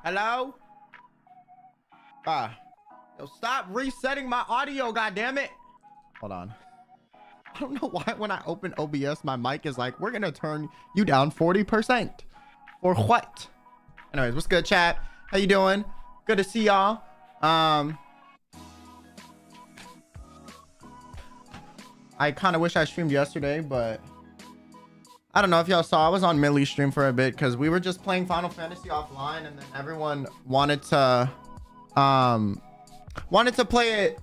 Hello? Yo, stop resetting my audio, goddammit. Hold on. I don't know why when I open OBS, my mic is like, we're gonna turn you down 40%. For what? Anyways, what's good, chat? How you doing? Good to see y'all. I kind of wish I streamed yesterday, but I don't know if y'all saw. I was on Millie's stream for a bit because we were just playing Final Fantasy offline, and then everyone wanted to play it.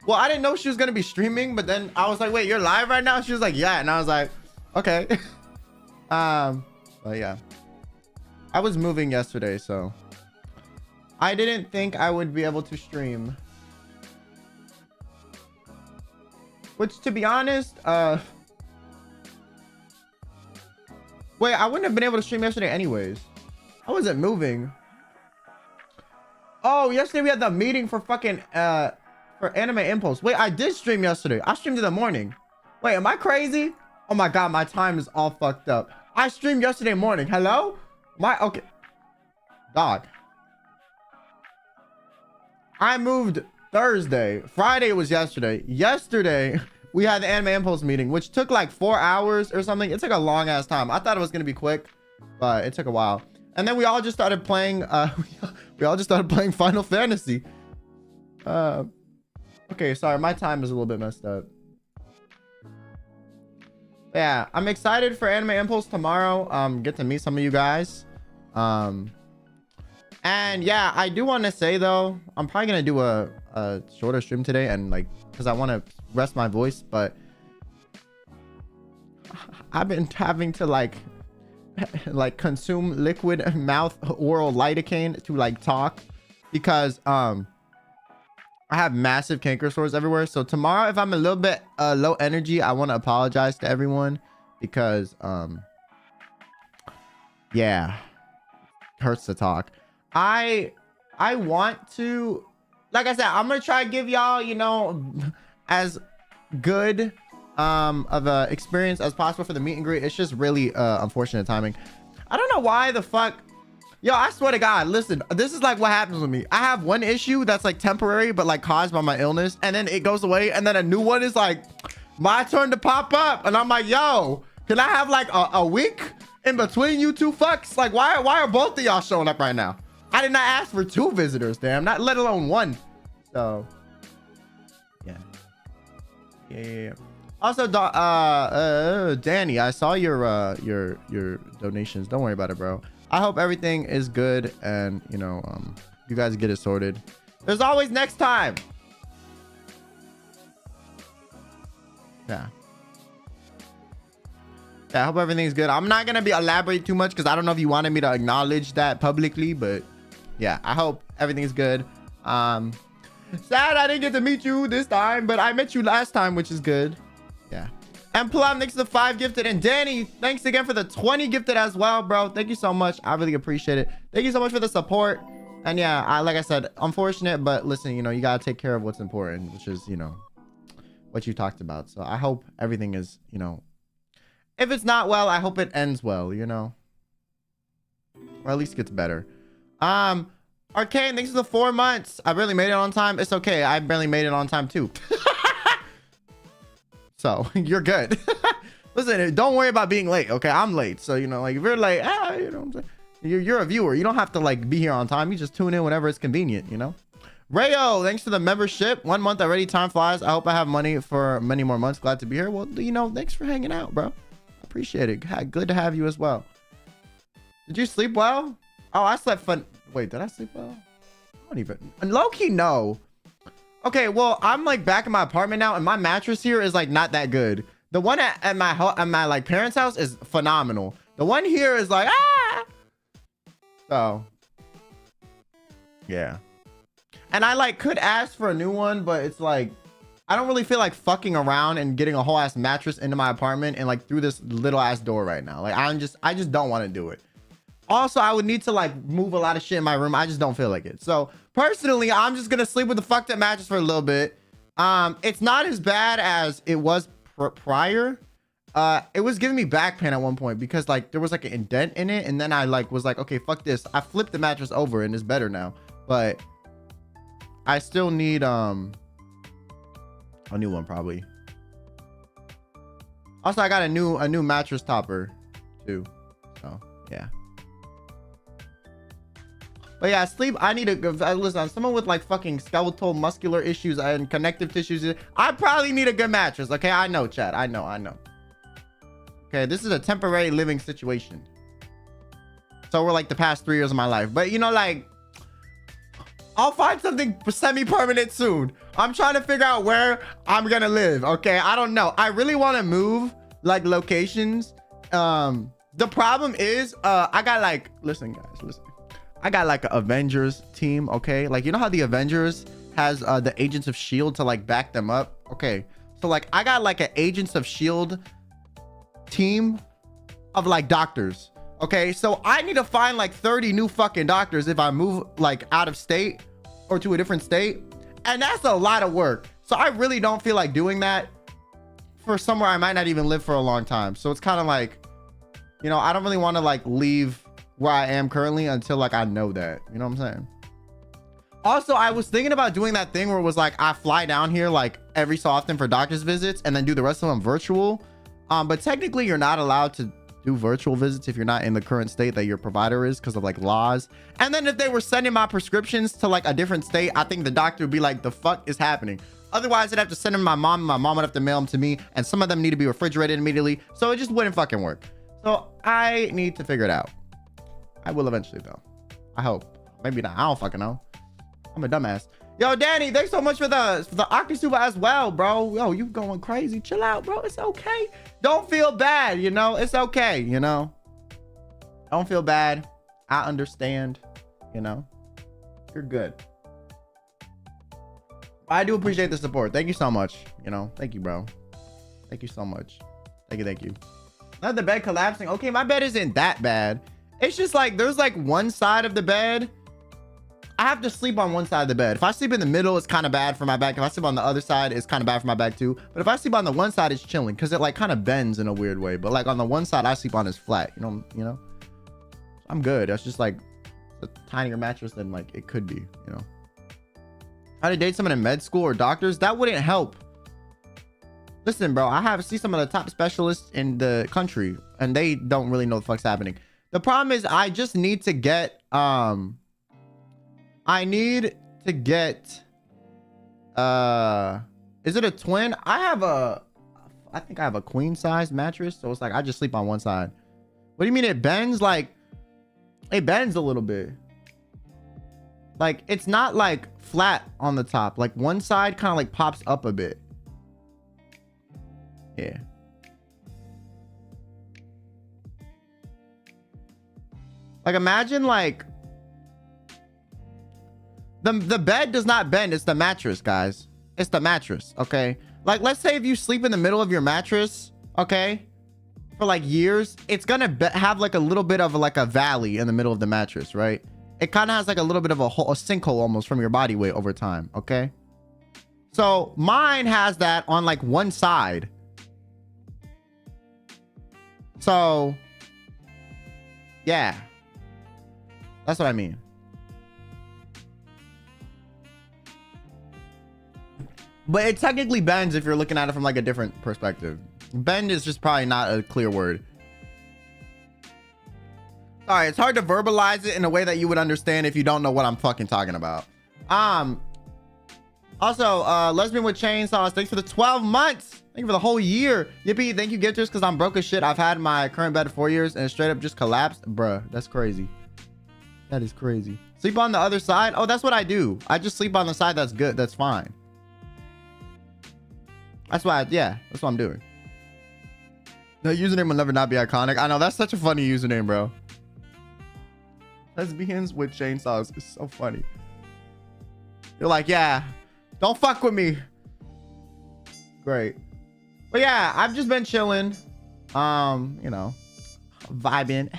Well, I didn't know she was gonna be streaming, but then I was like, wait, you're live right now? She was like, yeah, and I was like, okay. But yeah, I was moving yesterday, so I didn't think I would be able to stream, which, to be honest, wait, I wouldn't have been able to stream yesterday anyways. I wasn't moving. Oh, yesterday we had the meeting for fucking for Anime Impulse. Wait, I did stream yesterday. I streamed in the morning. Wait, am I crazy? Oh my god, my time is all fucked up. I streamed yesterday morning. Hello? Okay. Dog. I moved Thursday. Friday was yesterday. Yesterday, we had the Anime Impulse meeting, which took like 4 hours or something. It took a long ass time. I thought it was gonna be quick, but it took a while. And then we all just started playing we all just started playing Final Fantasy. Okay, sorry, my time is a little bit messed up. Yeah, I'm excited for Anime Impulse tomorrow. Get to meet some of you guys. And yeah, I do want to say though, I'm probably gonna do a shorter stream today, and like, because I want to rest my voice, but I've been having to like consume liquid mouth oral lidocaine to like talk, because I have massive canker sores everywhere. So tomorrow, if I'm a little bit low energy, I want to apologize to everyone, because yeah, hurts to talk. I want to, like I said, I'm gonna try to give y'all, you know, as good of a experience as possible for the meet and greet. It's just really unfortunate timing. I don't know why the fuck. Yo, I swear to God, listen, this is like what happens with me. I have one issue that's like temporary, but like caused by my illness, and then it goes away, and then a new one is like my turn to pop up, and I'm like, yo, can I have like a week in between you two fucks? Like, why are both of y'all showing up right now? I did not ask for 2 visitors, damn, not let alone 1. So yeah. Also, Danny, I saw your donations. Don't worry about it, bro. I hope everything is good, and you know, you guys get it sorted. There's always next time. Yeah, I hope everything's good. I'm not gonna be elaborate too much because I don't know if you wanted me to acknowledge that publicly, but yeah, I hope everything's good. Sad I didn't get to meet you this time, but I met you last time, which is good. Yeah. And Plum, thanks to the 5 gifted, and Danny, thanks again for the 20 gifted as well, bro. Thank you so much. I really appreciate it. Thank you so much for the support. And yeah, like I said, unfortunate, but listen, you know, you gotta take care of what's important, which is, you know, what you talked about. So I hope everything is, you know, if it's not well, I hope it ends well, you know, or at least gets better. Arcane, thanks for the 4 months. I barely made it on time. It's okay. I barely made it on time too. So you're good. Listen, don't worry about being late. Okay, I'm late. So, you know, like if you're late, you know what I'm saying? You're a viewer. You don't have to like be here on time. You just tune in whenever it's convenient, you know? Rayo, thanks for the membership. 1 month already. Time flies. I hope I have money for many more months. Glad to be here. Well, you know, thanks for hanging out, bro. Appreciate it. Good to have you as well. Did you sleep well? Oh, I slept fun. Wait, did I sleep well? I don't even. Low-key, no. Okay, well, I'm like back in my apartment now, and my mattress here is like not that good. The one at my like parents' house is phenomenal. The one here is like so yeah. And I like could ask for a new one, but it's like I don't really feel like fucking around and getting a whole ass mattress into my apartment and like through this little ass door right now. Like I just don't want to do it. Also, I would need to like move a lot of shit in my room. I just don't feel like it. So personally, I'm just gonna sleep with the fucked up mattress for a little bit. It's not as bad as it was prior. it was giving me back pain at one point because like there was like an indent in it, and then I like was like, okay, fuck this. I flipped the mattress over and it's better now, but I still need a new one probably. Also, I got a new mattress topper too. So yeah. But yeah, sleep. I need to listen. Someone with like fucking skeletal muscular issues and connective tissues. I probably need a good mattress. Okay, I know, chat. I know. Okay, this is a temporary living situation. So we're like the past 3 years of my life. But you know, like, I'll find something semi-permanent soon. I'm trying to figure out where I'm gonna live. Okay, I don't know. I really want to move like locations. The problem is, I got like, listen, guys, listen. I got like an Avengers team. Okay, like you know how the Avengers has the Agents of Shield to like back them up. Okay, so like I got like an Agents of Shield team of like doctors. Okay, so I need to find like 30 new fucking doctors if I move like out of state or to a different state, and that's a lot of work. So I really don't feel like doing that for somewhere I might not even live for a long time. So it's kind of like, you know, I don't really want to like leave where I am currently until like I know that, you know what I'm saying? Also, I was thinking about doing that thing where it was like I fly down here like every so often for doctor's visits and then do the rest of them virtual. But technically you're not allowed to do virtual visits if you're not in the current state that your provider is because of like laws. And then if they were sending my prescriptions to like a different state, I think the doctor would be like, the fuck is happening? Otherwise I'd have to send them to my mom, and my mom would have to mail them to me, and some of them need to be refrigerated immediately, so it just wouldn't fucking work. So I need to figure it out. I will eventually though, I hope. Maybe not, I don't fucking know. I'm a dumbass. Yo, Danny, thanks so much for the Akisuba as well, bro. Yo, you going crazy. Chill out, bro. It's okay. Don't feel bad, you know? It's okay, you know? Don't feel bad. I understand, you know? You're good. I do appreciate the support. Thank you so much, you know? Thank you, bro. Thank you so much. Thank you. Not the bed collapsing. Okay, my bed isn't that bad. It's just like, there's like one side of the bed. I have to sleep on one side of the bed. If I sleep in the middle, it's kind of bad for my back. If I sleep on the other side, it's kind of bad for my back too. But if I sleep on the one side, it's chilling because it like kind of bends in a weird way. But like on the one side I sleep on is flat. You know. I'm good. That's just like a tinier mattress than like it could be. You know. How to date someone in med school or doctors? That wouldn't help. Listen, bro. I have see some of the top specialists in the country, and they don't really know what the fuck's happening. The problem is I just need to get I need to get is it a twin? I think I have a queen size mattress, so it's like I just sleep on one side. What do you mean it bends? Like it bends a little bit. Like it's not like flat on the top. Like one side kind of like pops up a bit. Yeah. Like imagine like the bed does not bend. It's the mattress, guys. It's the mattress. Okay, like let's say if you sleep in the middle of your mattress, okay, for like years, it's gonna have like a little bit of like a valley in the middle of the mattress, right? It kind of has like a little bit of a sinkhole almost from your body weight over time. Okay, so mine has that on like one side. So yeah, that's what I mean. But it technically bends if you're looking at it from like a different perspective. Bend is just probably not a clear word. Sorry, it's hard to verbalize it in a way that you would understand if you don't know what I'm fucking talking about. Also, lesbian with chainsaws, thanks for the 12 months. Thank you for the whole year. Yippee, thank you gifters, because I'm broke as shit. I've had my current bed 4 years and it straight up just collapsed. Bruh, that's crazy. That is crazy. Sleep on the other side? Oh, that's what I do. I just sleep on the side that's good. That's fine. That's why, yeah, that's what I'm doing. The username will never not be iconic. I know, that's such a funny username, bro. Lesbians with chainsaws is so funny. You're like, yeah, don't fuck with me. Great. But yeah, I've just been chilling. You know, vibing,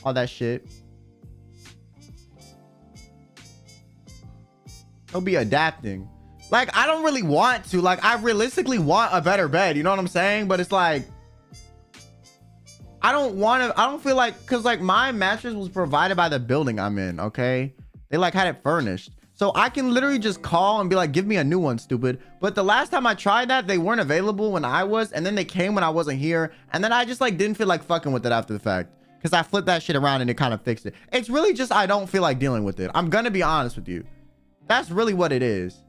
all that shit. He'll be adapting. Like, I don't really want to. Like, I realistically want a better bed. You know what I'm saying? But it's like, I don't feel like, because like my mattress was provided by the building I'm in, okay? They like had it furnished. So I can literally just call and be like, give me a new one, stupid. But the last time I tried that, they weren't available when I was, and then they came when I wasn't here. And then I just like didn't feel like fucking with it after the fact, because I flipped that shit around and it kind of fixed it. It's really just, I don't feel like dealing with it. I'm gonna be honest with you. That's really what it is.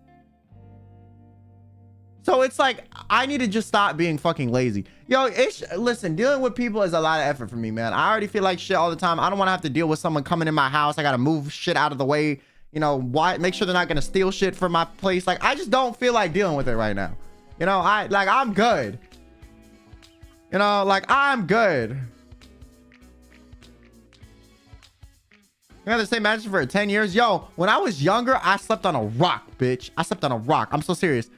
So it's like, I need to just stop being fucking lazy. Yo, listen, dealing with people is a lot of effort for me, man. I already feel like shit all the time. I don't want to have to deal with someone coming in my house. I got to move shit out of the way. You know, why? Make sure they're not going to steal shit from my place. Like, I just don't feel like dealing with it right now. You know, I'm good. You know, like, I'm good. I had the same mattress for 10 years. Yo, when I was younger, I slept on a rock, bitch. I slept on a rock. I'm so serious.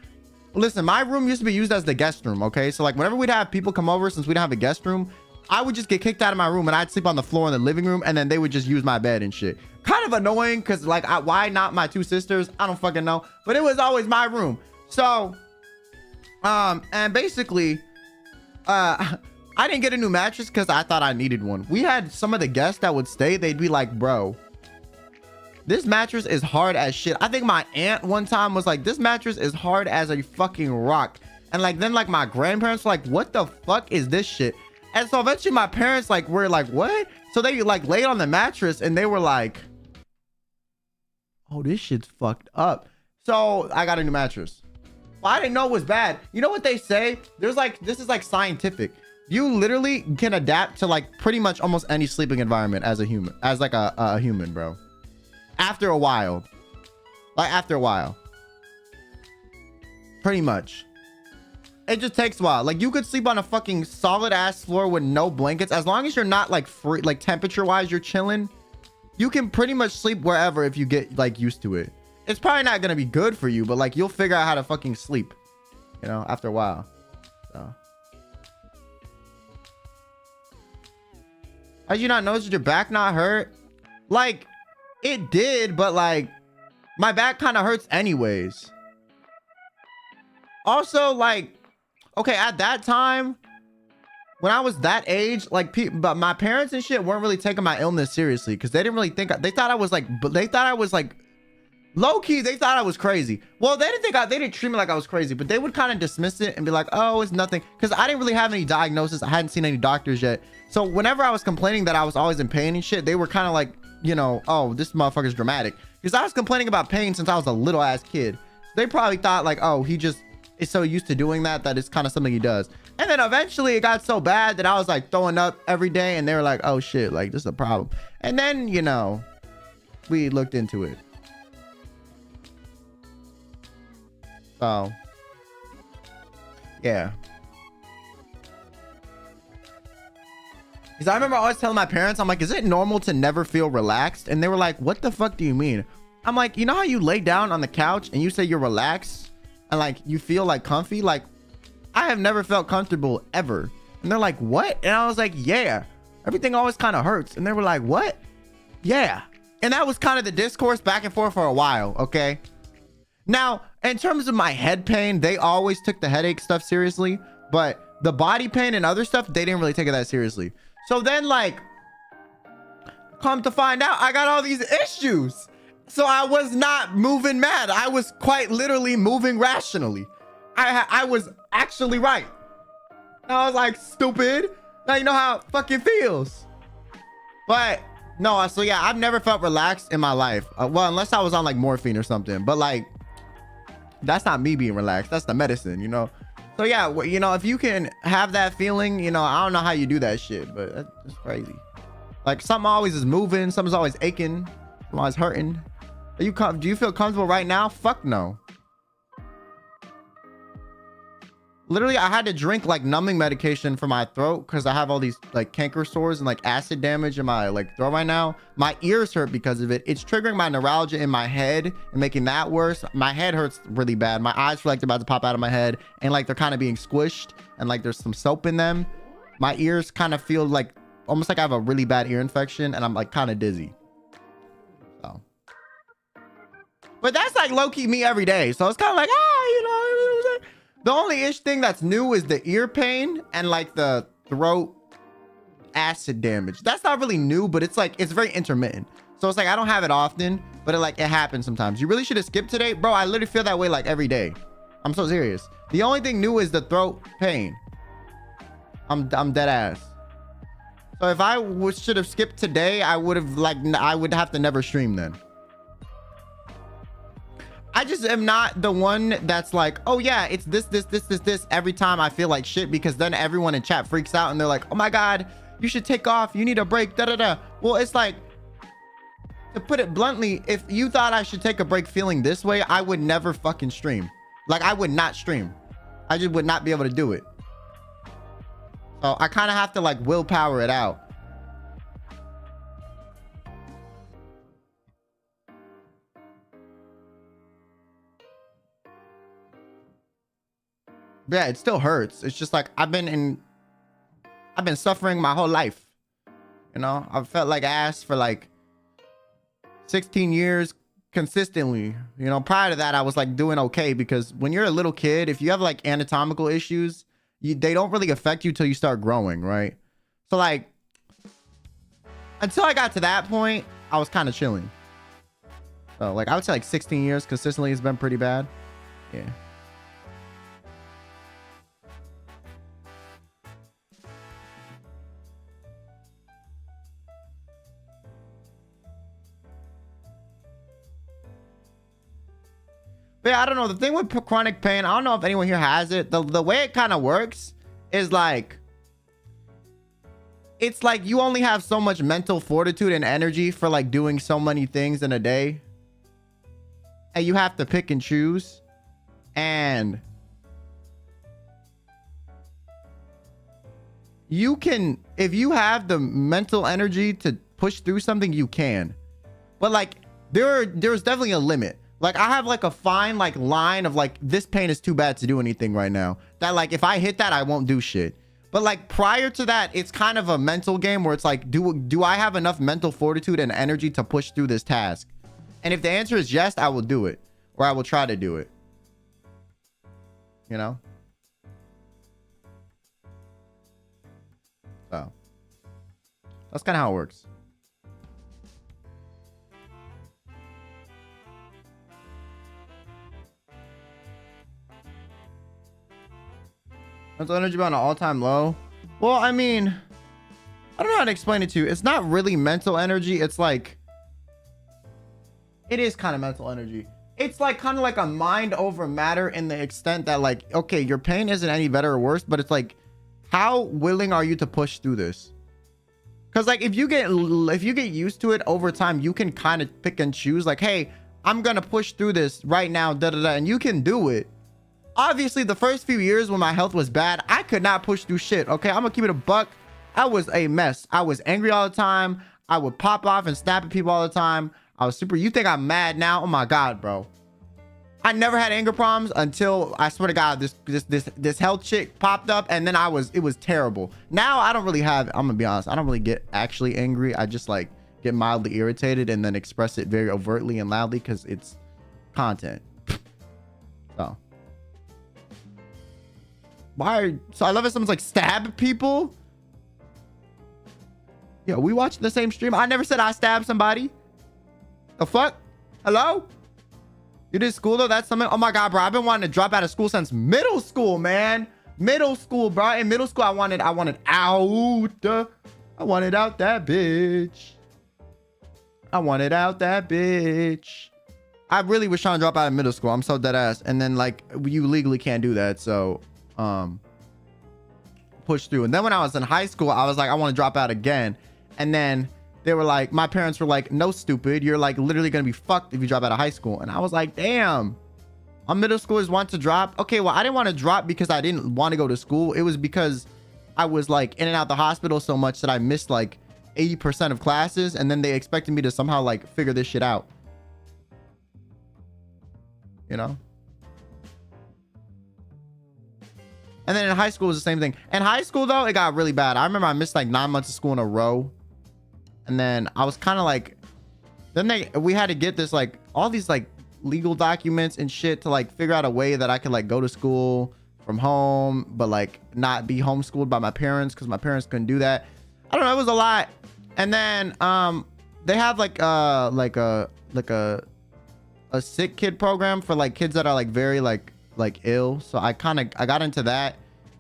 Listen, my room used to be used as the guest room, okay? So like whenever we'd have people come over, since we didn't have a guest room, I would just get kicked out of my room and I'd sleep on the floor in the living room, and then they would just use my bed and shit. Kind of annoying, because like, why not my two sisters? I don't fucking know. But it was always my room. So, and basically, I didn't get a new mattress because I thought I needed one. We had some of the guests that would stay. They'd be like, bro, this mattress is hard as shit. I think my aunt one time was like, this mattress is hard as a fucking rock. And like, then like my grandparents were like, what the fuck is this shit? And so eventually my parents like were like, what? So they like laid on the mattress and they were like, oh, this shit's fucked up. So I got a new mattress. Well, I didn't know it was bad. You know what they say? There's like, this is like scientific. You literally can adapt to like pretty much almost any sleeping environment as a human, as like a human, bro. After a while, pretty much. It just takes a while. Like you could sleep on a fucking solid ass floor with no blankets, as long as you're not like free, like temperature wise, you're chilling. You can pretty much sleep wherever if you get like used to it. It's probably not gonna be good for you, but like you'll figure out how to fucking sleep, you know, after a while. So. How'd you not notice your back not hurt? Like, it did, but like my back kind of hurts anyways. Also, like, okay, at that time when I was that age, like but my parents and shit weren't really taking my illness seriously, because they didn't really think, they thought I was like low key, they thought I was crazy. Well, they didn't treat me like I was crazy, but they would kind of dismiss it and be like, oh, it's nothing, because I didn't really have any diagnosis. I hadn't seen any doctors yet. So whenever I was complaining that I was always in pain and shit, they were kind of like, you know, oh, this motherfucker's dramatic, because I was complaining about pain since I was a little ass kid. They probably thought like, oh, he just is so used to doing that it's kind of something he does. And then eventually it got so bad that I was like throwing up every day, and they were like, oh shit, like this is a problem. And then, you know, we looked into it. So yeah, because I remember always telling my parents, I'm like, is it normal to never feel relaxed? And they were like, what the fuck do you mean? I'm like, you know how you lay down on the couch and you say you're relaxed and like you feel like comfy? Like, I have never felt comfortable ever. And they're like, what? And I was like, yeah, everything always kind of hurts. And they were like, what? Yeah. And that was kind of the discourse back and forth for a while. Okay. Now, in terms of my head pain, they always took the headache stuff seriously, but the body pain and other stuff, they didn't really take it that seriously. So then, like, come to find out, I got all these issues. So I was not moving mad. I was quite literally moving rationally. I was actually right. I was like, stupid. Now you know how it fucking feels. But no, so yeah, I've never felt relaxed in my life. Well, unless I was on like morphine or something, but like, that's not me being relaxed. That's the medicine, you know? So yeah, you know, if you can have that feeling, you know, I don't know how you do that shit, but that's crazy. Like something always is moving. Something's always aching. Something's always hurting. Do you feel comfortable right now? Fuck no. Literally, I had to drink like numbing medication for my throat because I have all these like canker sores and like acid damage in my like throat right now. My ears hurt because of it. It's triggering my neuralgia in my head and making that worse. My head hurts really bad. My eyes feel like they're about to pop out of my head and like they're kind of being squished and like there's some soap in them. My ears kind of feel like almost like I have a really bad ear infection and I'm like kind of dizzy. So, but that's like low-key me every day. So it's kind of like, you know. The only thing that's new is the ear pain and like the throat acid damage. That's not really new, but it's like, it's very intermittent. So it's like, I don't have it often, but it happens sometimes. You really should have skipped today. Bro, I literally feel that way like every day. I'm so serious. The only thing new is the throat pain. I'm dead ass. So if I should have skipped today, I would have to never stream then. I just am not the one that's like, oh yeah, it's this every time I feel like shit, because then everyone in chat freaks out and they're like, oh my God, you should take off. You need a break, da da da. Well, it's like, to put it bluntly, if you thought I should take a break feeling this way, I would never fucking stream. Like, I would not stream. I just would not be able to do it. So I kind of have to like willpower it out. Yeah, it still hurts. It's just like I've been suffering my whole life. You know, I've felt like ass for like 16 years consistently. You know, prior to that, I was like doing okay, because when you're a little kid, if you have like anatomical issues, they don't really affect you till you start growing, right? So like, until I got to that point, I was kind of chilling. So like, I would say like 16 years consistently has been pretty bad. Yeah. But yeah, I don't know. The thing with chronic pain, I don't know if anyone here has it. The way it kind of works is like, it's like you only have so much mental fortitude and energy for like doing so many things in a day. And you have to pick and choose. And you can, if you have the mental energy to push through something, you can. But like, there's definitely a limit. Like, I have like a fine like line of like, this pain is too bad to do anything right now. That like, if I hit that, I won't do shit. But like prior to that, it's kind of a mental game where it's like, do I have enough mental fortitude and energy to push through this task? And if the answer is yes, I will do it. Or I will try to do it. You know? So that's kind of how it works. Mental energy on an all-time low. Well, I mean, I don't know how to explain it to you. It's not really mental energy. It's like, it is kind of mental energy. It's like kind of like a mind over matter, in the extent that like, okay, your pain isn't any better or worse, but it's like, how willing are you to push through this? Because like, if you get used to it over time, you can kind of pick and choose like, hey, I'm gonna push through this right now, da da da, and you can do it. Obviously, the first few years when my health was bad, I could not push through shit. Okay, I'm gonna keep it a buck. I was a mess. I was angry all the time. I would pop off and snap at people all the time. I was super. You think I'm mad now? Oh my God, bro. I never had anger problems until, I swear to God, this health chick popped up, and then it was terrible. Now I don't really have, I'm gonna be honest, I don't really get actually angry. I just like get mildly irritated and then express it very overtly and loudly because it's content. So. So I love it. Someone's like, stab people. Yeah, we watching the same stream. I never said I stabbed somebody. The fuck? Hello? You did school though? That's something. Oh my God, bro. I've been wanting to drop out of school since middle school, man. Middle school, bro. In middle school, I wanted out. I wanted out that bitch. I wanted out that bitch. I really was trying to drop out of middle school. I'm so dead ass. And then like, you legally can't do that. So push through. And then when I was in high school, I was like, I want to drop out again. And then they were like, my parents were like, no, stupid, you're like literally gonna be fucked if you drop out of high school. And I was like, damn, all middle schoolers want to drop. Okay, well, I didn't want to drop because I didn't want to go to school. It was because I was like in and out the hospital so much that I missed like 80% of classes, and then they expected me to somehow like figure this shit out, you know. And then in high school, it was the same thing. In high school, though, it got really bad. I remember I missed like 9 months of school in a row. And then I was kind of like, then we had to get this, like, all these like legal documents and shit to like figure out a way that I could like go to school from home, but like not be homeschooled by my parents, because my parents couldn't do that. I don't know, it was a lot. And then they have like a sick kid program for like kids that are like very like ill. So I got into that.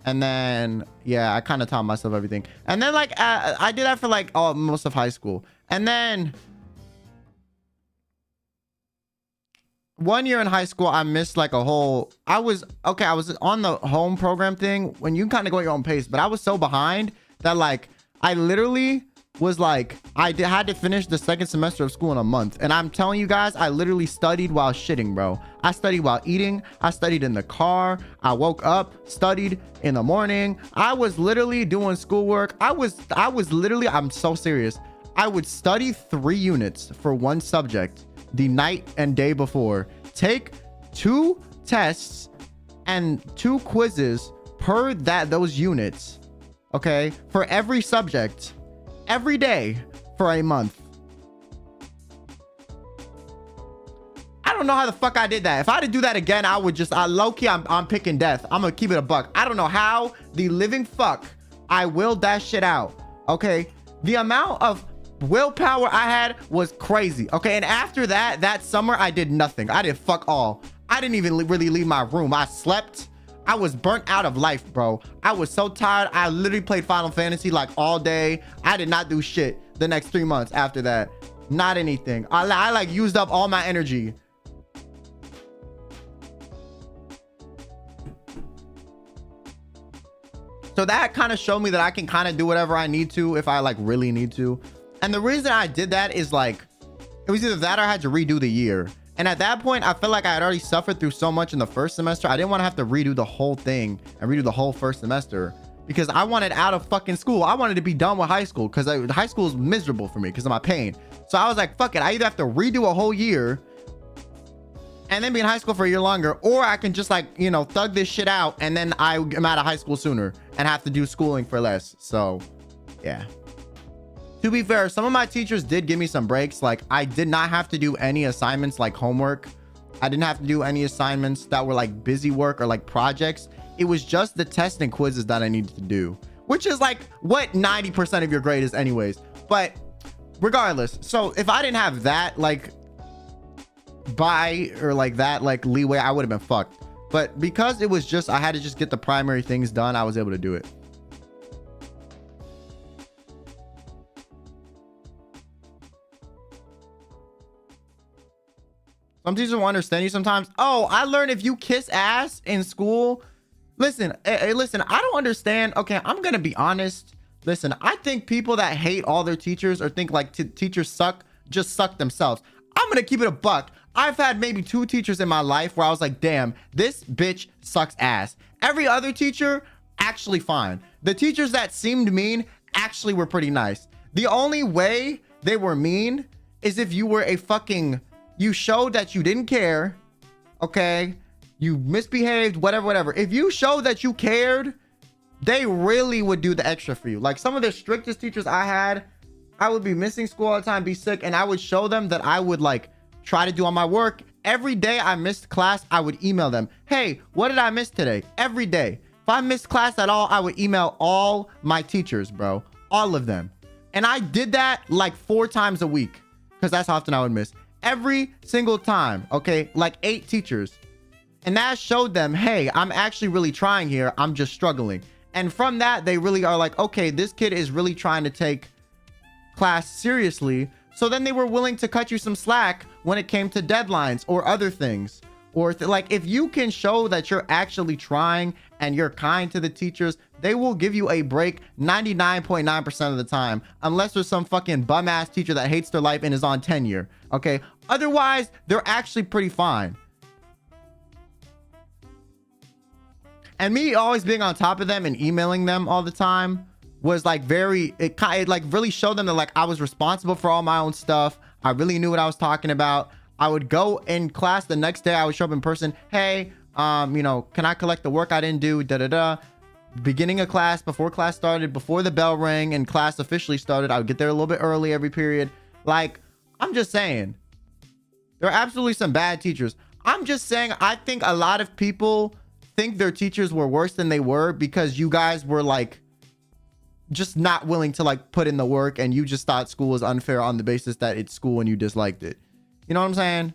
And then yeah, I kind of taught myself everything. And then like I did that for like most of high school. And then 1 year in high school, I missed like a whole, I was on the home program thing when you kind of go at your own pace, but I was so behind that like I literally was like, had to finish the second semester of school in a month. And I'm telling you guys, I literally studied while shitting, bro. I studied while eating. I studied in the car. I woke up, studied in the morning. I was literally doing schoolwork. I was literally, I'm so serious. I would study 3 units for one subject the night and day before, take 2 tests and 2 quizzes per those units, okay, for every subject, every day for a month. I don't know how the fuck I did that. If I had to do that again, I would just, low-key, I'm picking death. I'm gonna keep it a buck. I don't know how the living fuck I willed that shit out, okay? The amount of willpower I had was crazy, okay? And after that summer, I did nothing. I did fuck all. I didn't even really leave my room. I slept. I was burnt out of life, bro. I was so tired. I literally played Final Fantasy like all day. I did not do shit the next 3 months after that. Not anything. I like used up all my energy. So that kind of showed me that I can kind of do whatever I need to if I like really need to. And the reason I did that is like, it was either that or I had to redo the year. And at that point, I felt like I had already suffered through so much in the first semester. I didn't want to have to redo the whole thing and redo the whole first semester because I wanted out of fucking school. I wanted to be done with high school because high school is miserable for me because of my pain. So I was like, fuck it. I either have to redo a whole year and then be in high school for a year longer, or I can just like, you know, thug this shit out and then I am out of high school sooner and have to do schooling for less. So yeah. To be fair, some of my teachers did give me some breaks. Like I did not have to do any assignments like homework. I didn't have to do any assignments that were like busy work or like projects. It was just the tests and quizzes that I needed to do, which is like what 90% of your grade is anyways. But regardless, so if I didn't have that like leeway, I would have been fucked. But because it was just, I had to just get the primary things done, I was able to do it. Some teachers will understand you sometimes. Oh, I learned if you kiss ass in school. Listen, listen, I don't understand. Okay, I'm going to be honest. Listen, I think people that hate all their teachers or think like teachers suck, just suck themselves. I'm going to keep it a buck. I've had maybe 2 teachers in my life where I was like, damn, this bitch sucks ass. Every other teacher, actually fine. The teachers that seemed mean actually were pretty nice. The only way they were mean is if you were a fucking... You showed that you didn't care, okay? You misbehaved, whatever. If you showed that you cared, they really would do the extra for you. Like some of the strictest teachers I had, I would be missing school all the time, be sick, and I would show them that I would like try to do all my work. Every day I missed class, I would email them. Hey, what did I miss today? Every day. If I missed class at all, I would email all my teachers, bro. All of them. And I did that like 4 times a week because that's how often I would miss. Every single time, okay? Like 8 teachers. And that showed them, hey, I'm actually really trying here. I'm just struggling. And from that, they really are like, okay, this kid is really trying to take class seriously. So then they were willing to cut you some slack when it came to deadlines or other things. Or like if you can show that you're actually trying and you're kind to the teachers, they will give you a break 99.9% of the time, unless there's some fucking bum ass teacher that hates their life and is on tenure. Okay. Otherwise, they're actually pretty fine. And me always being on top of them and emailing them all the time was like it like really showed them that like I was responsible for all my own stuff. I really knew what I was talking about. I would go in class the next day. I would show up in person. Hey, you know, can I collect the work I didn't do? Beginning of class, before class started, before the bell rang and class officially started, I would get there a little bit early every period. Like, I'm just saying, there are absolutely some bad teachers. I'm just saying, I think a lot of people think their teachers were worse than they were because you guys were like, just not willing to like put in the work, and you just thought school was unfair on the basis that it's school and you disliked it. You know what I'm saying?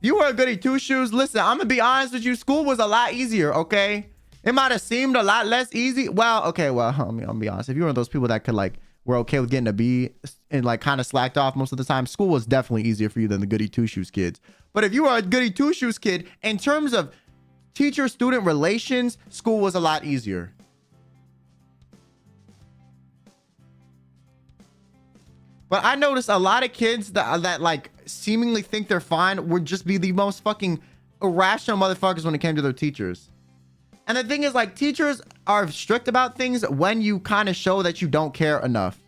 You were a goody two shoes. Listen, I'm gonna be honest with you. School was a lot easier, okay? It might have seemed a lot less easy. Well, okay, well, I'm gonna be honest. If you were one of those people that could like were okay with getting a B and like kind of slacked off most of the time, school was definitely easier for you than the goody two shoes kids. But if you were a goody two shoes kid, in terms of teacher-student relations, school was a lot easier. But I noticed a lot of kids that like seemingly think they're fine would just be the most fucking irrational motherfuckers when it came to their teachers. And the thing is, like, teachers are strict about things when you kind of show that you don't care enough.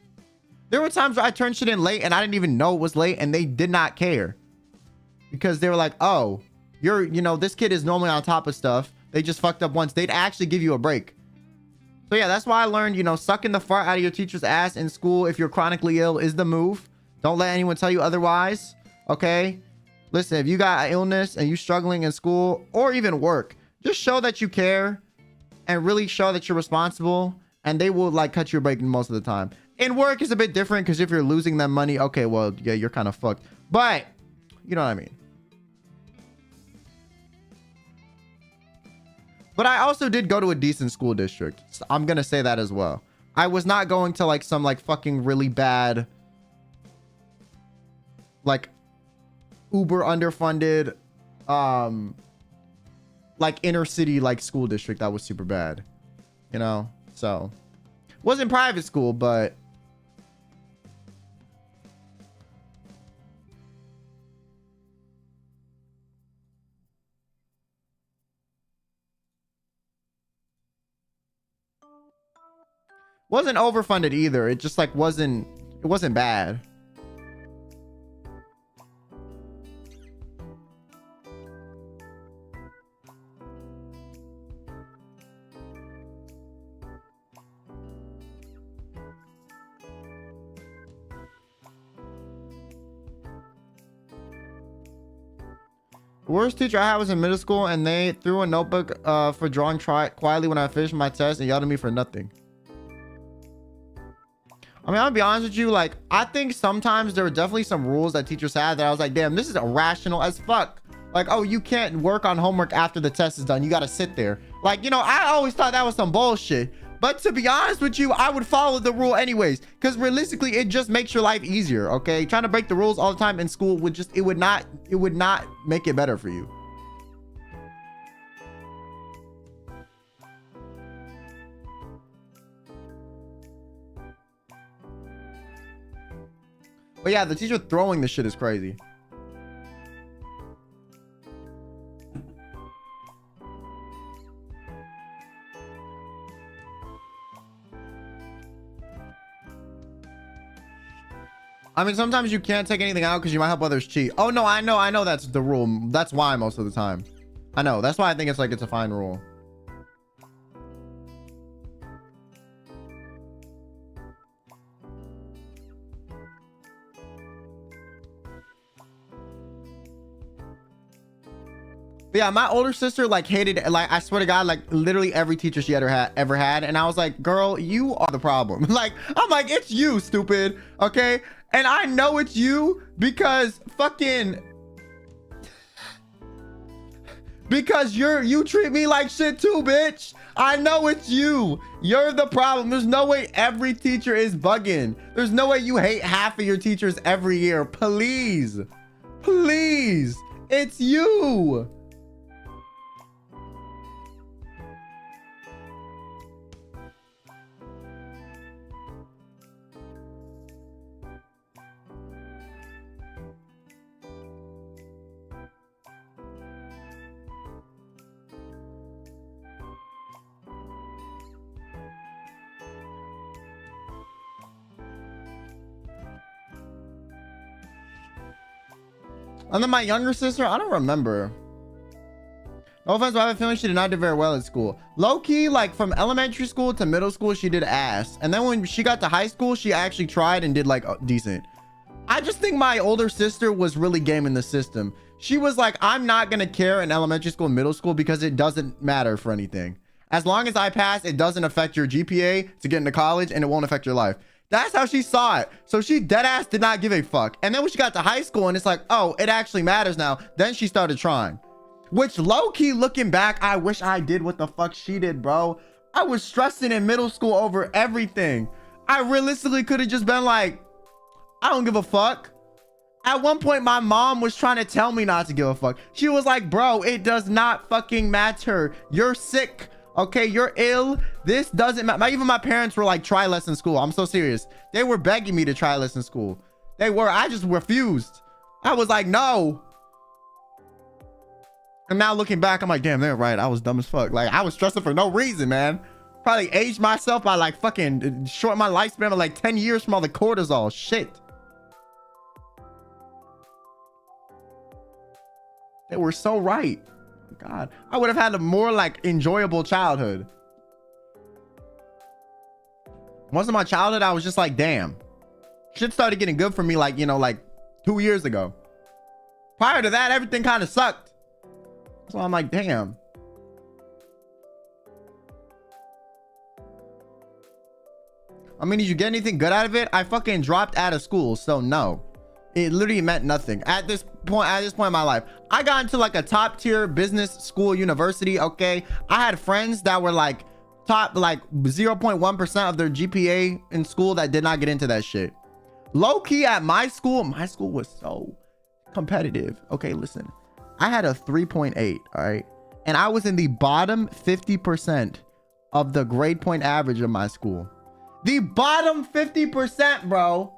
There were times where I turned shit in late and I didn't even know it was late, and they did not care. Because they were like, oh, you know, this kid is normally on top of stuff. They just fucked up once. They'd actually give you a break. So yeah, that's why I learned, you know, sucking the fart out of your teacher's ass in school if you're chronically ill is the move. Don't let anyone tell you otherwise, okay? Listen, if you got an illness and you're struggling in school or even work, just show that you care and really show that you're responsible, and they will like cut you a break most of the time. In work, it's a bit different because if you're losing them money, okay, well, yeah, you're kind of fucked. But you know what I mean. But I also did go to a decent school district. So I'm going to say that as well. I was not going to like some like fucking really bad, like uber underfunded, like inner city, like school district that was super bad, you know? So wasn't private school, but wasn't overfunded either. It just like it wasn't bad. The worst teacher I had was in middle school, and they threw a notebook for drawing quietly when I finished my test and yelled at me for nothing. I mean, I'll be honest with you, like, I think sometimes there were definitely some rules that teachers had that I was like, damn, this is irrational as fuck. Like, oh, you can't work on homework after the test is done. You got to sit there. Like, you know, I always thought that was some bullshit. But to be honest with you, I would follow the rule anyways, because realistically, it just makes your life easier, okay? Trying to break the rules all the time in school would just, it would not make it better for you. But yeah, the teacher throwing the shit is crazy. I mean, sometimes you can't take anything out because you might help others cheat. Oh, no, I know that's the rule. That's why most of the time. I know. That's why I think it's like it's a fine rule. But yeah, my older sister like hated it. Like, I swear to God, like literally every teacher she ever had. And I was like, girl, you are the problem. Like, I'm like, it's you, stupid. Okay. And I know it's you because you treat me like shit too, bitch. I know it's you. You're the problem. There's no way every teacher is bugging. There's no way you hate half of your teachers every year. Please, please, it's you. And then my younger sister, I don't remember. No offense, but I have a feeling she did not do very well at school. Low key, like from elementary school to middle school, she did ass. And then when she got to high school, she actually tried and did like decent. I just think my older sister was really gaming the system. She was like, I'm not going to care in elementary school and middle school because it doesn't matter for anything. As long as I pass, it doesn't affect your GPA to get into college, and it won't affect your life. That's how she saw it. So she dead ass did not give a fuck. And then when she got to high school and it's like, oh, it actually matters now. Then she started trying. Which low key looking back, I wish I did what the fuck she did, bro. I was stressing in middle school over everything. I realistically could have just been like, I don't give a fuck. At one point, my mom was trying to tell me not to give a fuck. She was like, bro, it does not fucking matter. You're sick. Okay, you're ill. This doesn't matter. Even my parents were like, try less in school. I'm so serious. They were begging me to try less in school. They were. I just refused. I was like, no. And now looking back, I'm like, damn, they're right. I was dumb as fuck. Like, I was stressing for no reason, man. Probably aged myself by like fucking short my lifespan of like 10 years from all the cortisol. Shit. They were so right. God, I would have had a more like enjoyable childhood. Most of my childhood, I was just like, damn. Shit started getting good for me like, you know, like 2 years ago. Prior to that, everything kind of sucked. So I'm like, damn. I mean, did you get anything good out of it? I fucking dropped out of school, so no. It literally meant nothing at this point in my life. I got into like a top tier business school university. Okay, I had friends that were like top like 0.1% of their GPA in school that did not get into that shit. Low key at my school was so competitive. Okay, listen, I had a 3.8, all right, and I was in the bottom 50% of the grade point average of my school. The bottom 50%, bro.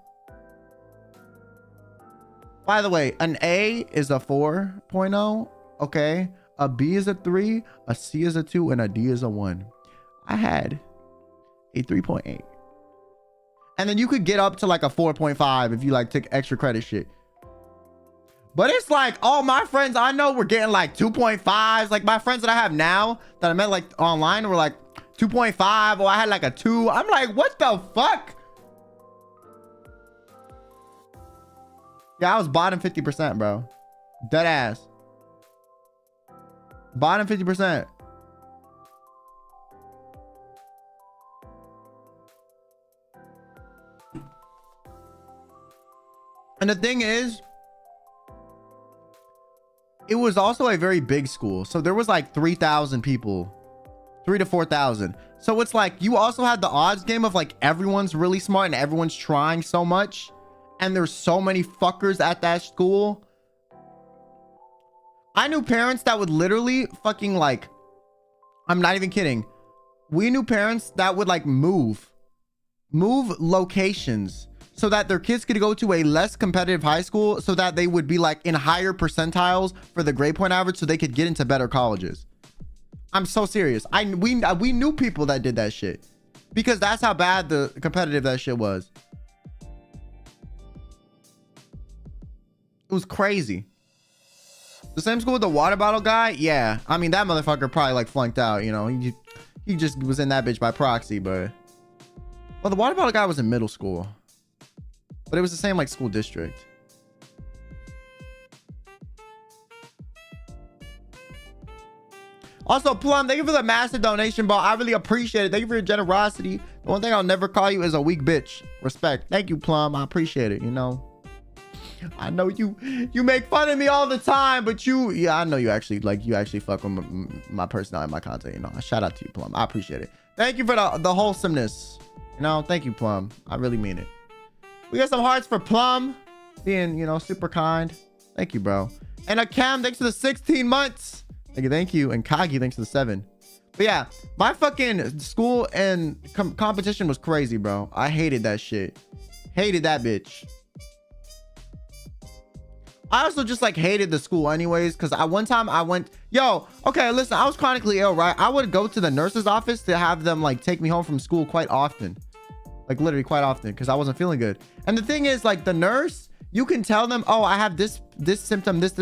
By the way, an A is a 4.0, okay? A B is a 3, a C is a 2, and a D is a 1. I had a 3.8. And then you could get up to like a 4.5 if you like took extra credit shit. But it's like all my friends I know were getting like 2.5s. Like my friends that I have now that I met like online were like 2.5, or I had like a 2. I'm like, what the fuck? Yeah, I was bottom 50%, bro. Dead ass. Bottom 50%. And the thing is, it was also a very big school. So there was like 3,000 people. 3,000 to 4,000. So it's like you also had the odds game of like everyone's really smart and everyone's trying so much. And there's so many fuckers at that school. I knew parents that would literally fucking like, I'm not even kidding. We knew parents that would like move locations so that their kids could go to a less competitive high school so that they would be like in higher percentiles for the grade point average so they could get into better colleges. I'm so serious. We knew people that did that shit because that's how bad the competitive that shit was. It was crazy. The same school with the water bottle guy. Yeah, I mean that motherfucker probably like flunked out, you know. He just was in that bitch by proxy. But well, the water bottle guy was in middle school, but it was the same like school district. Also, Plum, thank you for the massive donation, bro. I really appreciate it. Thank you for your generosity. The one thing I'll never call you is a weak bitch. Respect. Thank you, Plum. I appreciate it, you know. I know you make fun of me all the time, but yeah, I know you actually fuck with my personality, my content, you know. Shout out to you, Plum. I appreciate it. Thank you for the wholesomeness, you know. Thank you, Plum. I really mean it. We got some hearts for Plum being, you know, super kind. Thank you, bro. And Cam, thanks for the 16 months. Thank you. And Kagi, thanks for the 7. But yeah, my fucking school and competition was crazy, bro. I hated that shit. Hated that bitch. I also just like hated the school anyways, because one time I went, okay, listen, I was chronically ill, right? I would go to the nurse's office to have them like take me home from school quite often, like literally quite often, because I wasn't feeling good. And the thing is, like, the nurse, you can tell them, oh, I have this symptom, this,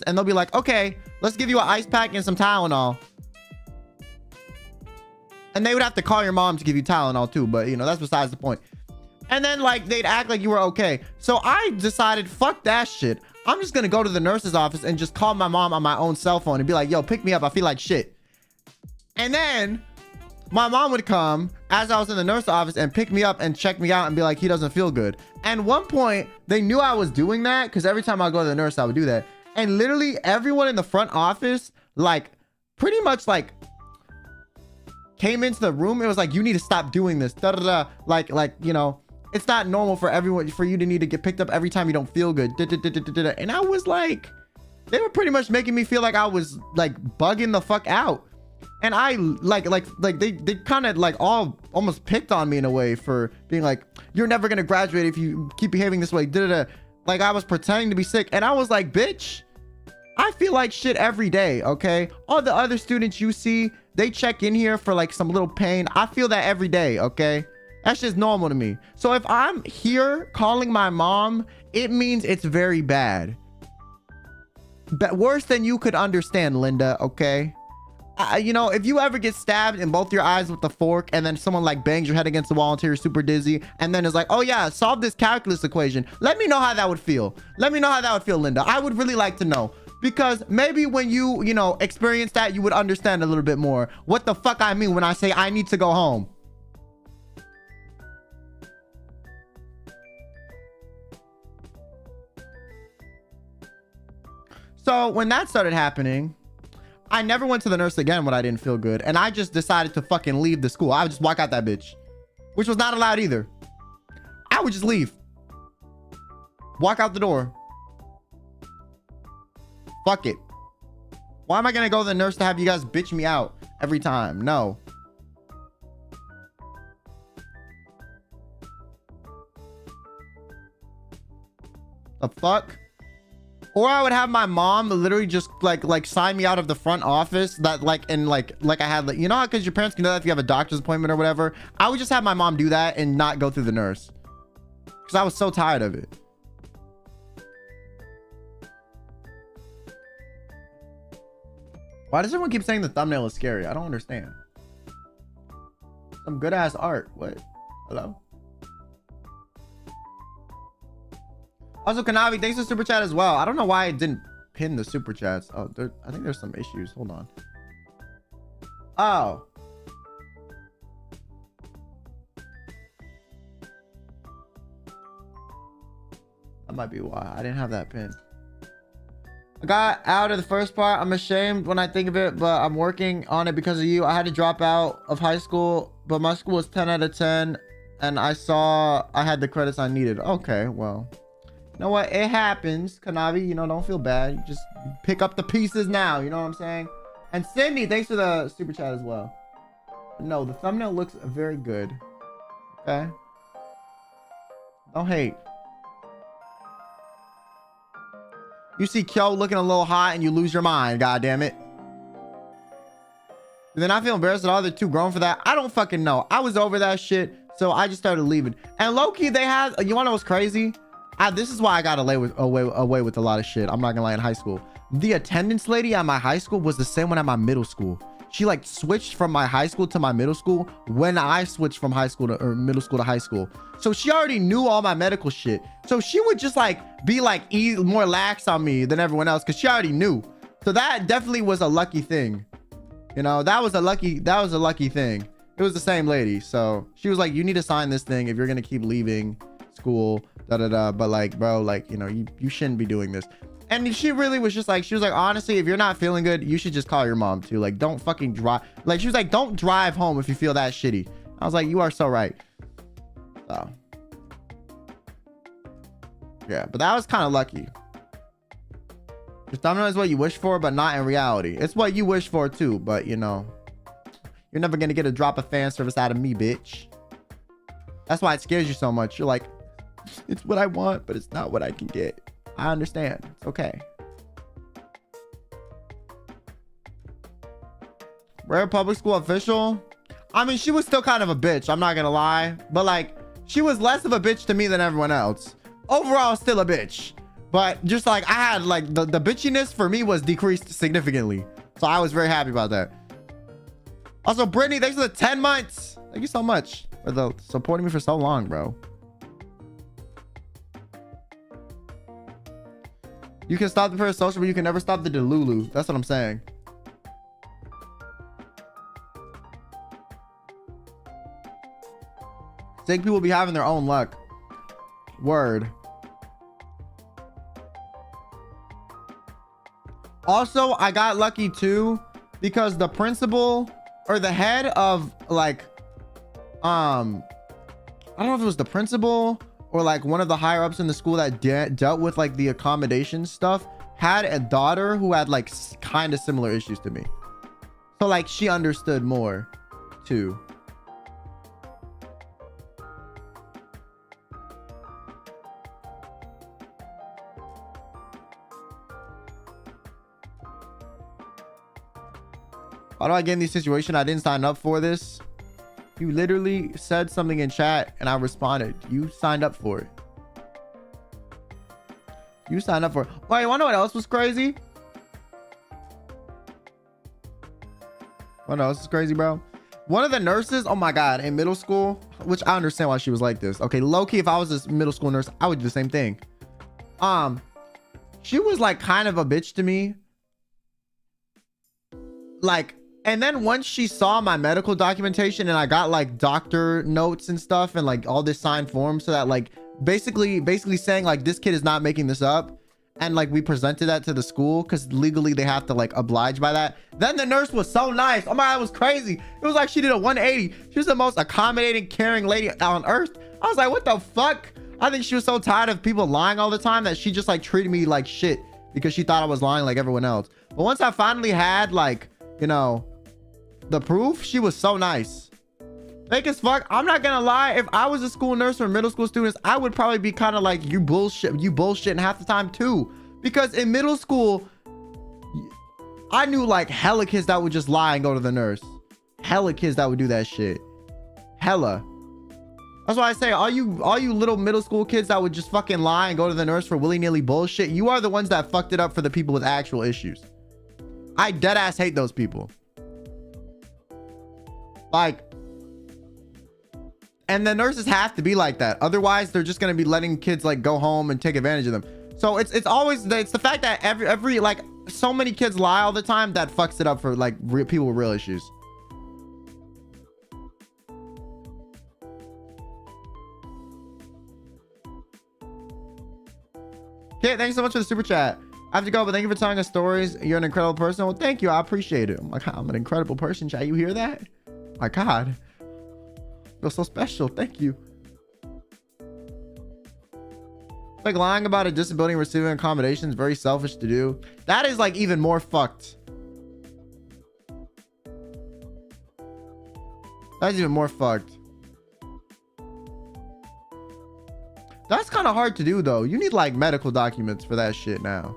and they'll be like, okay, let's give you an ice pack and some Tylenol. And they would have to call your mom to give you Tylenol too, but you know, that's besides the point. And then like they'd act like you were okay. So I decided, fuck that shit. I'm just gonna go to the nurse's office and just call my mom on my own cell phone and be like, yo, pick me up, I feel like shit. And then my mom would come as I was in the nurse office and pick me up and check me out and be like, he doesn't feel good. And one point, they knew I was doing that because every time I go to the nurse, I would do that. And literally everyone in the front office, like, pretty much like came into the room. It was like, you need to stop doing this. Da, da, da. Like, you know, it's not normal for everyone, for you to need to get picked up every time you don't feel good. Da, da, da, da, da, da. And I was like, they were pretty much making me feel like I was like bugging the fuck out. And I like they kind of like all almost picked on me in a way for being like, you're never gonna graduate if you keep behaving this way. Da, da, da. Like I was pretending to be sick. And I was like, bitch, I feel like shit every day. Okay, all the other students you see, they check in here for like some little pain. I feel that every day. Okay, that's just normal to me. So if I'm here calling my mom, it means it's very bad. But worse than you could understand, Linda. Okay, you know, if you ever get stabbed in both your eyes with a fork and then someone like bangs your head against the wall until you're super dizzy and then is like, oh yeah, solve this calculus equation, let me know how that would feel. Let me know how that would feel, Linda. I would really like to know, because maybe when you know, experience that, you would understand a little bit more what the fuck I mean when I say I need to go home. So when that started happening, I never went to the nurse again when I didn't feel good. And I just decided to fucking leave the school. I would just walk out that bitch, which was not allowed either. I would just leave. Walk out the door. Fuck it. Why am I going to go to the nurse to have you guys bitch me out every time? No. The fuck? Or I would have my mom literally just like sign me out of the front office, that like, and like I had, like, you know how, because your parents can do that if you have a doctor's appointment or whatever. I would just have my mom do that and not go through the nurse, because I was so tired of it. Why does everyone keep saying the thumbnail is scary? I don't understand. Some good ass art. What? Hello? Also, Kanavi, thanks for super chat as well. I don't know why I didn't pin the super chats. Oh, I think there's some issues. Hold on. Oh. That might be why. I didn't have that pin. I got out of the first part. I'm ashamed when I think of it, but I'm working on it because of you. I had to drop out of high school, but my school was 10 out of 10, and I saw I had the credits I needed. Okay, well. You know what? It happens, Kanavi. You know, don't feel bad. You just pick up the pieces now. You know what I'm saying? And Cindy, thanks for the super chat as well. No, the thumbnail looks very good. Okay? Don't hate. You see Kyo looking a little hot and you lose your mind. God damn it. And then I feel embarrassed that all they're too grown for that. I don't fucking know. I was over that shit, so I just started leaving. And low-key, they had... You wanna know what's crazy? This is why I got away with a lot of shit. I'm not gonna lie. In high school, the attendance lady at my high school was the same one at my middle school. She like switched from my high school to my middle school when I switched from high school to, or middle school to high school. So she already knew all my medical shit. So she would just like be like more lax on me than everyone else because she already knew. So that definitely was a lucky thing. You know, that was a lucky thing. It was the same lady. So she was like, you need to sign this thing if you're gonna keep leaving school. Da da da. But like, bro, like, you know, you shouldn't be doing this. And she really was just like, she was like, honestly, if you're not feeling good, you should just call your mom too. Like, don't fucking drive. Like, she was like, don't drive home if you feel that shitty. I was like, you are so right. So yeah, but that was kind of lucky. Your thumbnail is what you wish for, but not in reality. It's what you wish for too, but you know, you're never gonna get a drop of fan service out of me, bitch. That's why it scares you so much. You're like, it's what I want, but it's not what I can get. I understand. It's okay. Rare public school official. I mean, she was still kind of a bitch. I'm not gonna lie, but like, she was less of a bitch to me than everyone else. Overall, still a bitch, but just like I had like the bitchiness for me was decreased significantly. So I was very happy about that. Also, Brittany, thanks for the 10 months. Thank you so much for supporting me for so long, bro. You can stop the first social, but you can never stop the Delulu. That's what I'm saying. Sick people be having their own luck. Word. Also, I got lucky too because the principal or the head of like, I don't know if it was the principal or like one of the higher ups in the school that dealt with like the accommodation stuff had a daughter who had like kind of similar issues to me. So like she understood more too. How do I get in this situation? I didn't sign up for this. You literally said something in chat and I responded. You signed up for it. You signed up for it. Wait, you wanna know what else was crazy? What else is crazy, bro? One of the nurses, oh my God, in middle school, which I understand why she was like this. Okay, low-key, if I was this middle school nurse, I would do the same thing. She was like kind of a bitch to me. Like, and then once she saw my medical documentation and I got like doctor notes and stuff and like all this signed form so that like basically saying like this kid is not making this up, and like we presented that to the school because legally they have to like oblige by that. Then the nurse was so nice. Oh my God, it was crazy. It was like she did a 180. She was the most accommodating, caring lady on earth. I was like, what the fuck? I think she was so tired of people lying all the time that she just like treated me like shit because she thought I was lying like everyone else. But once I finally had like, you know, the proof, she was so nice. Fake as fuck. I'm not gonna lie, if I was a school nurse or middle school students, I would probably be kind of like, you bullshitting half the time too, because in middle school I knew like hella kids that would just lie and go to the nurse. Hella kids that would do that shit. Hella. That's why I say all you little middle school kids that would just fucking lie and go to the nurse for willy-nilly bullshit, you are the ones that fucked it up for the people with actual issues. I dead ass hate those people. Like, and the nurses have to be like that, otherwise they're just gonna be letting kids like go home and take advantage of them. So it's always it's the fact that every like so many kids lie all the time that fucks it up for like people with real issues. Okay, thanks so much for the super chat. I have to go, but thank you for telling us stories. You're an incredible person. Well, thank you, I appreciate it. I'm an incredible person, chat. You hear that? My God, I feel so special. Thank you. Like lying about a disability and receiving accommodations, very selfish to do. That is like even more fucked. That's even more fucked. That's kind of hard to do though. You need like medical documents for that shit now.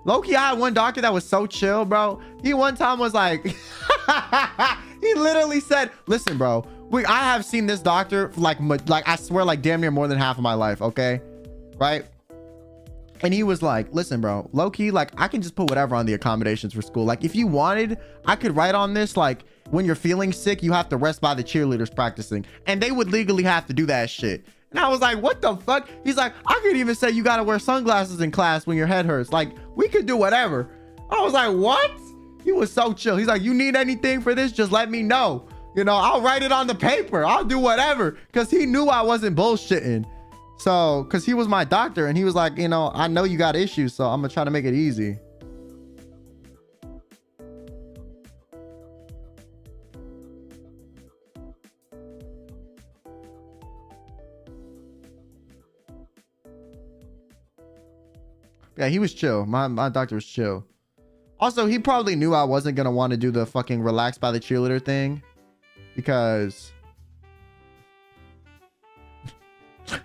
Low-key, I had one doctor that was so chill, bro. He one time was like, he literally said, listen, bro, I have seen this doctor for like I swear like damn near more than half of my life, okay? Right? And he was like, listen, bro, low-key, like I can just put whatever on the accommodations for school. Like if you wanted, I could write on this, like when you're feeling sick, you have to rest by the cheerleaders practicing. And they would legally have to do that shit. And I was like, what the fuck? He's like, I could even say you gotta wear sunglasses in class when your head hurts. Like, we could do whatever. I was like, what? He was so chill. He's like, you need anything for this? Just let me know. You know, I'll write it on the paper. I'll do whatever. Because he knew I wasn't bullshitting. So, because he was my doctor. And he was like, you know, I know you got issues. So I'm going to try to make it easy. Yeah, he was chill. My doctor was chill. Also, he probably knew I wasn't going to want to do the fucking relax by the cheerleader thing. Because...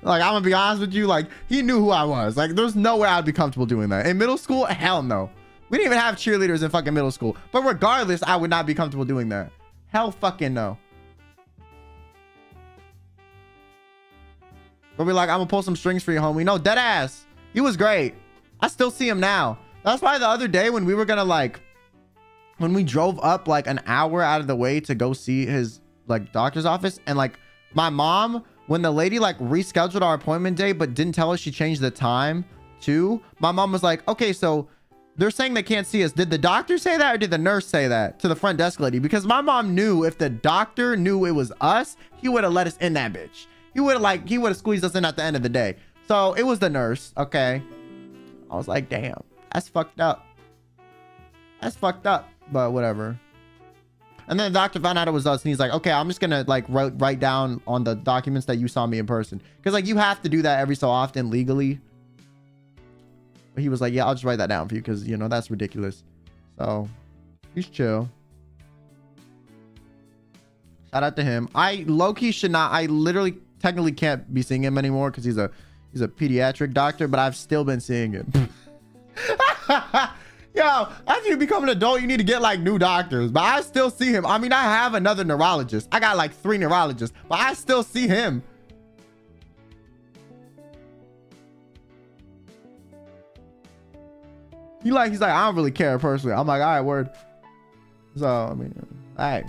like, I'm going to be honest with you. Like, he knew who I was. Like, there's no way I'd be comfortable doing that. In middle school? Hell no. We didn't even have cheerleaders in fucking middle school. But regardless, I would not be comfortable doing that. Hell fucking no. But be like, I'm going to pull some strings for you, homie. No, dead ass. He was great. I still see him now. That's why the other day when we were gonna like, when we drove up like an hour out of the way to go see his like doctor's office, and like my mom, when the lady like rescheduled our appointment day but didn't tell us she changed the time too, my mom was like, okay, so They're saying they can't see us. Did the doctor say that or did the nurse say that to the front desk lady? Because my mom knew if the doctor knew it was us, he would have let us in that bitch. He would have squeezed us in at the end of the day. So it was the nurse. Okay. I was like, damn, that's fucked up. That's fucked up, but whatever. And then the doctor found out it was us and he's like, okay, I'm just gonna like write down on the documents that you saw me in person. Cause like you have to do that every so often legally. But he was like, yeah, I'll just write that down for you. Cause you know, that's ridiculous. So he's chill. Shout out to him. I low-key should not, I literally technically can't be seeing him anymore. Cause he's a pediatric doctor, but I've still been seeing him. Yo, after you become an adult, you need to get like new doctors, but I still see him. I mean, I have another neurologist. I got like 3 neurologists, but I still see him. He's like, I don't really care personally. I'm like, all right, word. So, I mean, all right.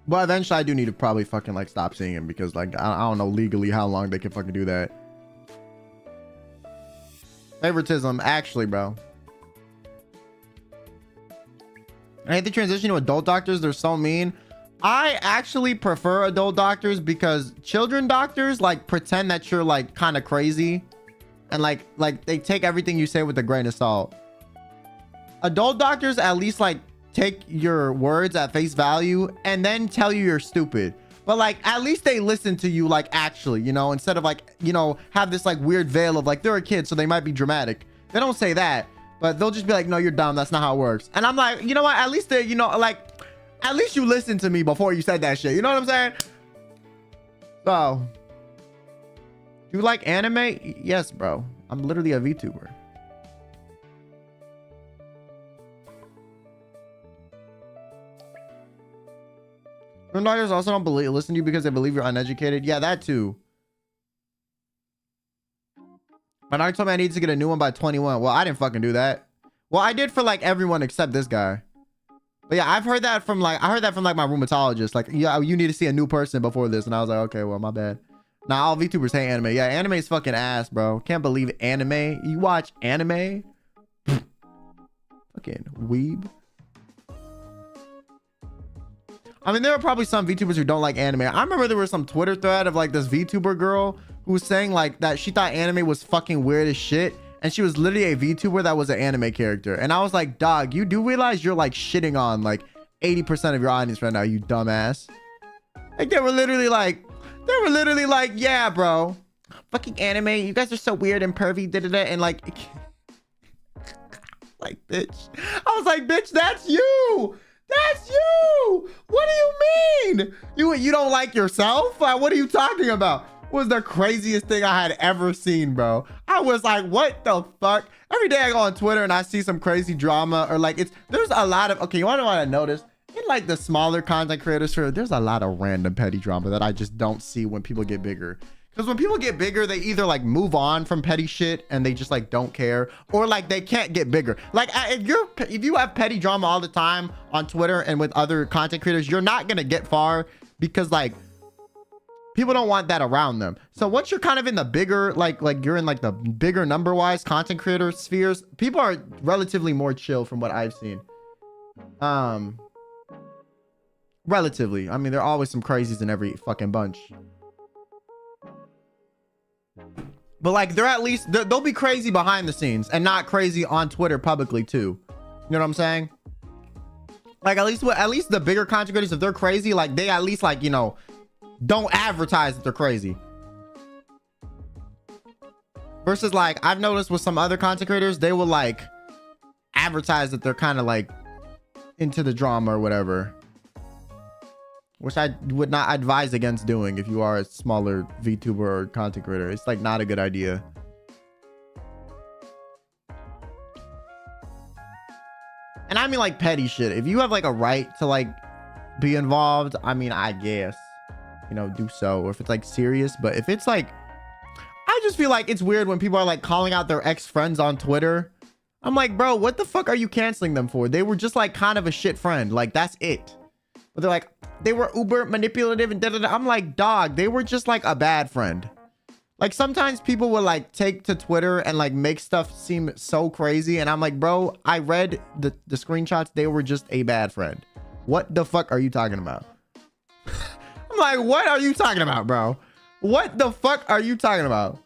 But eventually I do need to probably fucking like stop seeing him because like I don't know legally how long they can fucking do that. Favoritism, actually, bro. I hate the transition to adult doctors. They're so mean. I actually prefer adult doctors because children doctors like pretend that you're like kind of crazy and like they take everything you say with a grain of salt. Adult doctors at least like take your words at face value and then tell you you're stupid, but like at least they listen to you like actually, you know, instead of like, you know, have this like weird veil of like they're a kid so they might be dramatic. They don't say that, but they'll just be like, no, you're dumb, that's not how it works. And I'm like, you know what, at least they, you know, like at least you listened to me before you said that shit, you know what I'm saying? So you like anime? Yes, bro, I'm literally a VTuber. Some doctors also don't listen to you because they believe you're uneducated. Yeah, that too. My doctor told me I need to get a new one by 21. Well, I didn't fucking do that. Well, I did for like everyone except this guy. But yeah, I've heard that from like, I heard that from like my rheumatologist. Like, yeah, you need to see a new person before this. And I was like, okay, well, my bad. Now all VTubers hate anime. Yeah, anime is fucking ass, bro. Can't believe anime. You watch anime? Fucking weeb. I mean, there are probably some VTubers who don't like anime. I remember there was some Twitter thread of like this VTuber girl who was saying like that she thought anime was fucking weird as shit. And she was literally a VTuber that was an anime character. And I was like, dog, you do realize you're like shitting on like 80% of your audience right now, you dumbass. Like they were literally like, yeah, bro. Fucking anime. You guys are so weird and pervy. And like, like, bitch. I was like, bitch, that's you. That's you. What do you mean? You don't like yourself? Like, what are you talking about? Was the craziest thing I had ever seen, bro. I was like, what the fuck? Every day I go on Twitter and I see some crazy drama or like there's a lot of, okay, you wanna know what I noticed? In like the smaller content creators, there's a lot of random petty drama that I just don't see when people get bigger. Because when people get bigger, they either like move on from petty shit and they just like don't care, or like they can't get bigger. Like if you have petty drama all the time on Twitter and with other content creators, you're not gonna get far because like people don't want that around them. So once you're kind of in the bigger, like you're in like the bigger number-wise content creator spheres, people are relatively more chill from what I've seen. Relatively. I mean, there are always some crazies in every fucking bunch. But like they're at least they'll be crazy behind the scenes and not crazy on Twitter publicly too. You know what I'm saying? Like at least the bigger content creators, if they're crazy, like they at least like, you know, don't advertise that they're crazy. Versus like I've noticed with some other content creators, they will like advertise that they're kind of like into the drama or whatever, which I would not advise against doing if you are a smaller VTuber or content creator. It's like not a good idea. And I mean like petty shit. If you have like a right to like be involved, I mean, I guess, you know, do so. Or if it's like serious, but if it's like, I just feel like it's weird when people are like calling out their ex-friends on Twitter. I'm like, bro, what the fuck are you canceling them for? They were just like kind of a shit friend. Like that's it. But they're like, they were uber manipulative and da-da-da. I'm like, dog, they were just like a bad friend. Like sometimes people will like take to Twitter and like make stuff seem so crazy. And I'm like, bro, I read the screenshots. They were just a bad friend. What the fuck are you talking about? I'm like, what are you talking about, bro? What the fuck are you talking about?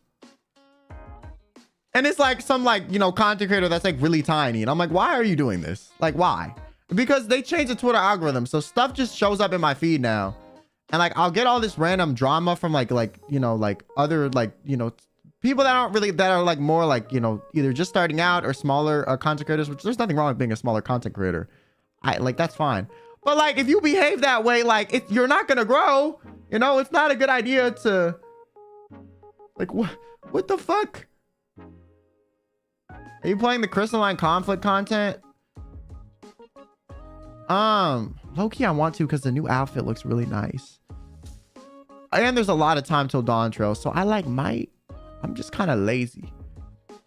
And it's like some like, you know, content creator that's like really tiny. And I'm like, why are you doing this? Like, why? Because they changed the Twitter algorithm. So stuff just shows up in my feed now. And like, I'll get all this random drama from like, you know, like other, like, you know, people that aren't really, that are like more like, you know, either just starting out or smaller content creators, which there's nothing wrong with being a smaller content creator. Like, that's fine. But like, if you behave that way, like you're not going to grow, you know, it's not a good idea to like, what the fuck? Are you playing the crystalline conflict content? Low-key I want to because the new outfit looks really nice. And there's a lot of time till dawn trail, so I like I'm just kind of lazy.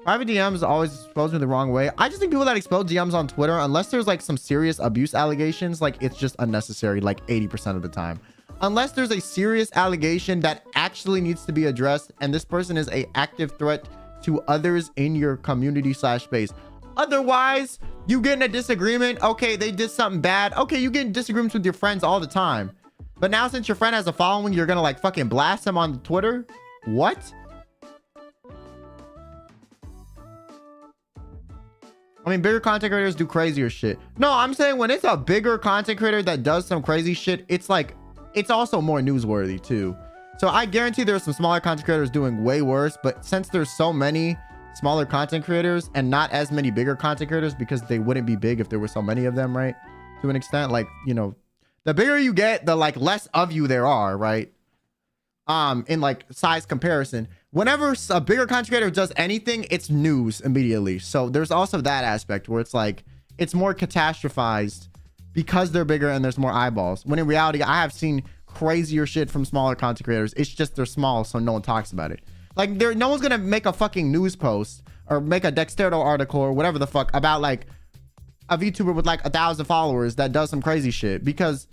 Private DMs always expose me the wrong way. I just think people that expose DMs on Twitter, unless there's like some serious abuse allegations, like it's just unnecessary like 80% of the time. Unless there's a serious allegation that actually needs to be addressed and this person is an active threat to others in your community / space. Otherwise, you get in a disagreement. Okay, they did something bad. Okay, you get in disagreements with your friends all the time. But now since your friend has a following, you're gonna like fucking blast them on Twitter? What? I mean, bigger content creators do crazier shit. No, I'm saying when it's a bigger content creator that does some crazy shit, it's like, it's also more newsworthy too. So I guarantee there's some smaller content creators doing way worse, but since there's so many smaller content creators and not as many bigger content creators, because they wouldn't be big if there were so many of them, right? To an extent, like, you know, the bigger you get, the like less of you there are, right? In like size comparison. Whenever a bigger content creator does anything, it's news immediately. So there's also that aspect where it's like, it's more catastrophized because they're bigger and there's more eyeballs. When in reality, I have seen crazier shit from smaller content creators. It's just they're small, so no one talks about it. Like no one's gonna make a fucking news post or make a Dexterdo article or whatever the fuck about like a VTuber with like 1,000 followers that does some crazy shit, because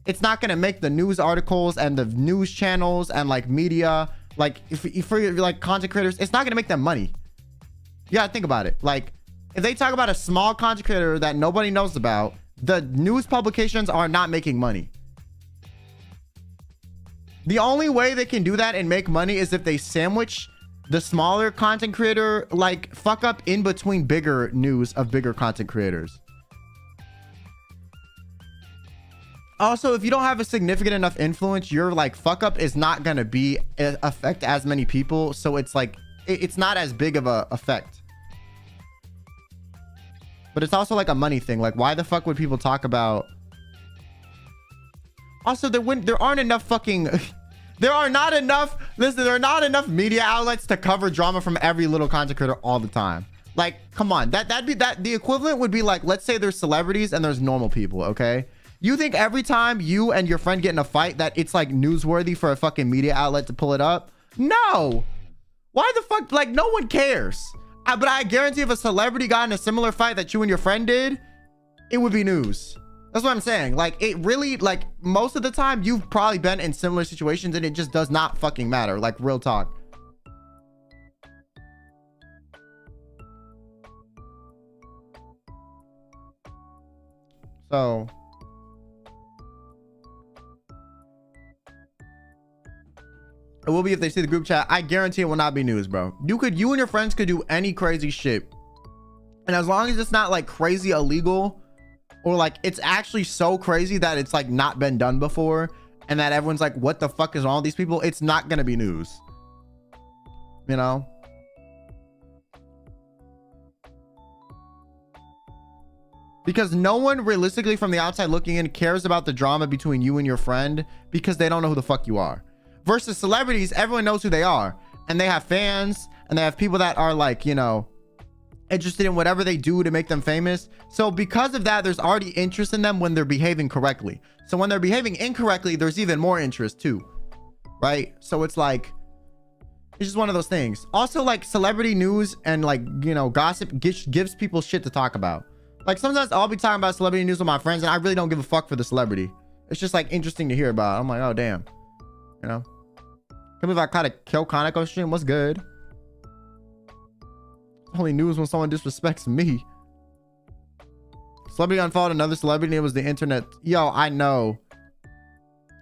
it's not gonna make the news articles and the news channels and like media, like if for like content creators, it's not gonna make them money. You gotta think about it. Like if they talk about a small content creator that nobody knows about, the news publications are not making money. The only way they can do that and make money is if they sandwich the smaller content creator like fuck up in between bigger news of bigger content creators. Also, if you don't have a significant enough influence, your like fuck up is not gonna be affect as many people, so it's like it's not as big of a effect. But it's also like a money thing. Like, why the fuck would people talk about? Also, there aren't enough fucking there are not enough media outlets to cover drama from every little content creator all the time. Like, come on, the equivalent would be like, let's say there's celebrities and there's normal people, okay? You think every time you and your friend get in a fight that it's like newsworthy for a fucking media outlet to pull it up? No. Why the fuck? Like, no one cares. But I guarantee if a celebrity got in a similar fight that you and your friend did, it would be news. That's what I'm saying. Like, it really, like, most of the time you've probably been in similar situations and it just does not fucking matter. Like, real talk. So it will be if they see the group chat. I guarantee it will not be news, bro. You and your friends could do any crazy shit, and as long as it's not like crazy illegal, or like it's actually so crazy that it's like not been done before and that everyone's like, what the fuck is wrong with these people? It's not gonna be news, you know? Because no one realistically from the outside looking in cares about the drama between you and your friend, because they don't know who the fuck you are. Versus celebrities, everyone knows who they are, and they have fans and they have people that are like, you know, interested in whatever they do to make them famous. So because of that, there's already interest in them when they're behaving correctly. So when they're behaving incorrectly, there's even more interest too, right? So it's like, it's just one of those things. Also, like, celebrity news and like, you know, gossip gives people shit to talk about. Like, sometimes I'll be talking about celebrity news with my friends and I really don't give a fuck for the celebrity. It's just like interesting to hear about. I'm like, oh damn, you know. Can't believe I caught a Kyo Kaneko stream. What's good? Only news when someone disrespects me. Celebrity unfollowed another celebrity. It was the internet. Yo, I know.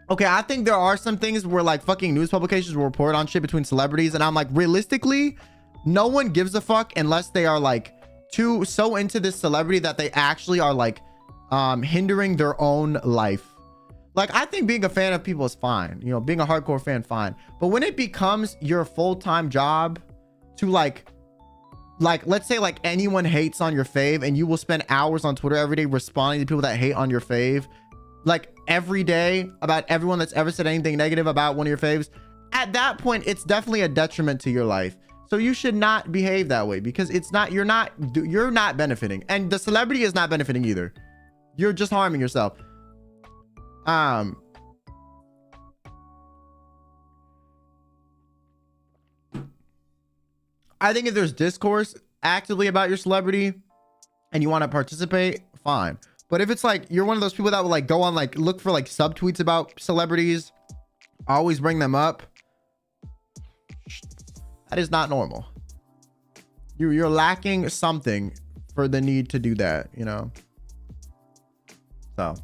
Okay, I think there are some things where like fucking news publications will report on shit between celebrities, and I'm like, realistically, no one gives a fuck unless they are like so into this celebrity that they actually are like hindering their own life. Like, I think being a fan of people is fine, you know, being a hardcore fan, fine, but when it becomes your full-time job to like let's say like anyone hates on your fave and you will spend hours on Twitter every day responding to people that hate on your fave, like every day, about everyone that's ever said anything negative about one of your faves, at that point it's definitely a detriment to your life. So you should not behave that way, because it's not, you're not benefiting, and the celebrity is not benefiting either. You're just harming yourself. I think if there's discourse actively about your celebrity and you want to participate, fine. But if it's like you're one of those people that will like go on like look for like subtweets about celebrities, always bring them up, that is not normal. You're lacking something for the need to do that, you know. So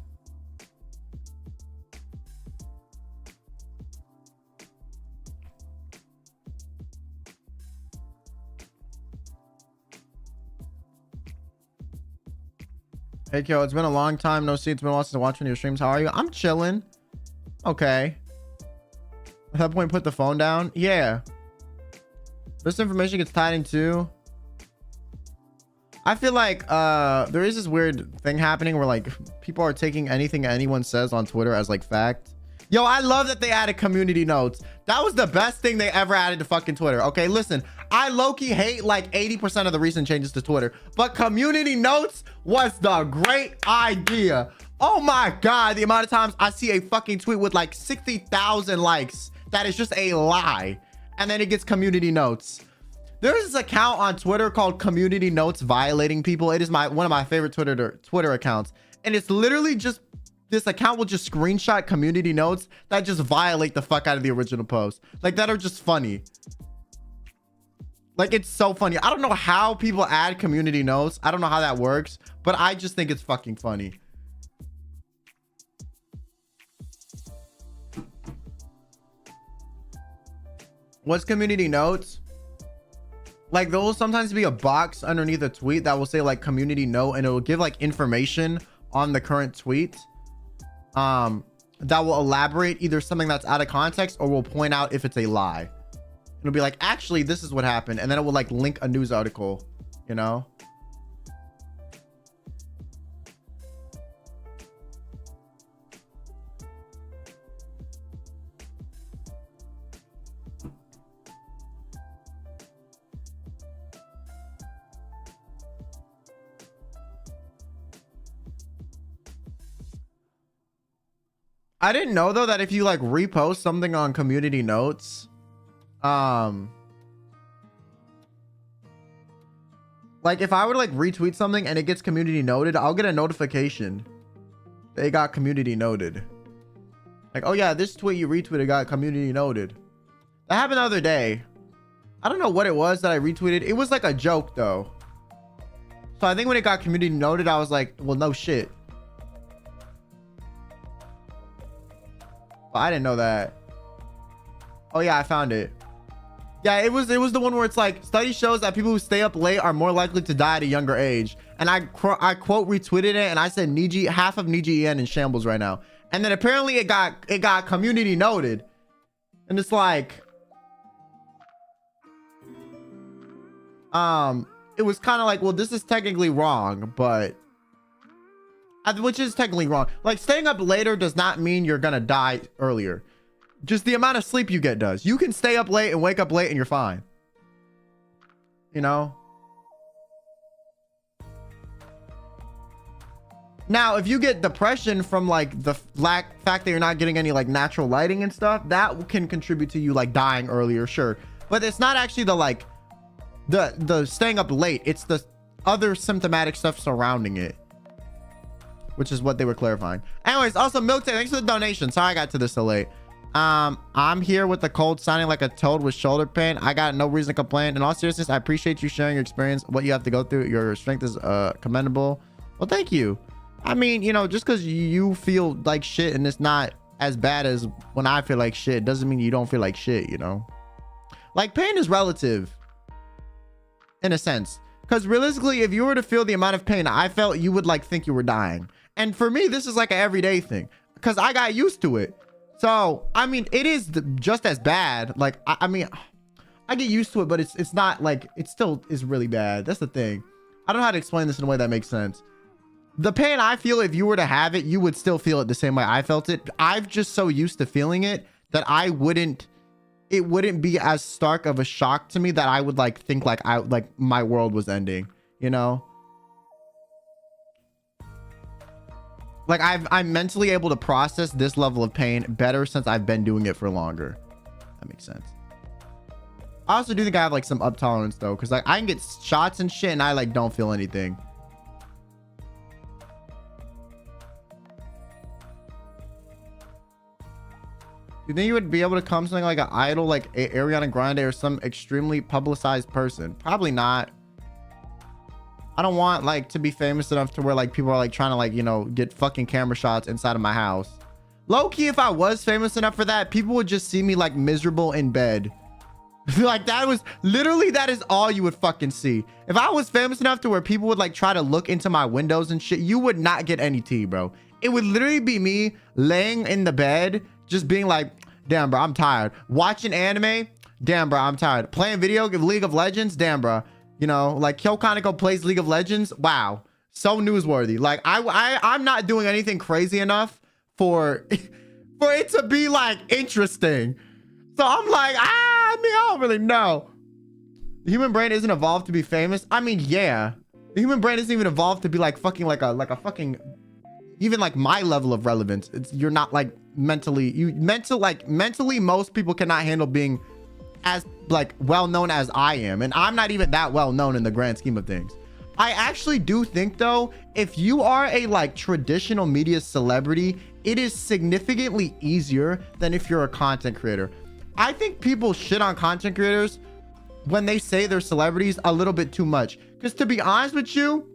hey Kyo, it's been a long time no see. It's been a while since I watched one of your streams. How are you? I'm chilling. Okay. At that point, put the phone down. Yeah. This information gets tied into. I feel like there is this weird thing happening where like people are taking anything anyone says on Twitter as like fact. Yo, I love that they added community notes. That was the best thing they ever added to fucking Twitter. Okay, listen, I low-key hate like 80% of the recent changes to Twitter, but community notes was the great idea. Oh my God, the amount of times I see a fucking tweet with like 60,000 likes that is just a lie, and then it gets community notes. There's this account on Twitter called Community Notes Violating People. It is one of my favorite Twitter accounts, and it's literally just, this account will just screenshot community notes that just violate the fuck out of the original post, like that are just funny. Like, it's so funny. I don't know how people add community notes. I don't know how that works, but I just think it's fucking funny. What's community notes? Like, there will sometimes be a box underneath a tweet that will say like community note, and it will give like information on the current tweet that will elaborate either something that's out of context or will point out if it's a lie. It'll be like, actually, this is what happened, and then it will like link a news article, you know. I didn't know though that if you like repost something on community notes, like if I would like retweet something and it gets community noted, I'll get a notification they got community noted. Like, oh yeah, this tweet you retweeted got community noted. That happened the other day. I don't know what it was that I retweeted. It was like a joke though. So I think when it got community noted, I was like, well, no shit. But I didn't know that. Oh yeah, I found it. Yeah, it was the one where it's like, study shows that people who stay up late are more likely to die at a younger age. And I quote retweeted it, and I said half of NIJISANJI EN in shambles right now. And then apparently it got community noted. And it's like, it was kind of like, well, this is technically wrong, but which is technically wrong. Like, staying up later does not mean you're gonna die earlier. Just the amount of sleep you get does. You can stay up late and wake up late and you're fine, you know. Now if you get depression from like the fact that you're not getting any like natural lighting and stuff, that can contribute to you like dying earlier, sure, but it's not actually the like the staying up late, it's the other symptomatic stuff surrounding it. which is what they were clarifying. Anyways, also Milk Tea, thanks for the donation. Sorry I got to this so late. I'm here with the cold, sounding like a toad with shoulder pain. I got no reason to complain. In all seriousness, I appreciate you sharing your experience, what you have to go through. Your strength is commendable. Well, thank you. I mean, you know, just because you feel like shit and it's not as bad as when I feel like shit doesn't mean you don't feel like shit, you know? Like, pain is relative in a sense, because realistically, if you were to feel the amount of pain I felt, you would like think you were dying. And for me, this is like an everyday thing because I got used to it. So I mean, it is just as bad. Like I mean, I get used to it, but it's not like, it still is really bad. That's the thing. I don't know how to explain this in a way that makes sense. The pain I feel, if you were to have it, you would still feel it the same way I felt it. I've just so used to feeling it that it wouldn't be as stark of a shock to me that I would like think like my world was ending, you know? Like I'm mentally able to process this level of pain better since I've been doing it for longer. That makes sense. I also do think I have like some up tolerance though, because like I can get shots and shit and I like don't feel anything. You think you would be able to come something like an idol like Ariana Grande or some extremely publicized person? Probably not. I don't want like to be famous enough to where like people are like trying to like, you know, get fucking camera shots inside of my house. Low key, if I was famous enough for that, people would just see me like miserable in bed. Like that was literally, that is all you would fucking see. If I was famous enough to where people would like try to look into my windows and shit, you would not get any tea, bro. It would literally be me laying in the bed just being like, damn bro, I'm tired. Watching anime, damn bro, I'm tired. Playing League of Legends, damn bro. You know, like Kyo Kaneko plays League of Legends. Wow, so newsworthy. Like I'm not doing anything crazy enough for it to be like interesting. So I'm like, I mean, I don't really know. The human brain isn't evolved to be famous. I mean, yeah, the human brain isn't even evolved to be like fucking like a fucking, even like my level of relevance. You're not like mentally most people cannot handle being as like well known as I am, and I'm not even that well known in the grand scheme of things. I actually do think though, if you are a like traditional media celebrity, it is significantly easier than if you're a content creator. I think people shit on content creators when they say they're celebrities a little bit too much, because to be honest with you,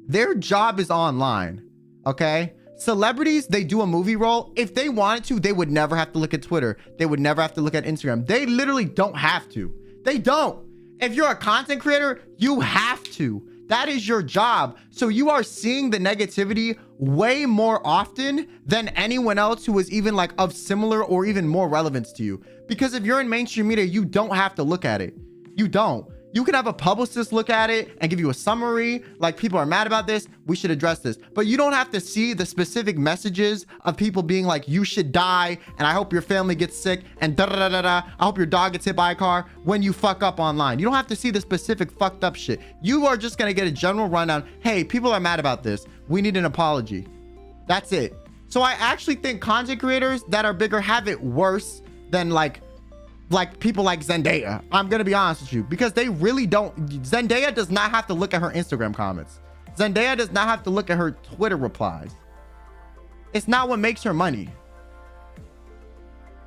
their job is online. Okay, celebrities, they do a movie role. If they wanted to, they would never have to look at Twitter. They would never have to look at Instagram. They literally don't have to. They don't. If you're a content creator, you have to. That is your job. So you are seeing the negativity way more often than anyone else who is even like of similar or even more relevance to you. Because if you're in mainstream media, you don't have to look at it. You don't. You can have a publicist look at it and give you a summary, like people are mad about this, we should address this. But you don't have to see the specific messages of people being like, you should die, and I hope your family gets sick, and da da da da da, I hope your dog gets hit by a car when you fuck up online. You don't have to see the specific fucked up shit. You are just gonna get a general rundown. Hey, people are mad about this. We need an apology. That's it. So I actually think content creators that are bigger have it worse than like people like Zendaya. I'm gonna be honest with you, because they really don't. Zendaya does not have to look at her Instagram comments. Zendaya does not have to look at her Twitter replies. It's not what makes her money.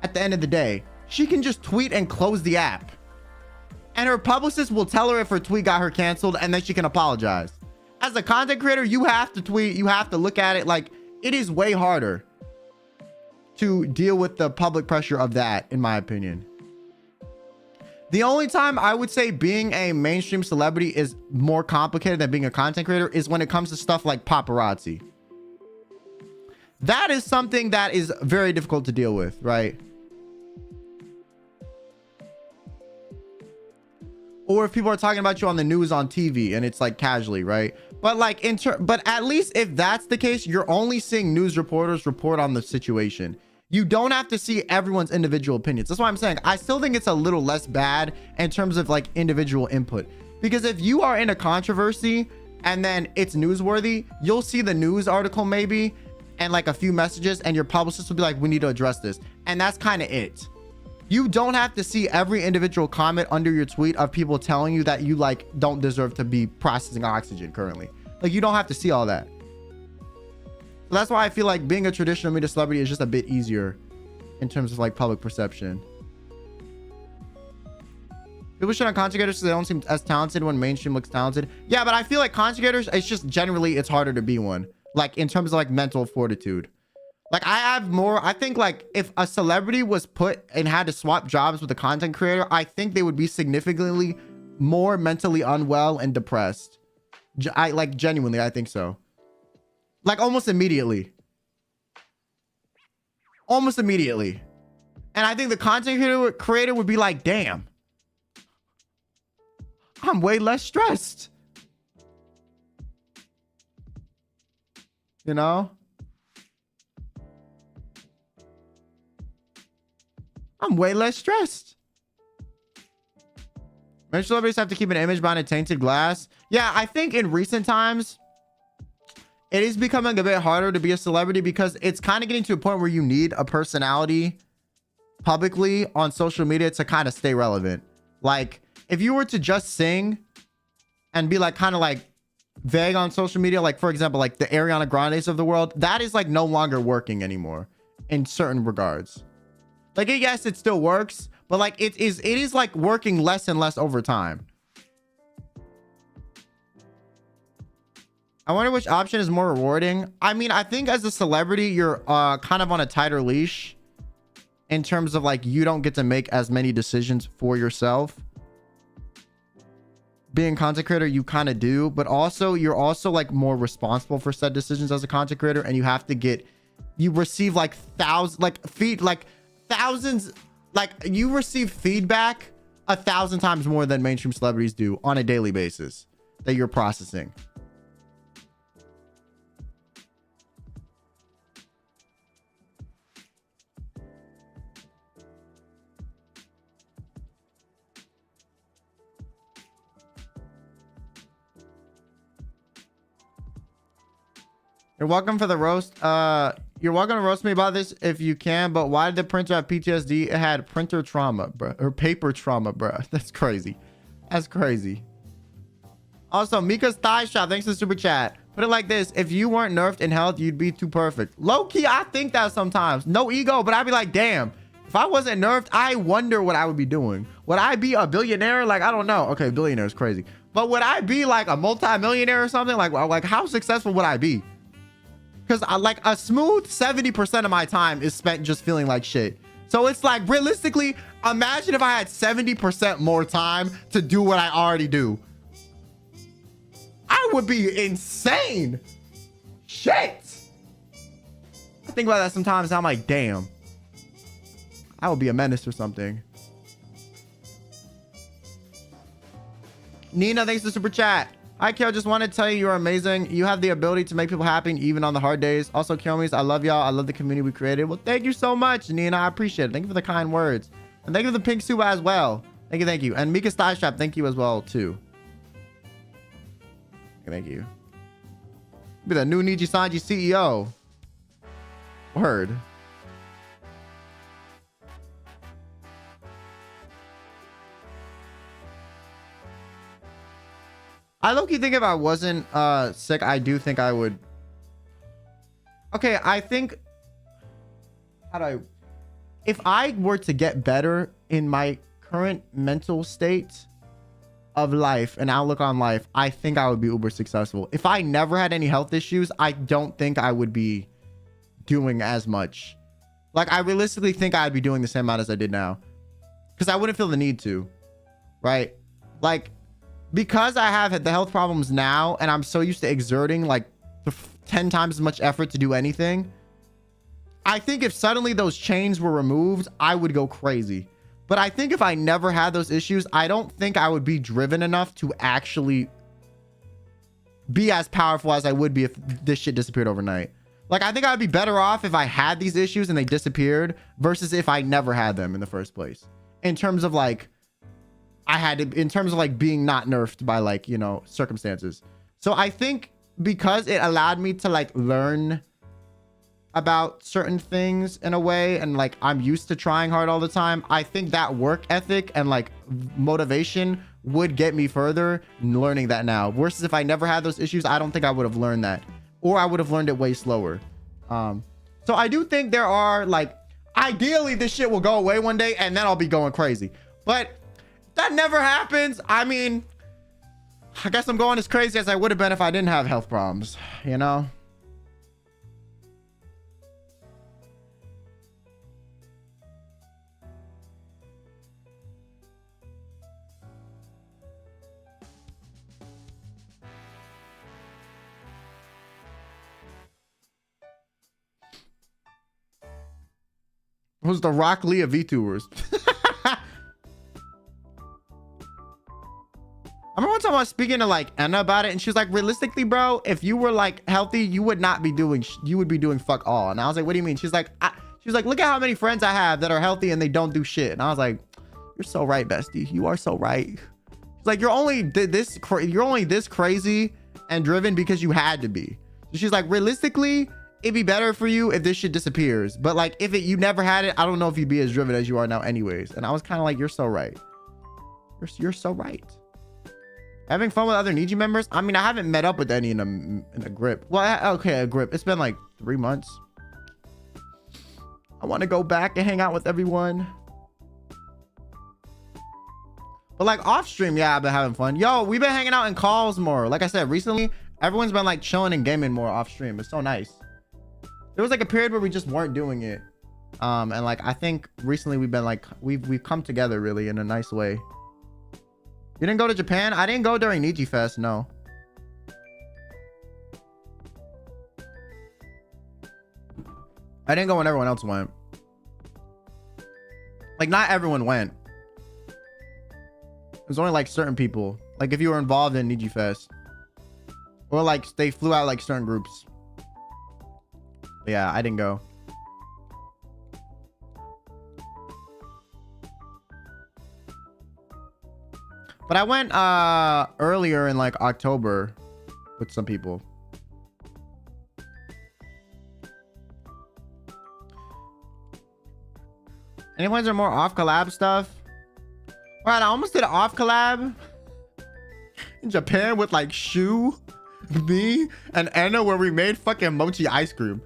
At the end of the day, she can just tweet and close the app, and her publicist will tell her if her tweet got her canceled, and then she can apologize. As a content creator, you have to tweet, you have to look at it. Like, it is way harder to deal with the public pressure of that, in my opinion. The only time I would say being a mainstream celebrity is more complicated than being a content creator is when it comes to stuff like paparazzi. That is something that is very difficult to deal with, right? Or if people are talking about you on the news on TV and it's like casually, right? But like but at least if that's the case, you're only seeing news reporters report on the situation. You don't have to see everyone's individual opinions. That's why I'm saying I still think it's a little less bad in terms of like individual input. Because if you are in a controversy and then it's newsworthy, you'll see the news article maybe and like a few messages, and your publicist will be like, we need to address this. And that's kind of it. You don't have to see every individual comment under your tweet of people telling you that you like don't deserve to be processing oxygen currently. Like, you don't have to see all that. So that's why I feel like being a traditional media celebrity is just a bit easier in terms of like public perception. People shit on content creators because they don't seem as talented when mainstream looks talented. Yeah, but I feel like content creators, it's just generally, it's harder to be one. Like in terms of like mental fortitude. Like I think like if a celebrity was put and had to swap jobs with a content creator, I think they would be significantly more mentally unwell and depressed. Genuinely, I think so. Like almost immediately. Almost immediately. And I think the content creator would be like, damn, I'm way less stressed. You know? I'm way less stressed. Many celebrities have to keep an image behind a tainted glass. Yeah, I think in recent times, it is becoming a bit harder to be a celebrity because it's kind of getting to a point where you need a personality publicly on social media to kind of stay relevant. Like, if you were to just sing and be like kind of like vague on social media, like for example, like the Ariana Grandes of the world, that is like no longer working anymore in certain regards. Like, yes, it still works, but like it is like working less and less over time. I wonder which option is more rewarding. I mean, I think as a celebrity, you're kind of on a tighter leash in terms of like you don't get to make as many decisions for yourself. Being a content creator, you kind of do, but also you're also like more responsible for said decisions as a content creator, and you have to you receive like thousands, like you receive feedback 1,000 times more than mainstream celebrities do on a daily basis that you're processing. You're welcome for the roast. You're welcome to roast me about this if you can, but why did the printer have PTSD? It had printer trauma, bro, or paper trauma, bro. That's crazy. That's crazy. Also, Mika's thigh shop, thanks to the super chat. Put it like this: if you weren't nerfed in health, you'd be too perfect. Low key, I think that sometimes. No ego, but I'd be like, damn, if I wasn't nerfed, I wonder what I would be doing. Would I be a billionaire? Like, I don't know. Okay, billionaire is crazy, but would I be like a multi-millionaire or something? Like how successful would I be? Because like a smooth 70% of my time is spent just feeling like shit. So it's like, realistically, imagine if I had 70% more time to do what I already do. I would be insane. Shit. I think about that sometimes. I'm like, damn, I would be a menace or something. Nina, thanks for the super chat. Hi, Kyo. Just want to tell you, you're amazing. You have the ability to make people happy even on the hard days. Also, Kyomis, I love y'all. I love the community we created. Well, thank you so much, Nina. I appreciate it. Thank you for the kind words. And thank you for the pink suba as well. Thank you, thank you. And Mika's thigh strap, thank you as well, too. Thank you. Be the new NIJISANJI CEO. Word. I low-key think if I wasn't sick, I do think I would. Okay, I think, if I were to get better in my current mental state of life and outlook on life, I think I would be uber successful. If I never had any health issues, I don't think I would be doing as much. Like, I realistically think I'd be doing the same amount as I did now, because I wouldn't feel the need to, right? Like, because I have the health problems now and I'm so used to exerting like 10 times as much effort to do anything, I think if suddenly those chains were removed, I would go crazy. But I think if I never had those issues, I don't think I would be driven enough to actually be as powerful as I would be if this shit disappeared overnight. Like, I think I'd be better off if I had these issues and they disappeared versus if I never had them in the first place. In terms of like, in terms of like being not nerfed by like, you know, circumstances. So I think because it allowed me to like learn about certain things in a way, and like I'm used to trying hard all the time, I think that work ethic and like motivation would get me further learning that now. Versus if I never had those issues, I don't think I would have learned that, or I would have learned it way slower. So I do think there are like, ideally this shit will go away one day and then I'll be going crazy, but that never happens. I mean, I guess I'm going as crazy as I would have been if I didn't have health problems, you know? Who's the Rock Lee of VTubers? I remember one time I was speaking to like Anna about it and she was like, realistically, bro, if you were like healthy, you would not be doing, you would be doing fuck all. And I was like, what do you mean? She's like, look at how many friends I have that are healthy and they don't do shit. And I was like, you're so right, bestie. You are so right. She's like, you're only this crazy and driven because you had to be. She's like, realistically, it'd be better for you if this shit disappears, but like if you never had it, I don't know if you'd be as driven as you are now anyways. And I was kind of like, you're so right. You're so right. Having fun with other Niji members. I mean, I haven't met up with any in a grip. Well, okay, a grip. It's been like 3 months. I want to go back and hang out with everyone, but like off stream, yeah, I've been having fun. Yo, we've been hanging out in calls more. Like I said, recently everyone's been like chilling and gaming more off stream. It's so nice. There was like a period where we just weren't doing it, and like I think recently we've been like we've come together really in a nice way. You didn't go to Japan? I didn't go during Niji Fest, no. I didn't go when everyone else went. Like not everyone went. It was only like certain people, like if you were involved in Niji Fest, or like they flew out like certain groups. Yeah, I didn't go. But I went earlier in like October with some people. Any ones are more off collab stuff? Right, I almost did an off collab in Japan with like Shu, me, and Anna, where we made fucking mochi ice cream.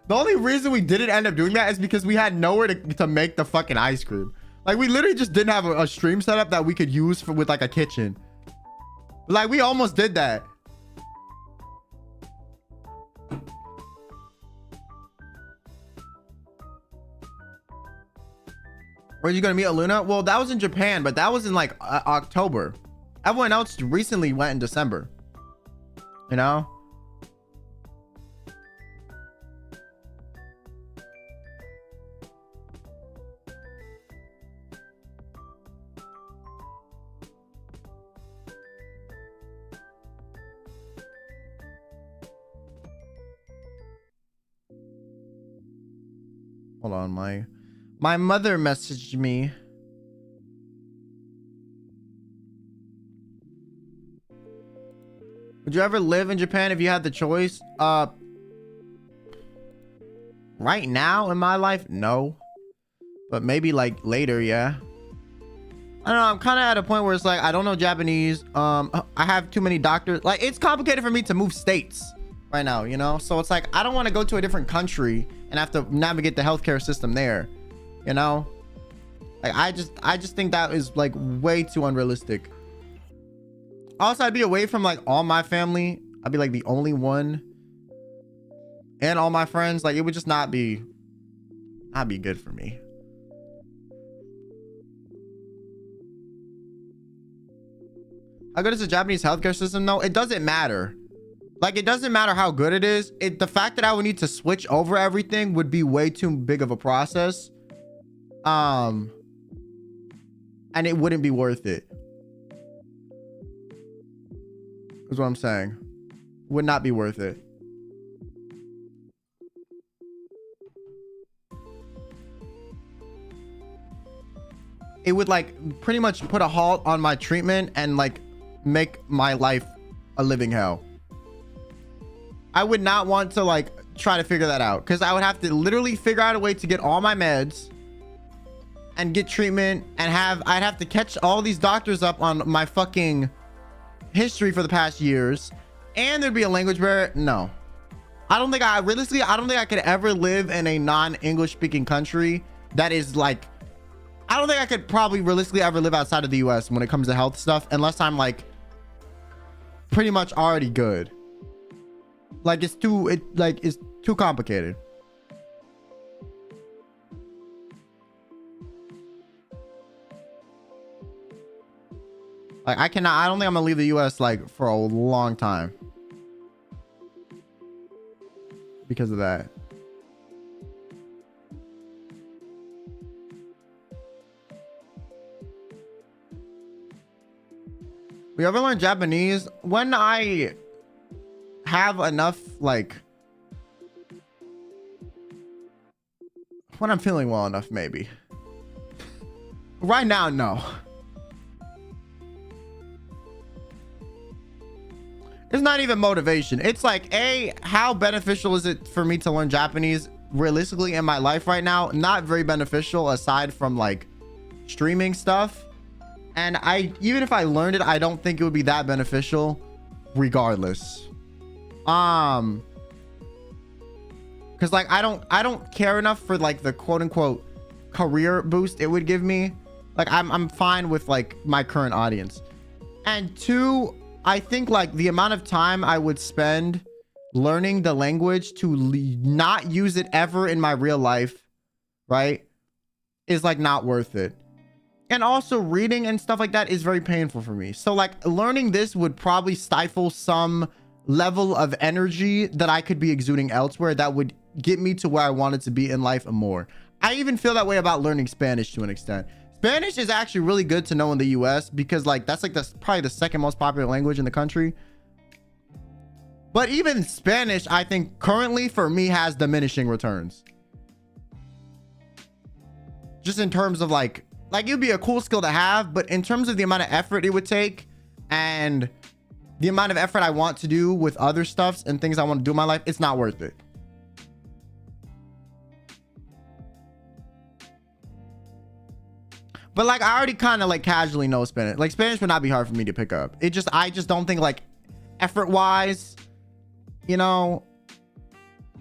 The only reason we didn't end up doing that is because we had nowhere to make the fucking ice cream. Like we literally just didn't have a stream setup that we could use with like a kitchen. Like we almost did that. Were you gonna meet ILUNA? Well, that was in Japan, but that was in like October. Everyone else recently went in December. You know? Hold on, my mother messaged me. Would you ever live in Japan if you had the choice? Right now in my life, no. But maybe like later, yeah. I don't know, I'm kind of at a point where it's like I don't know Japanese. I have too many doctors. Like it's complicated for me to move states right now, you know? So it's like I don't want to go to a different country and have to navigate the healthcare system there, you know? Like I just think that is like way too unrealistic. Also, I'd be away from like all my family. I'd be like the only one, and all my friends. Like it would just not be good for me. How good is the Japanese healthcare system? No, it doesn't matter. Like, it doesn't matter how good it is. The fact that I would need to switch over everything would be way too big of a process. And it wouldn't be worth it. Is what I'm saying. Would not be worth it. It would like pretty much put a halt on my treatment and like make my life a living hell. I would not want to like try to figure that out, because I would have to literally figure out a way to get all my meds and get treatment, and I'd have to catch all these doctors up on my fucking history for the past years, and there'd be a language barrier. No, I don't think I realistically, I don't think I could ever live in a non-English speaking country that is like, I don't think I could probably realistically ever live outside of the US when it comes to health stuff, unless I'm like pretty much already good. Like it's too complicated. Like I don't think I'm gonna leave the US like for a long time because of that. We ever learn Japanese? When I have enough, like, when I'm feeling well enough, maybe. Right now, no. It's not even motivation. It's like, how beneficial is it for me to learn Japanese realistically in my life right now? Not very beneficial aside from like streaming stuff. And even if I learned it, I don't think it would be that beneficial regardless. Because like I don't care enough for like the quote unquote career boost it would give me. Like I'm fine with like my current audience. And two, I think like the amount of time I would spend learning the language to not use it ever in my real life, right, is like not worth it. And also reading and stuff like that is very painful for me. So like learning this would probably stifle some level of energy that I could be exuding elsewhere that would get me to where I wanted to be in life and more. I even feel that way about learning Spanish to an extent. Spanish is actually really good to know in the US because like that's like probably the second most popular language in the country. But even Spanish, I think currently for me has diminishing returns. Just in terms of like it'd be a cool skill to have, but in terms of the amount of effort it would take and the amount of effort I want to do with other stuffs and things I want to do in my life, it's not worth it. But like I already kind of like casually know Spanish. Like Spanish would not be hard for me to pick up. I just don't think like effort wise, you know,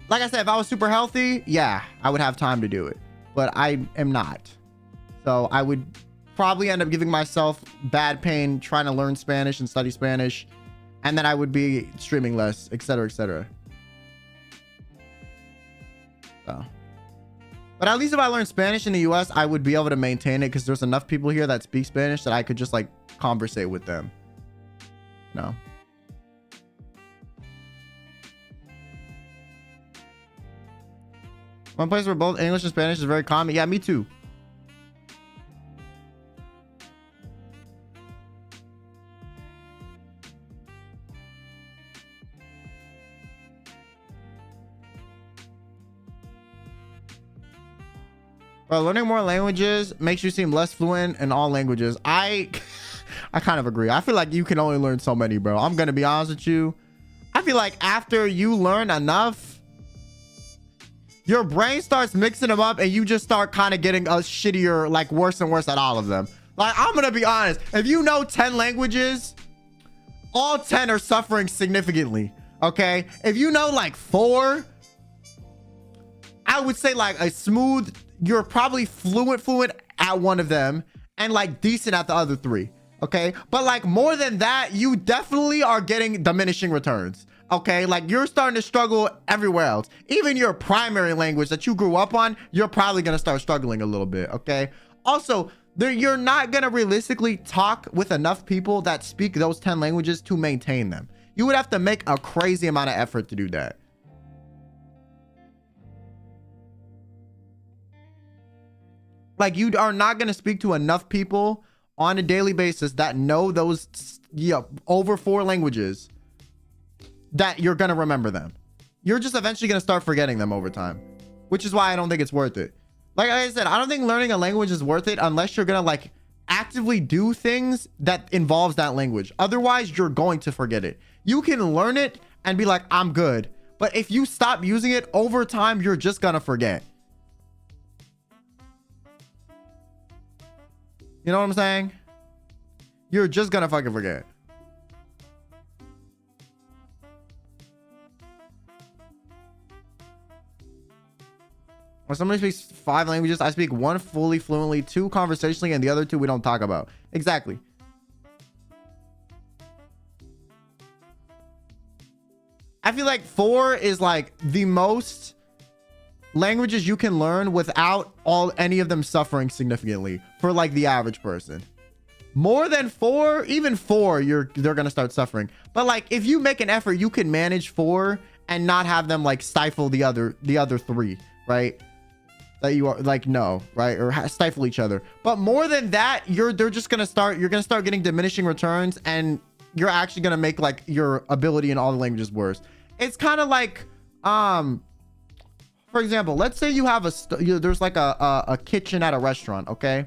like I said, if I was super healthy, yeah, I would have time to do it, but I am not. So I would probably end up giving myself bad pain trying to learn Spanish and study Spanish. And then I would be streaming less, etc., etc. So, but at least if I learned Spanish in the US, I would be able to maintain it because there's enough people here that speak Spanish that I could just like conversate with them. No. One place where both English and Spanish is very common. Yeah, me too. Bro, learning more languages makes you seem less fluent in all languages. I kind of agree. I feel like you can only learn so many, bro. I'm gonna be honest with you. I feel like after you learn enough, your brain starts mixing them up and you just start kind of getting a shittier, like worse and worse at all of them. Like, I'm gonna be honest. If you know 10 languages, all 10 are suffering significantly, okay? If you know like 4, I would say like a smooth, you're probably fluent at one of them and like decent at the other 3, okay? But like more than that, you definitely are getting diminishing returns, okay? Like you're starting to struggle everywhere else. Even your primary language that you grew up on, you're probably gonna start struggling a little bit, okay? Also, you're not gonna realistically talk with enough people that speak those 10 languages to maintain them. You would have to make a crazy amount of effort to do that. Like you are not going to speak to enough people on a daily basis that know those over 4 languages that you're going to remember them. You're just eventually going to start forgetting them over time, which is why I don't think it's worth it. Like I said, I don't think learning a language is worth it unless you're going to like actively do things that involves that language. Otherwise, you're going to forget it. You can learn it and be like, I'm good. But if you stop using it over time, you're just going to forget. You know what I'm saying? You're just gonna fucking forget. When somebody speaks 5 languages, I speak 1 fully fluently, 2 conversationally, and the other 2 we don't talk about. Exactly. I feel like 4 is like the most languages you can learn without any of them suffering significantly for like the average person. More than 4, even 4, they're gonna start suffering. But like if you make an effort, you can manage 4 and not have them like stifle the other 3, right? That you are like, no, right? Or stifle each other. But more than that, you're gonna start getting diminishing returns, and you're actually gonna make like your ability in all the languages worse. It's kind of like, for example, let's say you have there's like a kitchen at a restaurant, okay?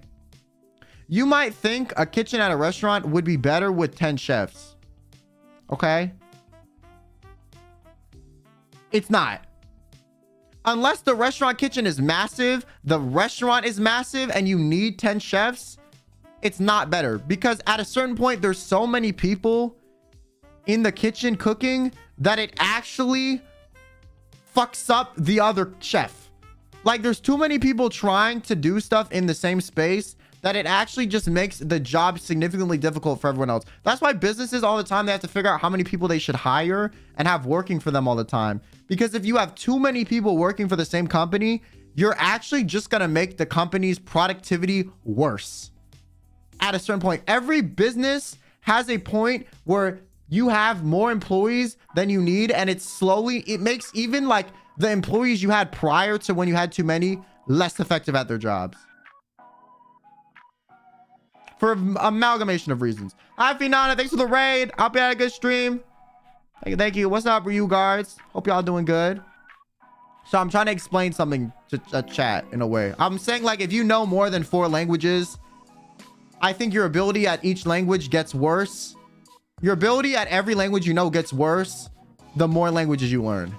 You might think a kitchen at a restaurant would be better with 10 chefs, okay? It's not. Unless the restaurant kitchen is massive, the restaurant is massive, and you need 10 chefs, it's not better. Because at a certain point, there's so many people in the kitchen cooking that it actually fucks up the other chef. Like there's too many people trying to do stuff in the same space that it actually just makes the job significantly difficult for everyone else. That's why businesses all the time, they have to figure out how many people they should hire and have working for them all the time. Because if you have too many people working for the same company, you're actually just gonna make the company's productivity worse. At a certain point, every business has a point where you have more employees than you need, and it makes even like the employees you had prior to when you had too many less effective at their jobs. For amalgamation of reasons. Hi, Finana. Thanks for the raid. Hope you had a good stream. Thank you. What's up, you guards? Hope y'all doing good. So I'm trying to explain something to chat in a way. I'm saying like if you know more than 4 languages, I think your ability at each language gets worse. Your ability at every language you know gets worse the more languages you learn.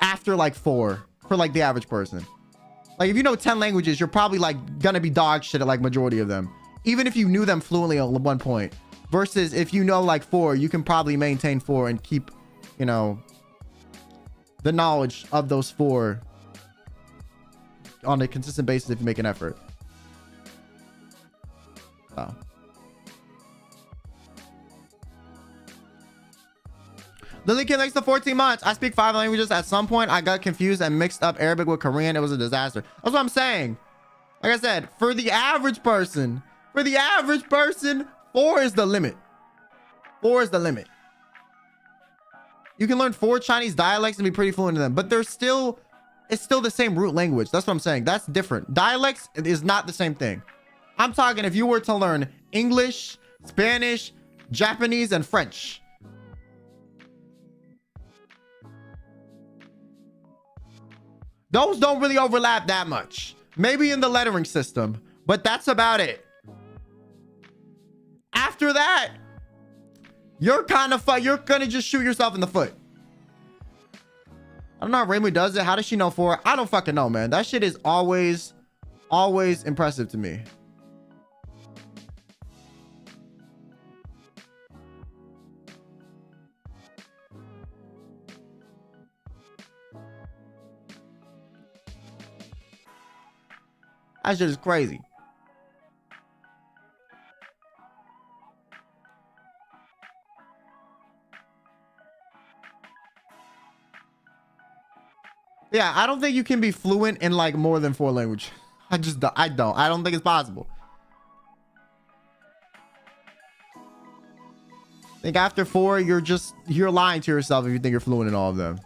After like 4, for like the average person. Like if you know 10 languages, you're probably like gonna be dog shit at like majority of them. Even if you knew them fluently at one point. Versus if you know like 4, you can probably maintain 4 and keep, you know, the knowledge of those 4 on a consistent basis if you make an effort. Oh. Lily Kim, thanks to 14 months. I speak 5 languages. At some point, I got confused and mixed up Arabic with Korean. It was a disaster. That's what I'm saying. Like I said, for the average person, 4 is the limit. 4 is the limit. You can learn 4 Chinese dialects and be pretty fluent in them, but it's still the same root language. That's what I'm saying. That's different. Dialects is not the same thing. I'm talking if you were to learn English, Spanish, Japanese, and French. Those don't really overlap that much. Maybe in the lettering system, but that's about it. After that, you're gonna just shoot yourself in the foot. I don't know how Rainbow does it. How does she know 4? I don't fucking know, man. That shit is always impressive to me. That shit is crazy. Yeah, I don't think you can be fluent in like more than 4 languages. I don't think it's possible. I think after 4, you're lying to yourself if you think you're fluent in all of them.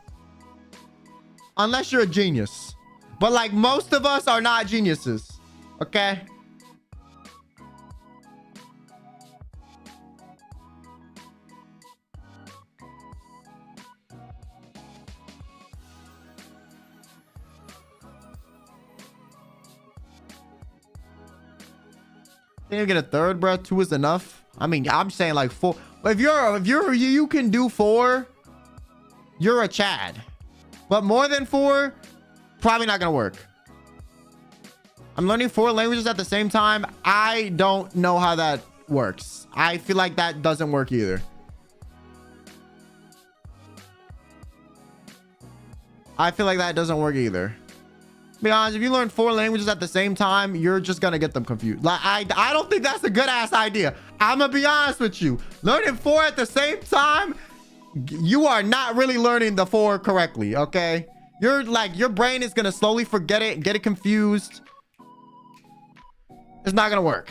Unless you're a genius. But like most of us are not geniuses. Okay? Can you get a 3rd, bro? 2 is enough. I mean, I'm saying like 4. If you can do 4, you're a Chad. But more than 4, probably not gonna work. I'm learning 4 languages at the same time. I don't know how that works. I feel like that doesn't work either. I feel like that doesn't work either. Be honest, if you learn 4 languages at the same time, you're just gonna get them confused. Like, I don't think that's a good ass idea. I'm gonna be honest with you. Learning 4 at the same time, you are not really learning the 4 correctly, okay? You're like, your brain is gonna slowly forget it, get it confused. It's not gonna work.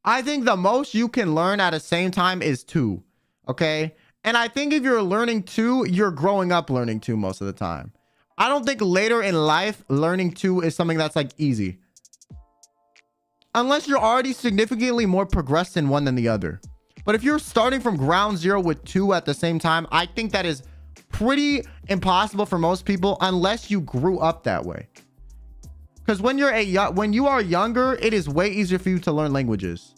I think the most you can learn at the same time is 2, okay? And I think if you're learning 2, you're growing up learning 2 most of the time. I don't think later in life, learning 2 is something that's like easy. Unless you're already significantly more progressed in one than the other. But if you're starting from ground zero with 2 at the same time, I think that is pretty impossible for most people unless you grew up that way. Because when you are younger, it is way easier for you to learn languages.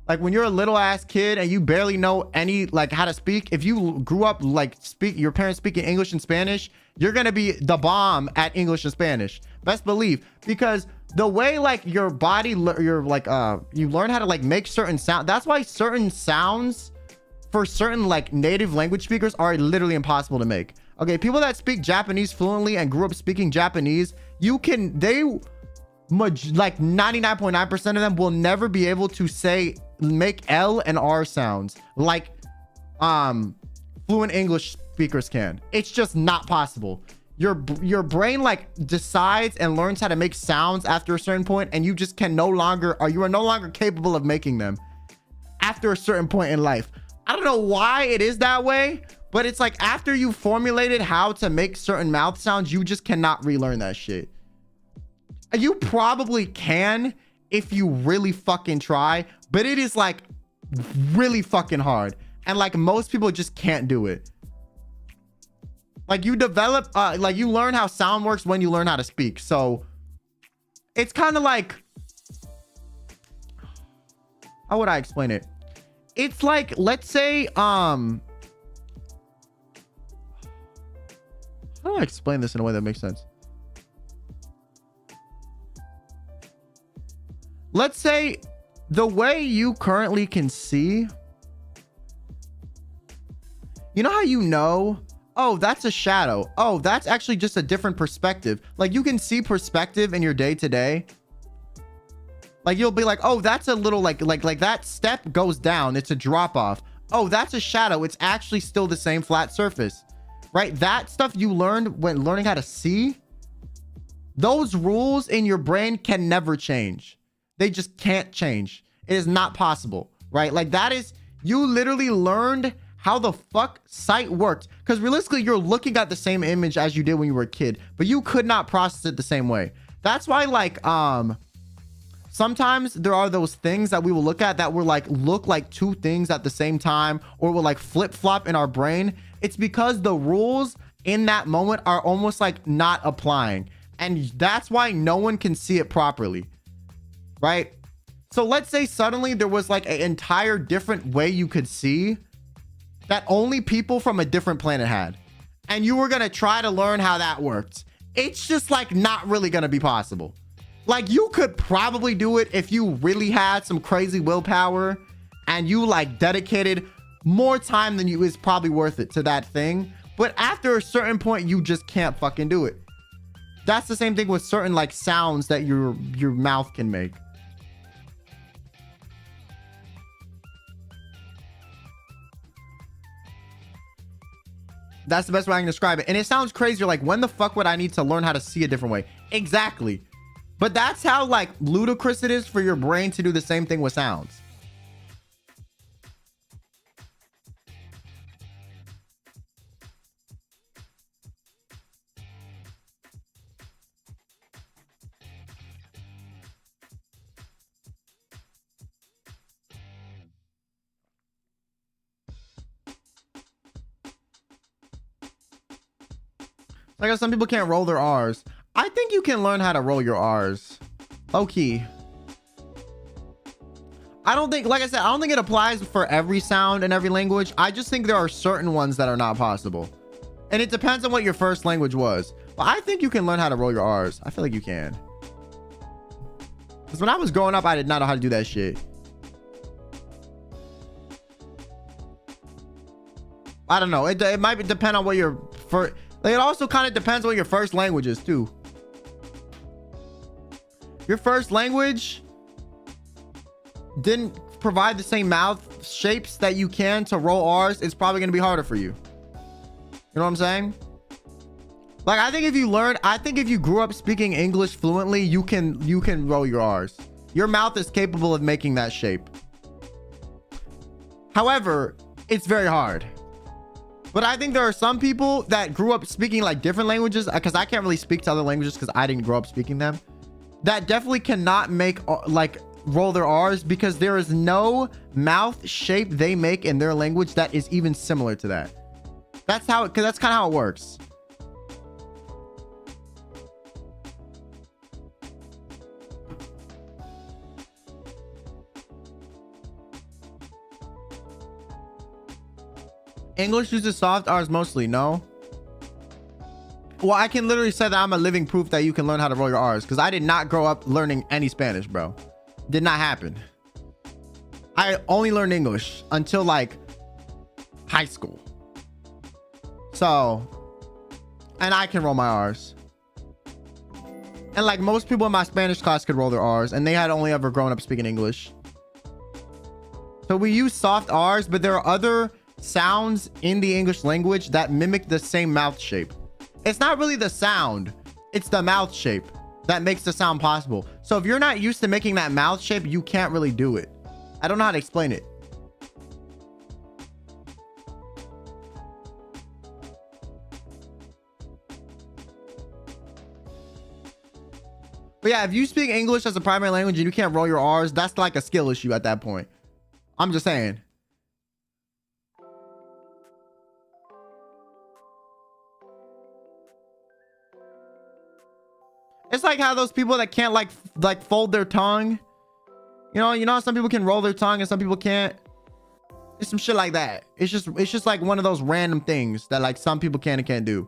Like when you're a little ass kid and you barely know any, like, how to speak. If you grew up like your parents speaking English and Spanish, you're gonna be the bomb at English and Spanish. Best believe, because the way like your body, you learn how to like make certain sound. That's why certain sounds for certain like native language speakers are literally impossible to make. Okay, people that speak Japanese fluently and grew up speaking Japanese, like 99.9% of them will never be able to make L and R sounds like fluent English speakers can. It's just not possible. Your brain like decides and learns how to make sounds after a certain point, and you just you are no longer capable of making them after a certain point in life. I don't know why it is that way, but it's like after you formulated how to make certain mouth sounds, you just cannot relearn that shit. You probably can if you really fucking try, but it is like really fucking hard. And like most people just can't do it. Like you develop, like you learn how sound works when you learn how to speak. So it's kind of like, how would I explain it? It's like, let's say, how do I explain this in a way that makes sense? Let's say the way you currently can see, you know how you know, oh, that's a shadow. Oh, that's actually just a different perspective. Like you can see perspective in your day to day. Like you'll be like, oh, that's a little like that step goes down. It's a drop off. Oh, that's a shadow. It's actually still the same flat surface, right? That stuff you learned when learning how to see, those rules in your brain can never change. They just can't change. It is not possible, right? Like that is, you literally learned how the fuck sight worked, because realistically you're looking at the same image as you did when you were a kid, but you could not process it the same way. That's why like sometimes there are those things that we will look at that will like look like 2 things at the same time, or will like flip-flop in our brain. It's because the rules in that moment are almost like not applying, and that's why no one can see it properly, right? So let's say suddenly there was like an entire different way you could see that only people from a different planet had, and you were gonna try to learn how that worked. It's just like not really gonna be possible. Like you could probably do it if you really had some crazy willpower and you like dedicated more time than you is probably worth it to that thing, but after a certain point you just can't fucking do it. That's the same thing with certain like sounds that your mouth can make. That's the best way I can describe it. And it sounds crazy. You're like, when the fuck would I need to learn how to see a different way? Exactly. But that's how like ludicrous it is for your brain to do the same thing with sounds. Like some people can't roll their R's. I think you can learn how to roll your R's. Low key. I don't think, like I said, I don't think it applies for every sound in every language. I just think there are certain ones that are not possible. And it depends on what your first language was. But I think you can learn how to roll your R's. I feel like you can. Because when I was growing up, I did not know how to do that shit. I don't know. It might depend on what your first... Like, it also kind of depends on your first language is too. Your first language didn't provide the same mouth shapes that you can to roll R's. It's probably going to be harder for you. You know what I'm saying? Like, I think if you grew up speaking English fluently, you can roll your R's. Your mouth is capable of making that shape. However, it's very hard. But I think there are some people that grew up speaking like different languages, because I can't really speak to other languages because I didn't grow up speaking them, that definitely cannot make like roll their R's, because there is no mouth shape they make in their language that is even similar to that. That's kind of how it works. English uses soft R's mostly. No. Well, I can literally say that I'm a living proof that you can learn how to roll your R's, because I did not grow up learning any Spanish, bro. Did not happen. I only learned English until like high school. So, and I can roll my R's. And like most people in my Spanish class could roll their R's, and they had only ever grown up speaking English. So we use soft R's, but there are other sounds in the English language that mimic the same mouth shape. It's not really the sound, it's the mouth shape that makes the sound possible. So if you're not used to making that mouth shape, you can't really do it. I don't know how to explain it. But yeah, if you speak English as a primary language and you can't roll your R's, that's like a skill issue at that point. I'm just saying. It's like how those people that can't like fold their tongue. You know how some people can roll their tongue and some people can't. It's some shit like that. It's just like one of those random things that like some people can and can't do.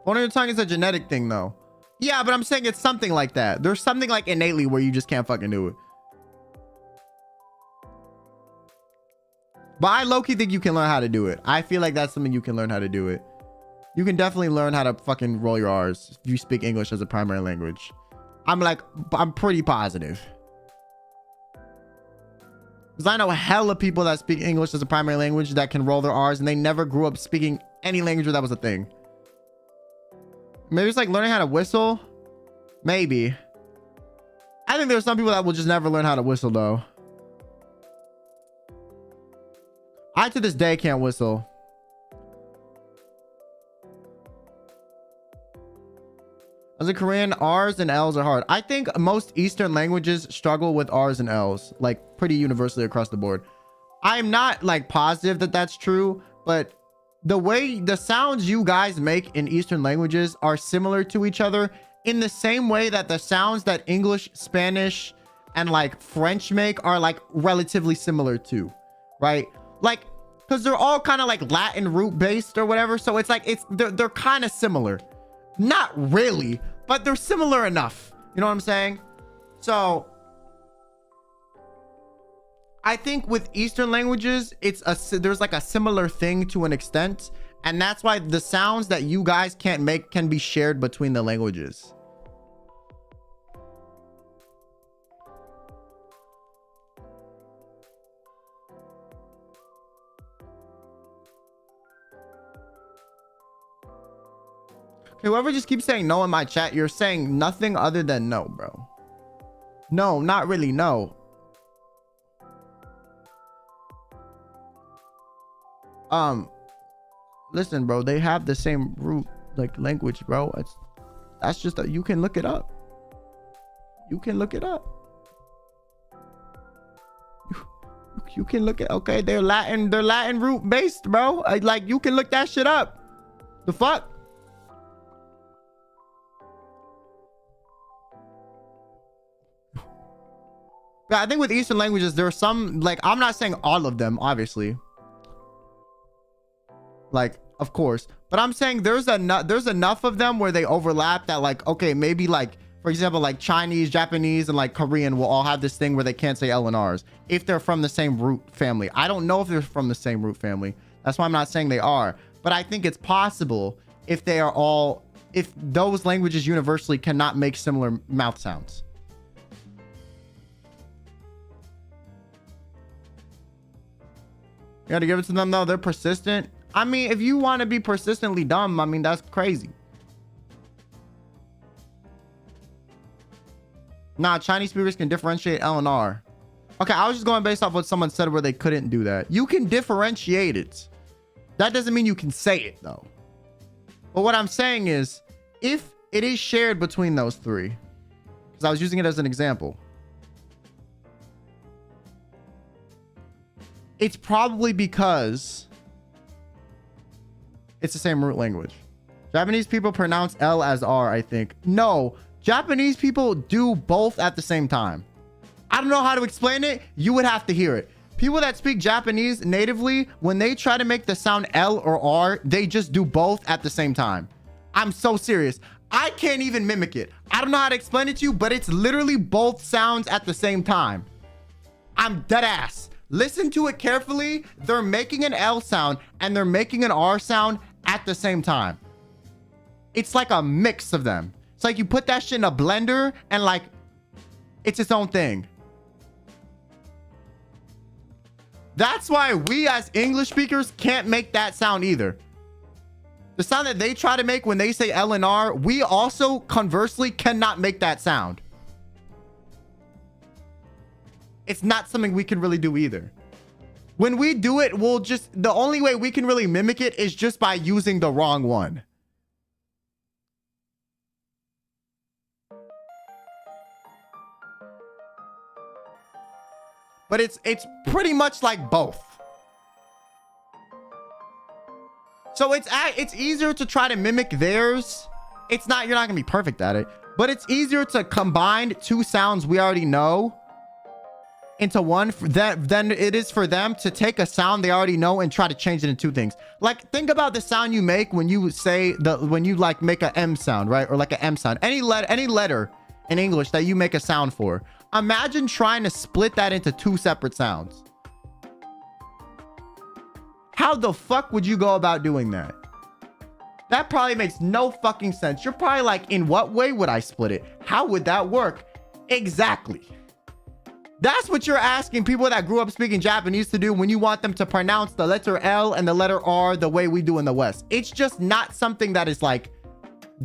Folding your tongue is a genetic thing though. Yeah, but I'm saying it's something like that. There's something like innately where you just can't fucking do it. But I low-key think you can learn how to do it. I feel like that's something you can learn how to do it. You can definitely learn how to fucking roll your R's if you speak English as a primary language. I'm pretty positive. Because I know hella people that speak English as a primary language that can roll their R's, and they never grew up speaking any language where that was a thing. Maybe it's like learning how to whistle. Maybe. I think there's some people that will just never learn how to whistle though. I to this day can't whistle. As a Korean, R's and L's are hard. I think most Eastern languages struggle with R's and L's, like pretty universally across the board. I'm not like positive that that's true, but the way the sounds you guys make in Eastern languages are similar to each other in the same way that the sounds that English, Spanish, and like French make are like relatively similar too, right? Like, because they're all kind of like Latin root based or whatever. So it's like, they're kind of similar. Not really, but they're similar enough. You know what I'm saying? So I think with Eastern languages, there's like a similar thing to an extent. And that's why the sounds that you guys can't make can be shared between the languages. Whoever just keeps saying no in my chat, you're saying nothing other than no, bro. No, not really, no. Listen, bro, they have the same root like language, bro. That's just you can look it up. You can look it up. You can look at, okay, they're Latin root based, bro. Like you can look that shit up. The fuck? Yeah, I think with Eastern languages, there are some, like, I'm not saying all of them, obviously. Like, of course. But I'm saying there's enough of them where they overlap that, like, okay, maybe, like, For example, like Chinese, Japanese, and like Korean will all have this thing where they can't say L and R's if they're from the same root family. I don't know if they're from the same root family. That's why I'm not saying they are. But I think it's possible if they are all, if those languages universally cannot make similar mouth sounds. You gotta give it to them though. They're persistent. I mean, if you want to be persistently dumb, I mean, that's crazy. Nah, Chinese speakers can differentiate L and R. Okay, I was just going based off what someone said where they couldn't do that. You can differentiate it. That doesn't mean you can say it though. But what I'm saying is, if it is shared between those three, because I was using it as an example, it's probably because it's the same root language. Japanese people pronounce L as R, I think. No, Japanese people do both at the same time. I don't know how to explain it. You would have to hear it. People that speak Japanese natively, when they try to make the sound L or R, they just do both at the same time. I'm so serious. I can't even mimic it. I don't know how to explain it to you, but it's literally both sounds at the same time. I'm dead ass. Listen to it carefully. They're making an L sound and they're making an R sound at the same time. It's like a mix of them. It's like you put that shit in a blender and like it's its own thing. That's why we as English speakers can't make that sound either. The sound that they try to make when they say L and R, we also conversely cannot make that sound. It's not something we can really do either. When we do it, we'll just, the only way we can really mimic it is just by using the wrong one. But it's pretty much like both. So it's easier to try to mimic theirs. It's not, you're not gonna be perfect at it, but it's easier to combine two sounds we already know into one than it is for them to take a sound they already know and try to change it into two things. Like, think about the sound you make when you say when you like make a M sound, right? Or like an M sound. Any letter in English that you make a sound for. Imagine trying to split that into two separate sounds. How the fuck would you go about doing that? That probably makes no fucking sense. You're probably like, in what way would I split it? How would that work? Exactly. That's what you're asking people that grew up speaking Japanese to do when you want them to pronounce the letter L and the letter R the way we do in the West. It's just not something that is like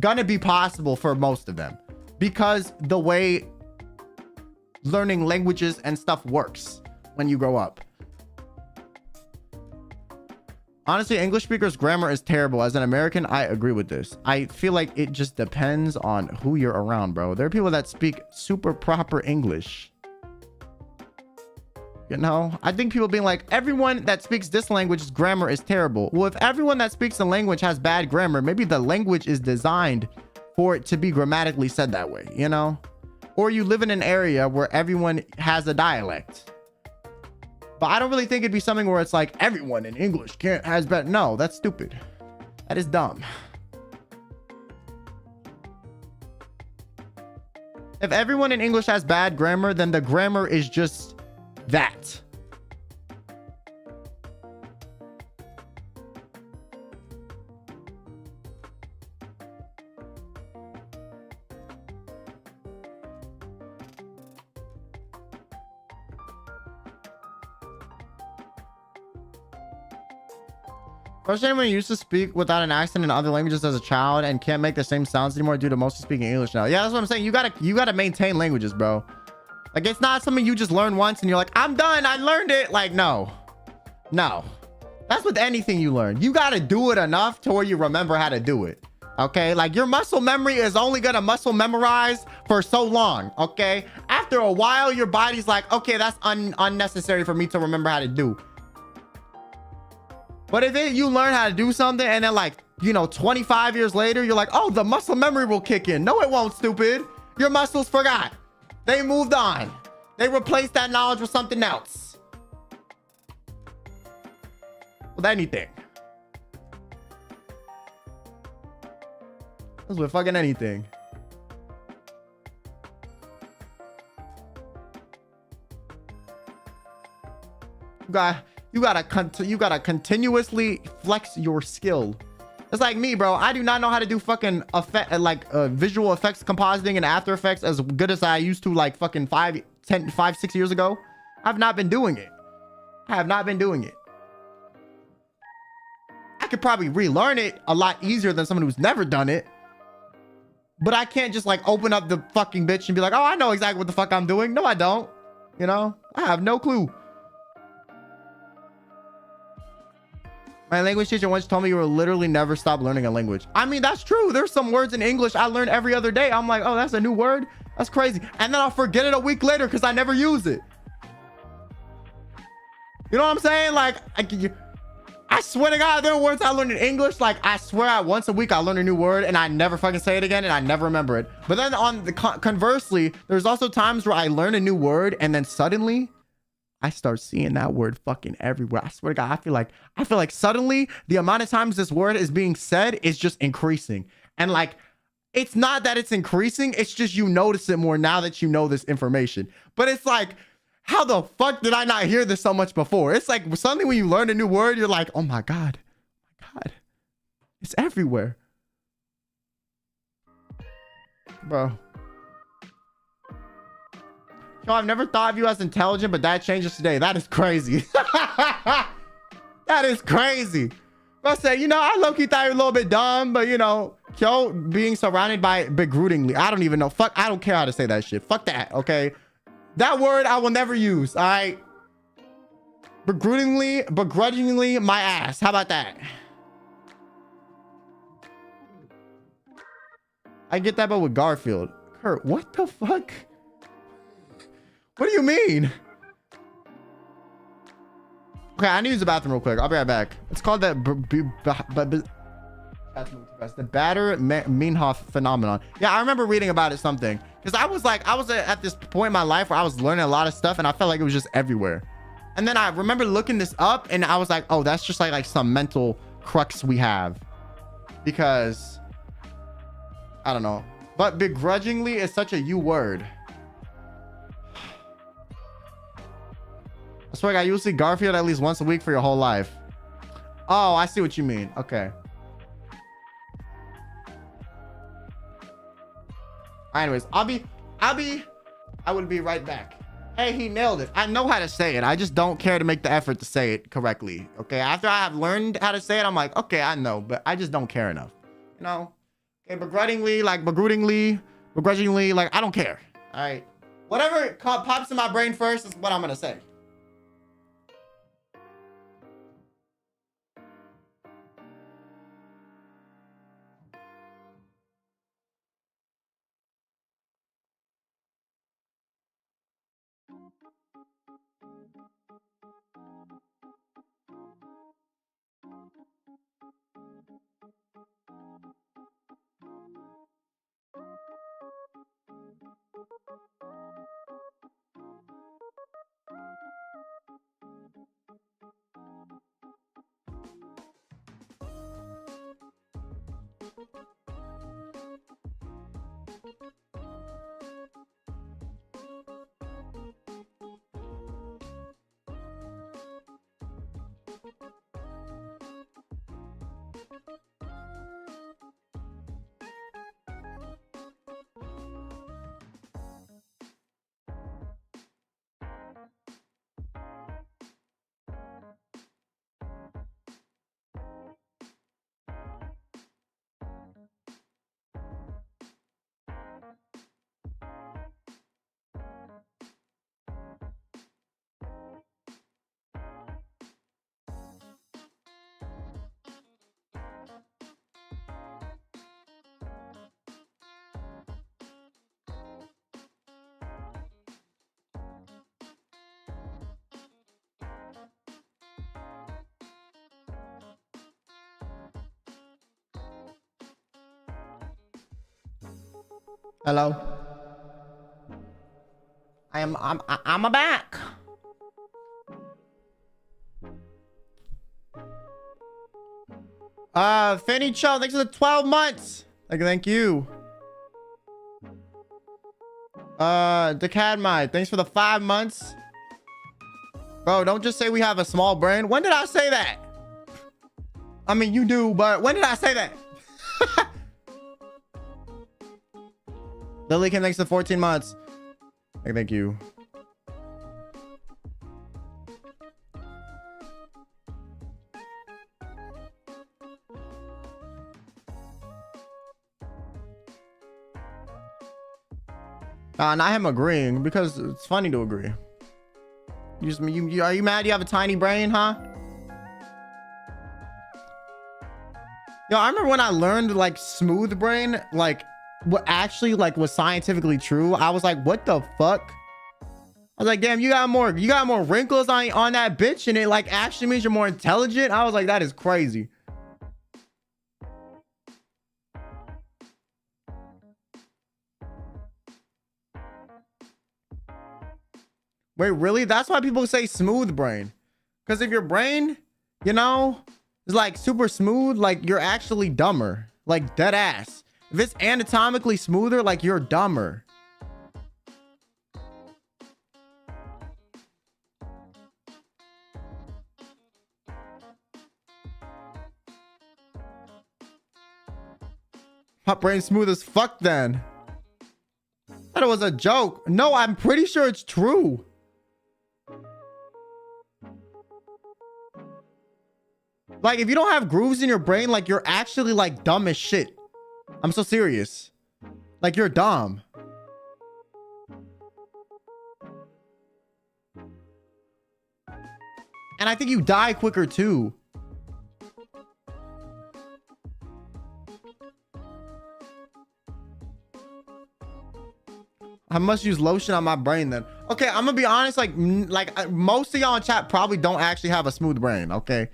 gonna be possible for most of them because the way learning languages and stuff works when you grow up. Honestly, English speakers' grammar is terrible. As an American, I agree with this. I feel like it just depends on who you're around, bro. There are people that speak super proper English. You know, I think people being like, everyone that speaks this language's grammar is terrible. Well, if everyone that speaks the language has bad grammar, maybe the language is designed for it to be grammatically said that way, you know? Or you live in an area where everyone has a dialect. But I don't really think it'd be something where it's like everyone in English has bad. No, that's stupid. That is dumb. If everyone in English has bad grammar, then the grammar is just that. Especially when you used to speak without an accent in other languages as a child and can't make the same sounds anymore due to mostly speaking English now. Yeah, that's what I'm saying. You gotta maintain languages, bro. Like, it's not something you just learn once and you're like, I'm done, I learned it. Like, no. That's with anything you learn. You gotta do it enough to where you remember how to do it. Okay, like your muscle memory is only gonna muscle memorize for so long. Okay, after a while your body's like, okay, that's unnecessary for me to remember how to do. But if you learn how to do something and then, like, you know, 25 years later, you're like, oh, the muscle memory will kick in. No, it won't, stupid. Your muscles forgot. They moved on. They replaced that knowledge with something else. With anything. With fucking anything. You gotta continuously flex your skill. It's like me, bro. I do not know how to do fucking visual effects compositing and After Effects as good as I used to like fucking 5, 6 years ago. I've not been doing it. I have not been doing it. I could probably relearn it a lot easier than someone who's never done it. But I can't just like open up the fucking bitch and be like, oh, I know exactly what the fuck I'm doing. No, I don't. You know, I have no clue. My language teacher once told me you will literally never stop learning a language. I mean, that's true. There's some words in English I learn every other day. I'm like, oh, that's a new word. That's crazy. And then I'll forget it a week later because I never use it. You know what I'm saying? Like, I swear to God, there are words I learned in English. Like, I swear once a week I learn a new word and I never fucking say it again and I never remember it. But then on the conversely, there's also times where I learn a new word and then suddenly I start seeing that word fucking everywhere. I swear to God, I feel like suddenly the amount of times this word is being said is just increasing. And like, it's not that it's increasing. It's just you notice it more now that you know this information. But it's like, how the fuck did I not hear this so much before? It's like suddenly when you learn a new word, you're like, oh my God, it's everywhere. Bro. Yo, I've never thought of you as intelligent, but that changes today. That is crazy. That is crazy. I say, you know, I low-key thought you were a little bit dumb, but you know, Kyo being surrounded by begrudgingly. I don't even know. Fuck, I don't care how to say that shit. Fuck that, okay? That word I will never use, all right? Begrudgingly my ass. How about that? I get that, but with Garfield. Kurt, what the fuck? What do you mean? Okay, I need to use the bathroom real quick. I'll be right back. It's called the Bader-Meinhof phenomenon. Yeah, I remember reading about it something. Because I was at this point in my life where I was learning a lot of stuff and I felt like it was just everywhere. And then I remember looking this up and I was like, oh, that's just like some mental crux we have. Because, I don't know. But begrudgingly is such a you word. I swear I usually Garfield at least once a week for your whole life. Oh, I see what you mean. Okay. Anyways, I will be right back. Hey, he nailed it. I know how to say it. I just don't care to make the effort to say it correctly. Okay. After I have learned how to say it, I'm like, okay, I know, but I just don't care enough. You know? Okay. Begrudgingly, like begrudgingly, like I don't care. All right. Whatever pops in my brain first is what I'm going to say. Hello. I'm back. Fanny Cho, thanks for the 12 months. Thank you. Decadmai, thanks for the 5 months. Bro, don't just say we have a small brain. When did I say that? I mean, you do, but when did I say that? Lily Kim, thanks for 14 months. Hey, thank you. Not him agreeing, because it's funny to agree. Are you mad you have a tiny brain, huh? Yo, I remember when I learned like smooth brain, like what actually like was scientifically true. I was like, what the fuck? I was like, damn, you got more wrinkles on that bitch, and it like actually means you're more intelligent. I was like, that is crazy. Wait, really? That's why people say smooth brain. Because if your brain, you know, is like super smooth, like you're actually dumber. Like dead ass. If it's anatomically smoother, like you're dumber. My brain's smooth as fuck then. I thought it was a joke. No, I'm pretty sure it's true. Like, if you don't have grooves in your brain, like, you're actually, like, dumb as shit. I'm so serious. Like, you're dumb. And I think you die quicker, too. I must use lotion on my brain, then. Okay, I'm gonna be honest, like most of y'all in chat probably don't actually have a smooth brain, okay?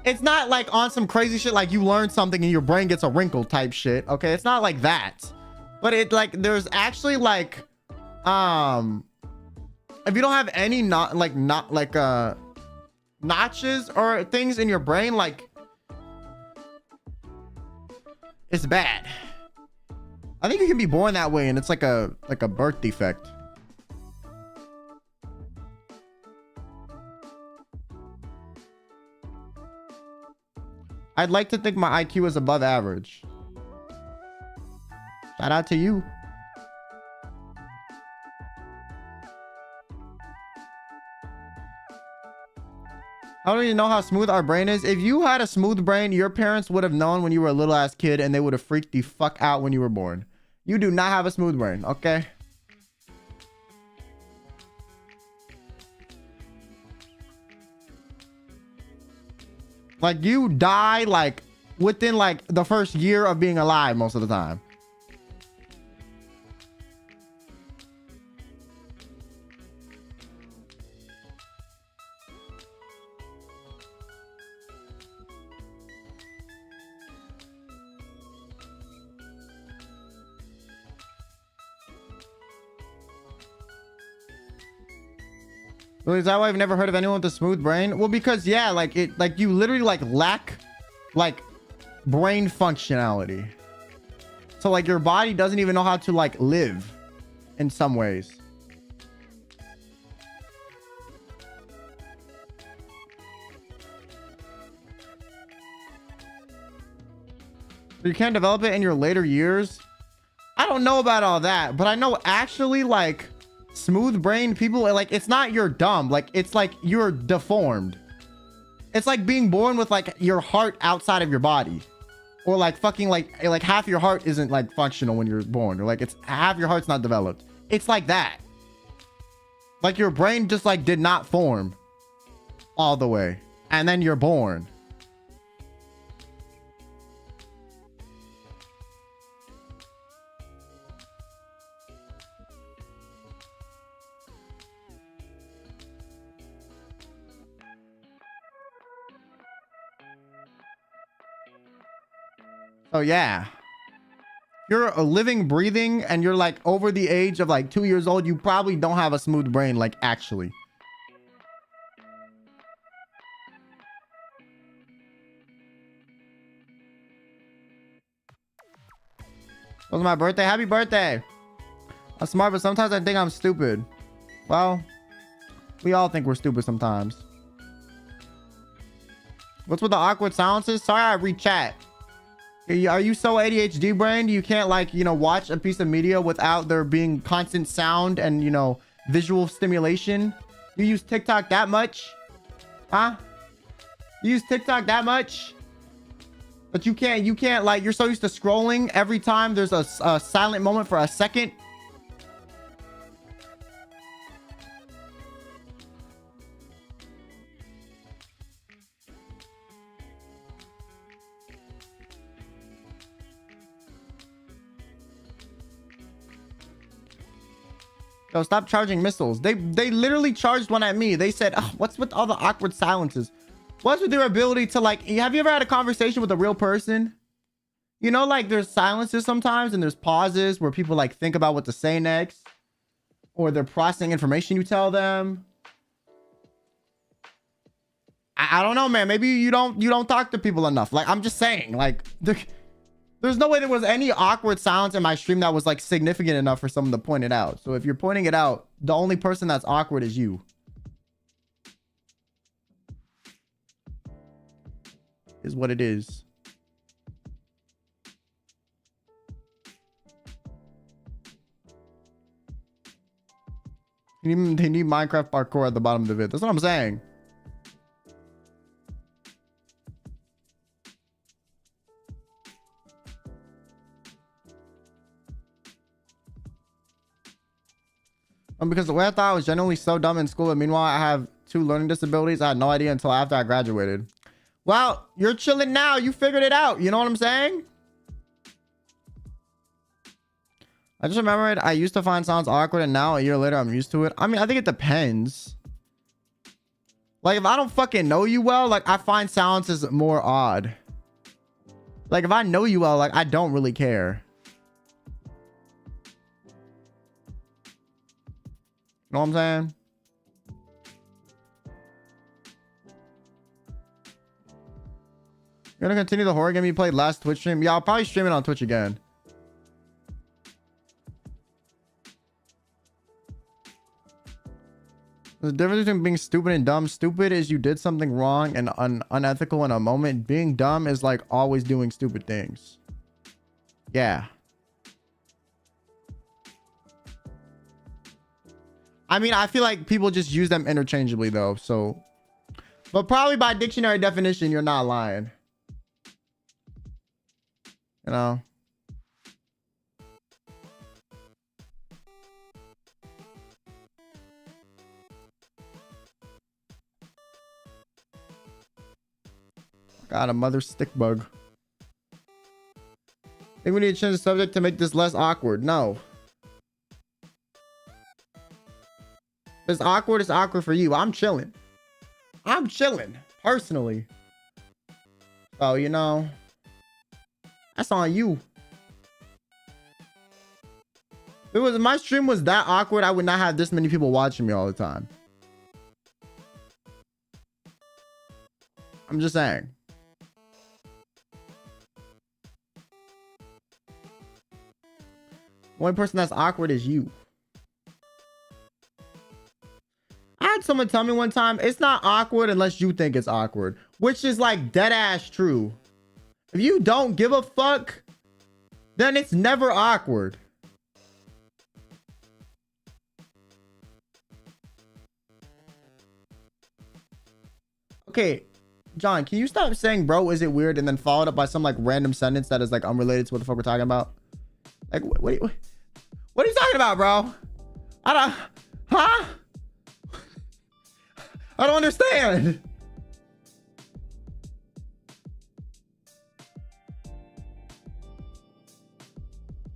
It's not like on some crazy shit like you learn something and your brain gets a wrinkle type shit, okay? It's not like that. But it like there's actually like if you don't have any notches or things in your brain, like it's bad. I think you can be born that way and it's like a birth defect. I'd like to think my IQ is above average. Shout out to you. How do you know how smooth our brain is? If you had a smooth brain, your parents would have known when you were a little ass kid and they would have freaked the fuck out when you were born. You do not have a smooth brain, okay? Like you die like within like the first year of being alive most of the time. Well, is that why I've never heard of anyone with a smooth brain? Well, because yeah, like it, like you literally like lack like brain functionality. So like your body doesn't even know how to like live in some ways. You can't develop it in your later years. I don't know about all that, but I know actually like smooth brain people, like it's not you're dumb, like it's like you're deformed. It's like being born with like your heart outside of your body, or like fucking like half your heart isn't like functional when you're born, or like it's half your heart's not developed. It's like that. Like your brain just like did not form all the way and then you're born. Oh yeah, you're a living, breathing, and you're like over the age of like 2 years old. You probably don't have a smooth brain, like actually. It was my birthday. Happy birthday. I'm smart, but sometimes I think I'm stupid. Well, we all think we're stupid sometimes. What's with the awkward silences? Sorry, I read chat. Are you so ADHD brained you can't, like, you know, watch a piece of media without there being constant sound and, you know, visual stimulation? You use TikTok that much? Huh? You use TikTok that much? But you can't, like, you're so used to scrolling every time there's a silent moment for a second. Yo, stop charging missiles. They literally charged one at me. They said, oh, what's with all the awkward silences? What's with their ability to, like, have you ever had a conversation with a real person? You know, like, there's silences sometimes and there's pauses where people, like, think about what to say next, or they're processing information you tell them. I don't know, man. Maybe you don't talk to people enough. Like, I'm just saying, like, there's no way there was any awkward silence in my stream that was, like, significant enough for someone to point it out. So if you're pointing it out, the only person that's awkward is you. Is what it is. They need Minecraft parkour at the bottom of the vid. That's what I'm saying. Because the way I thought I was genuinely so dumb in school, and meanwhile I have 2 learning disabilities. I had no idea until after I graduated. Well, you're chilling now. You figured it out. You know what I'm saying? I just remembered I used to find sounds awkward, and now a year later I'm used to it. I mean, I think it depends. Like, if I don't fucking know you well, like, I find silences more odd. Like, if I know you well, like, I don't really care. You know what I'm saying? You're gonna continue the horror game you played last Twitch stream? Yeah, I'll probably stream it on Twitch again. There's a difference between being stupid and dumb. Stupid is you did something wrong and unethical in a moment. Being dumb is like always doing stupid things. Yeah. I mean, I feel like people just use them interchangeably though, so. But probably by dictionary definition, you're not lying. You know? Got a mother stick bug. Think we need to change the subject to make this less awkward. No. If it's awkward for you. I'm chilling. I'm chilling, personally. So, you know, that's on you. If my stream was that awkward, I would not have this many people watching me all the time. I'm just saying. The only person that's awkward is you. I had someone tell me one time, it's not awkward unless you think it's awkward, which is like dead ass true. If you don't give a fuck, then it's never awkward. Okay, John, can you stop saying, bro, is it weird? And then followed up by some like random sentence that is like unrelated to what the fuck we're talking about. Like, what are you talking about, bro? Huh? I don't understand.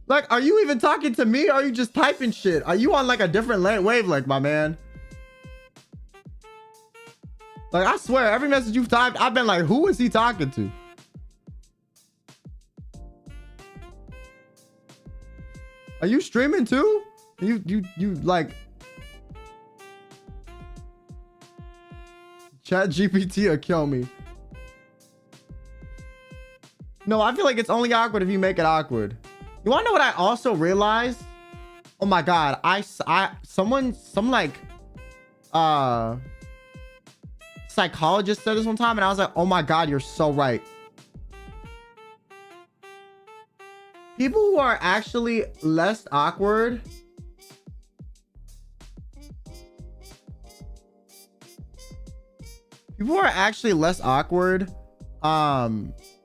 Like, are you even talking to me? Or are you just typing shit? Are you on like a different wavelength, my man? Like, I swear, every message you've typed, I've been like, who is he talking to? Are you streaming too? You like Chat GPT or kill me? No, I feel like it's only awkward if you make it awkward. You wanna know what I also realized? Oh my God. Some like, psychologist said this one time and I was like, oh my God, you're so right. People who are actually less awkward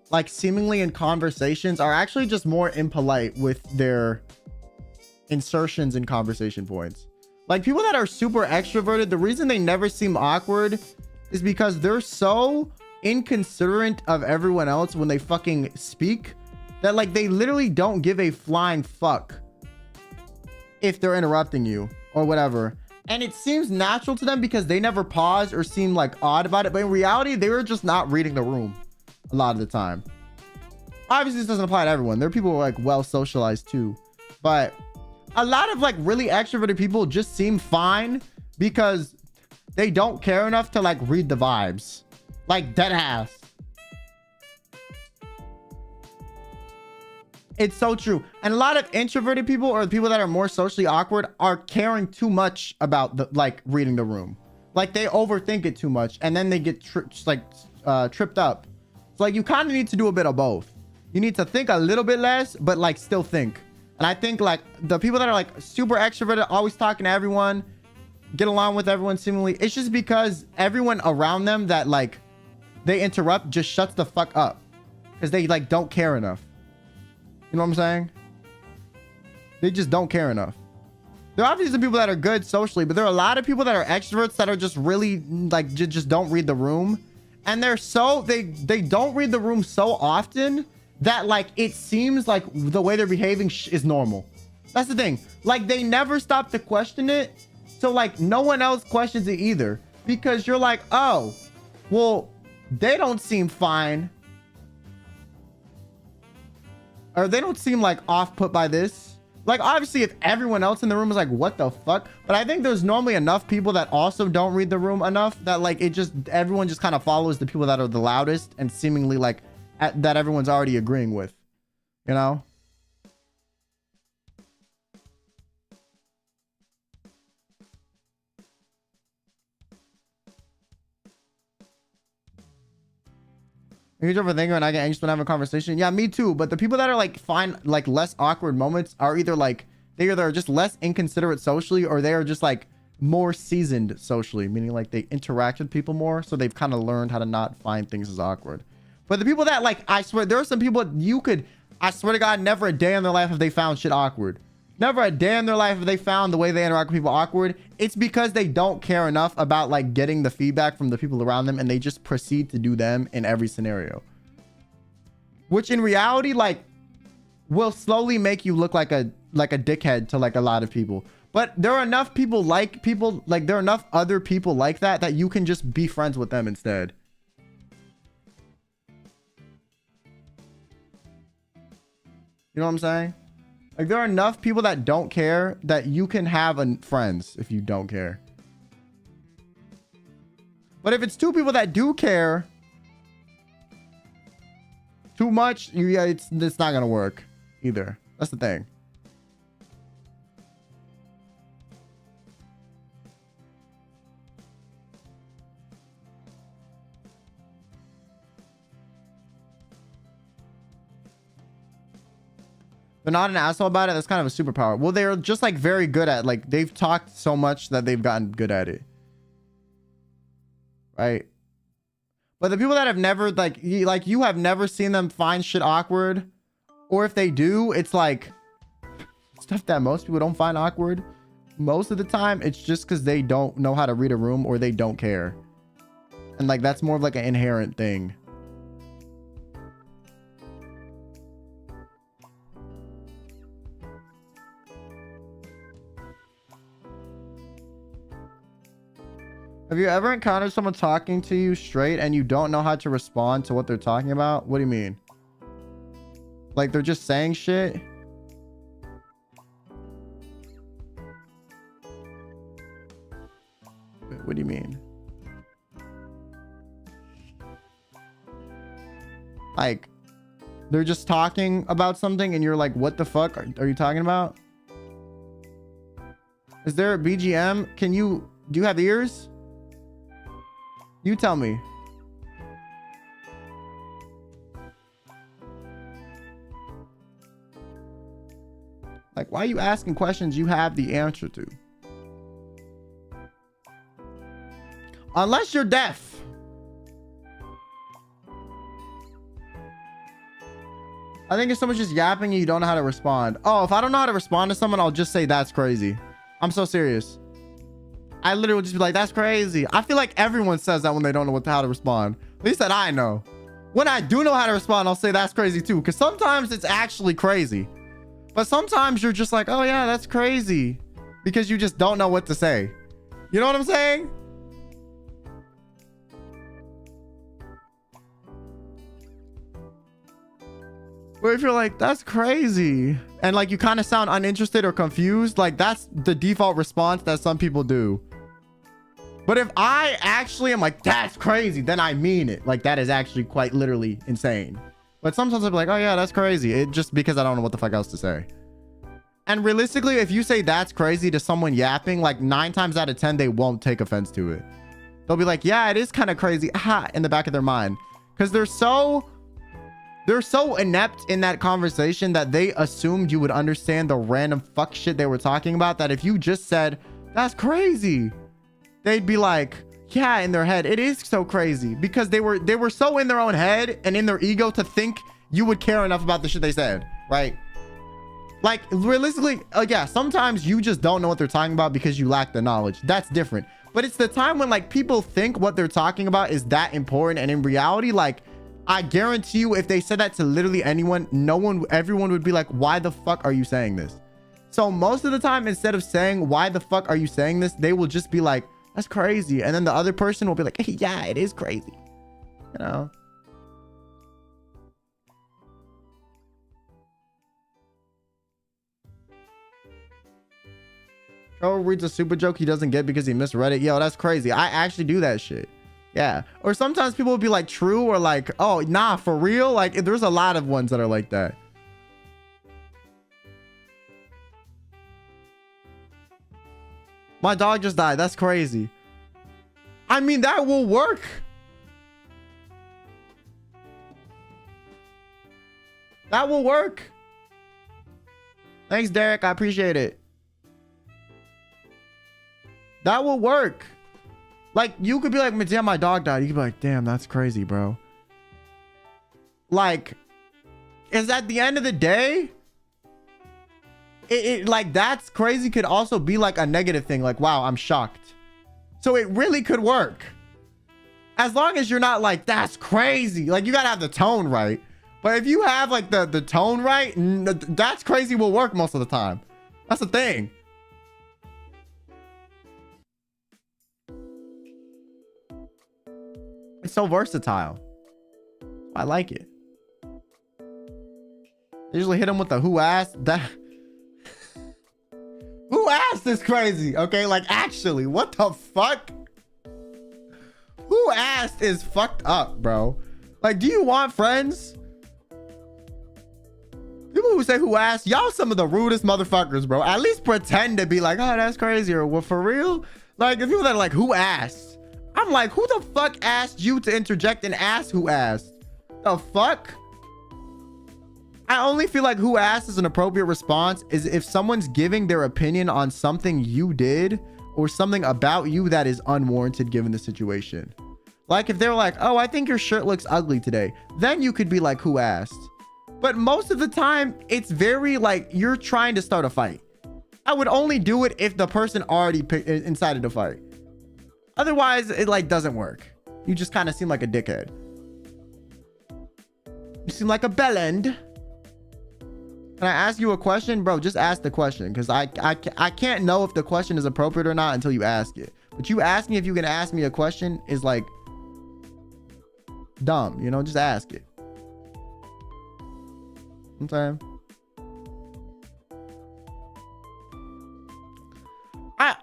like seemingly in conversations are actually just more impolite with their insertions in conversation points. Like people that are super extroverted, the reason they never seem awkward is because they're so inconsiderate of everyone else when they fucking speak that like they literally don't give a flying fuck if they're interrupting you or whatever. And it seems natural to them because they never pause or seem like odd about it. But in reality, they were just not reading the room a lot of the time. Obviously, this doesn't apply to everyone. There are people who are like well socialized too. But a lot of like really extroverted people just seem fine because they don't care enough to like read the vibes. Like dead ass. It's so true. And a lot of introverted people or the people that are more socially awkward are caring too much about the like reading the room. Like they overthink it too much and then they get tripped up. So like you kind of need to do a bit of both. You need to think a little bit less, but like still think. And I think like the people that are like super extroverted, always talking to everyone, get along with everyone seemingly, it's just because everyone around them that like they interrupt just shuts the fuck up because they like don't care enough. You know what I'm saying? They just don't care enough. There are obviously people that are good socially, but there are a lot of people that are extroverts that are just really like just don't read the room. And they're so they don't read the room so often that like it seems like the way they're behaving is normal. That's the thing. Like they never stop to question it. So like no one else questions it either because you're like, oh, well, they don't seem fine. Or they don't seem like off put by this. Like obviously if everyone else in the room is like, what the fuck? But I think there's normally enough people that also don't read the room enough that like it just, everyone just kind of follows the people that are the loudest and seemingly like that everyone's already agreeing with, you know? Huge overthinker and I get anxious when having a conversation. Yeah, me too. But the people that are like find like less awkward moments are either like they are just less inconsiderate socially or they are just like more seasoned socially, meaning like they interact with people more, so they've kind of learned how to not find things as awkward. But the people that like, I swear there are some people you could, I swear to God, never a day in their life have they found shit awkward. Never a day in their life have they found the way they interact with people awkward. It's because they don't care enough about like getting the feedback from the people around them and they just proceed to do them in every scenario. Which in reality, like, will slowly make you look like a dickhead to like a lot of people. But there are enough people like there are enough other people like that you can just be friends with them instead. You know what I'm saying? Like there are enough people that don't care that you can have friends if you don't care. But if it's two people that do care too much, yeah, it's not gonna work either. That's the thing. They're not an asshole about it. That's kind of a superpower. Well, they're just like very good at like they've talked so much that they've gotten good at it. Right? But the people that have never like you have never seen them find shit awkward, or if they do, it's like stuff that most people don't find awkward. Most of the time, it's just because they don't know how to read a room or they don't care. And like that's more of like an inherent thing. Have you ever encountered someone talking to you straight and you don't know how to respond to what they're talking about? What do you mean? Like they're just saying shit? What do you mean? Like they're just talking about something and you're like, what the fuck are you talking about? Is there a BGM? Do you have ears? You tell me. Like, why are you asking questions you have the answer to? Unless you're deaf. I think if someone's just yapping and you don't know how to respond. Oh, if I don't know how to respond to someone, I'll just say that's crazy. I'm so serious. I literally would just be like, that's crazy. I feel like everyone says that when they don't know how to respond. At least that I know. When I do know how to respond, I'll say that's crazy too. Because sometimes it's actually crazy. But sometimes you're just like, oh yeah, that's crazy. Because you just don't know what to say. You know what I'm saying? Where if you're like, that's crazy. And like you kind of sound uninterested or confused. Like that's the default response that some people do. But if I actually am like, that's crazy, then I mean it. Like that is actually quite literally insane. But sometimes I'll be like, oh yeah, that's crazy. It just because I don't know what the fuck else to say. And realistically, if you say that's crazy to someone yapping, like 9 times out of 10, they won't take offense to it. They'll be like, yeah, it is kind of crazy. Ha, in the back of their mind. Because they're so inept in that conversation that they assumed you would understand the random fuck shit they were talking about, that if you just said, that's crazy, they'd be like, yeah, in their head, it is so crazy. Because they were so in their own head and in their ego to think you would care enough about the shit they said, right? Like realistically, yeah, sometimes you just don't know what they're talking about because you lack the knowledge. That's different. But it's the time when like people think what they're talking about is that important, and in reality, like I guarantee you, if they said that to literally anyone, everyone would be like, why the fuck are you saying this? So most of the time, instead of saying, why the fuck are you saying this? They will just be like, that's crazy. And then the other person will be like, hey, yeah, it is crazy. You know? Trevor reads a super joke he doesn't get because he misread it. Yo, that's crazy. I actually do that shit. Yeah. Or sometimes people will be like true or like, oh, nah, for real. Like there's a lot of ones that are like that. My dog just died. That's crazy. I mean, that will work. That will work. Thanks, Derek. I appreciate it. That will work. Like, you could be like, damn, my dog died. You could be like, damn, that's crazy, bro. Like, is at the end of the day, like, that's crazy could also be like a negative thing. Like, wow, I'm shocked. So it really could work. As long as you're not like, that's crazy. Like, you gotta have the tone right. But if you have like the tone right, that's crazy will work most of the time. That's the thing. It's so versatile. I like it. They usually hit him with the who asked that. Who asked is crazy. Okay, like actually, what the fuck? Who asked is fucked up, bro. Like, do you want friends? People who say who asked, y'all some of the rudest motherfuckers, bro. At least pretend to be like, oh, that's crazy, or well, for real. Like, the people that are like, who asked? I'm like, who the fuck asked you to interject and ask who asked? The fuck? I only feel like who asked is an appropriate response is if someone's giving their opinion on something you did or something about you that is unwarranted given the situation. Like if they're like, oh, I think your shirt looks ugly today. Then you could be like, who asked? But most of the time, it's very like you're trying to start a fight. I would only do it if the person already incited a fight. Otherwise, it like doesn't work. You just kind of seem like a dickhead. You seem like a bellend. Can I ask you a question? Bro, just ask the question. Because I can't know if the question is appropriate or not until you ask it. But you asking if you can ask me a question is like dumb. You know, just ask it. I'm saying.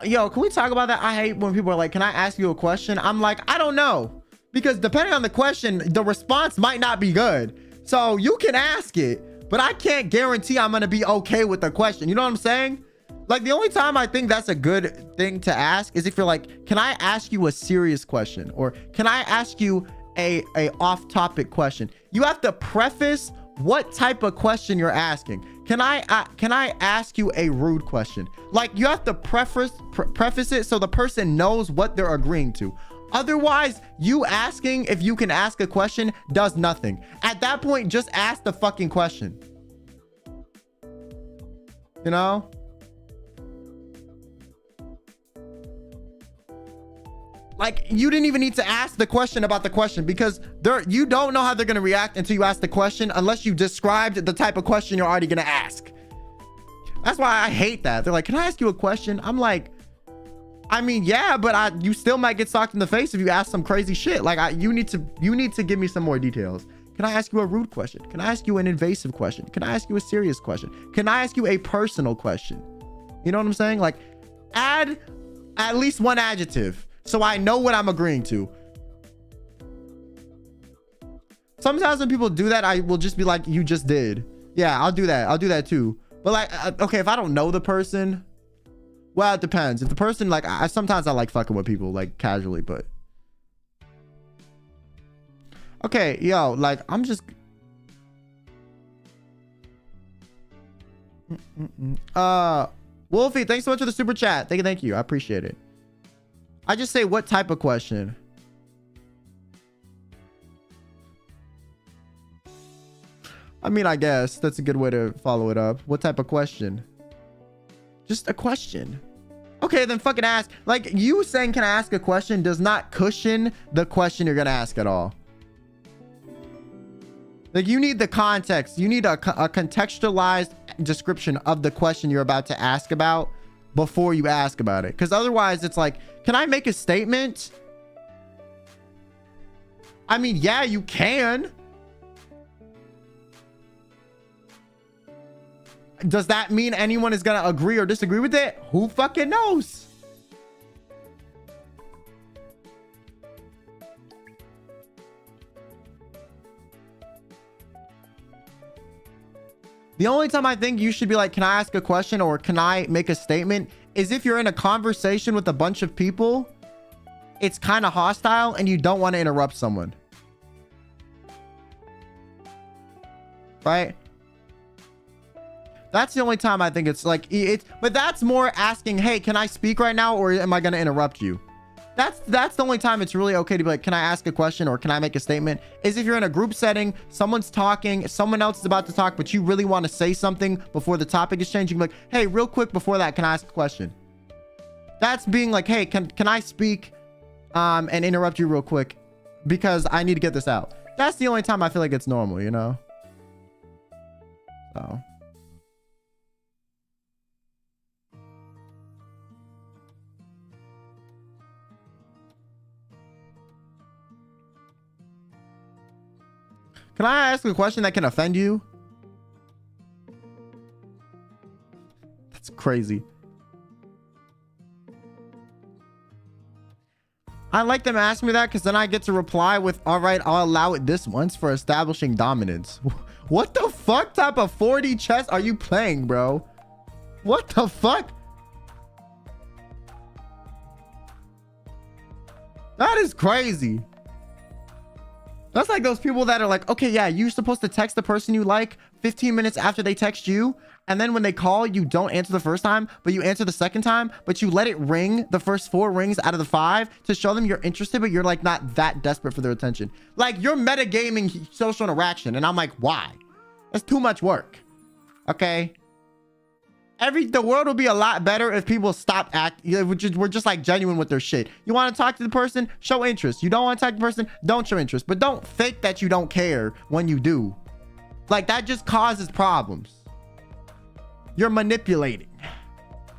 Yo, can we talk about that? I hate when people are like, can I ask you a question? I'm like, I don't know. Because depending on the question, the response might not be good. So you can ask it, but I can't guarantee I'm going to be okay with the question. You know what I'm saying? Like, the only time I think that's a good thing to ask is if you're like, can I ask you a serious question? Or can I ask you a off-topic question? You have to preface what type of question you're asking. Can I ask you a rude question? Like, you have to preface it so the person knows what they're agreeing to. Otherwise, you asking if you can ask a question does nothing. At that point, just ask the fucking question. You know? Like, you didn't even need to ask the question about the question, because you don't know how they're going to react until you ask the question, unless you described the type of question you're already going to ask. That's why I hate that. They're like, can I ask you a question? I'm like, I mean, yeah, but you still might get socked in the face if you ask some crazy shit. Like, you need to give me some more details. Can I ask you a rude question? Can I ask you an invasive question? Can I ask you a serious question? Can I ask you a personal question? You know what I'm saying? Like, add at least one adjective so I know what I'm agreeing to. Sometimes when people do that, I will just be like, you just did. Yeah, I'll do that. I'll do that too. But like, okay, if I don't know the person, well, it depends. If the person, like, sometimes I like fucking with people, like, casually, but. Okay, yo, like, I'm just. Wolfie, thanks so much for the super chat. Thank you. I appreciate it. I just say, what type of question? I mean, I guess that's a good way to follow it up. What type of question? Just a question. Okay, then fucking ask. Like, you saying, can I ask a question, does not cushion the question you're gonna ask at all. Like, you need the context. You need a contextualized description of the question you're about to ask about before you ask about it. Because otherwise, it's like, can I make a statement? I mean, yeah, you can. Does that mean anyone is going to agree or disagree with it? Who fucking knows? The only time I think you should be like, can I ask a question or can I make a statement, is if you're in a conversation with a bunch of people, it's kind of hostile and you don't want to interrupt someone. Right? That's the only time I think it's like, but that's more asking, hey, can I speak right now or am I going to interrupt you? That's the only time it's really okay to be like, can I ask a question or can I make a statement? Is if you're in a group setting, someone's talking, someone else is about to talk, but you really want to say something before the topic is changing. Like, hey, real quick before that, can I ask a question? That's being like, hey, can I speak and interrupt you real quick because I need to get this out. That's the only time I feel like it's normal, you know? So. Can I ask a question that can offend you? That's crazy. I like them asking me that because then I get to reply with, all right, I'll allow it this once for establishing dominance. What the fuck type of 4D chess are you playing, bro? What the fuck? That is crazy. That's like those people that are like, okay, yeah, you're supposed to text the person you like 15 minutes after they text you. And then when they call, you don't answer the first time, but you answer the second time, but you let it ring the first 4 rings out of the 5 to show them you're interested, but you're like not that desperate for their attention. Like, you're metagaming social interaction. And I'm like, why? That's too much work. Okay. The world will be a lot better if people stop acting. We're just like genuine with their shit. You want to talk to the person? Show interest. You don't want to talk to the person? Don't show interest. But don't fake that you don't care when you do. Like, that just causes problems. You're manipulating,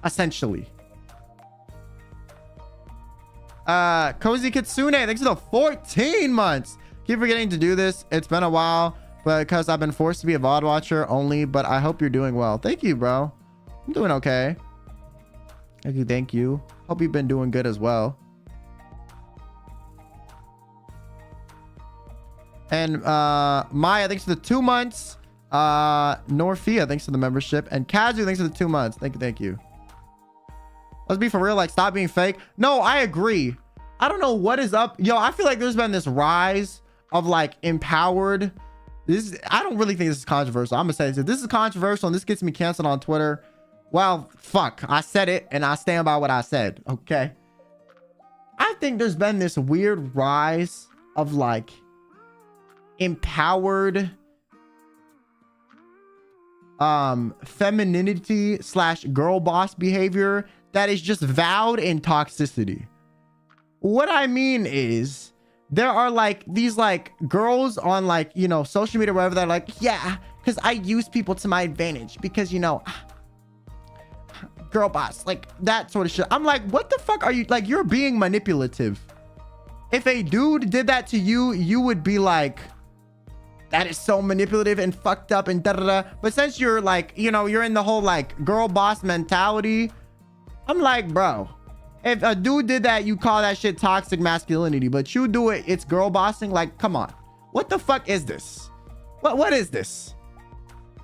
essentially. Cozy Kitsune, thanks for the 14 months. Keep forgetting to do this. It's been a while, but because I've been forced to be a VOD watcher only, but I hope you're doing well. Thank you, bro. I'm doing okay. Thank you. Hope you've been doing good as well. And Maya, thanks for the 2 months. Norfia, thanks for the membership. And Kazu, thanks for the 2 months. Thank you. Let's be for real. Like, stop being fake. No, I agree. I don't know what is up. Yo, I feel like there's been this rise of like empowered. I don't really think this is controversial. I'm gonna say this is controversial and this gets me canceled on Twitter. Well, fuck. I said it and I stand by what I said. Okay. I think there's been this weird rise of like empowered femininity / girl boss behavior that is just vowed in toxicity. What I mean is there are like these like girls on like, you know, social media, wherever, they're like, yeah, because I use people to my advantage because, you know, girl boss, like that sort of shit. I'm like, what the fuck are you, like, you're being manipulative. If a dude did that to you, you would be like, that is so manipulative and fucked up and da da da. But since you're like, you know, you're in the whole like girl boss mentality, I'm like, bro, if a dude did that, you call that shit toxic masculinity, but you do it, it's girl bossing. Like, come on. What the fuck is this? What is this?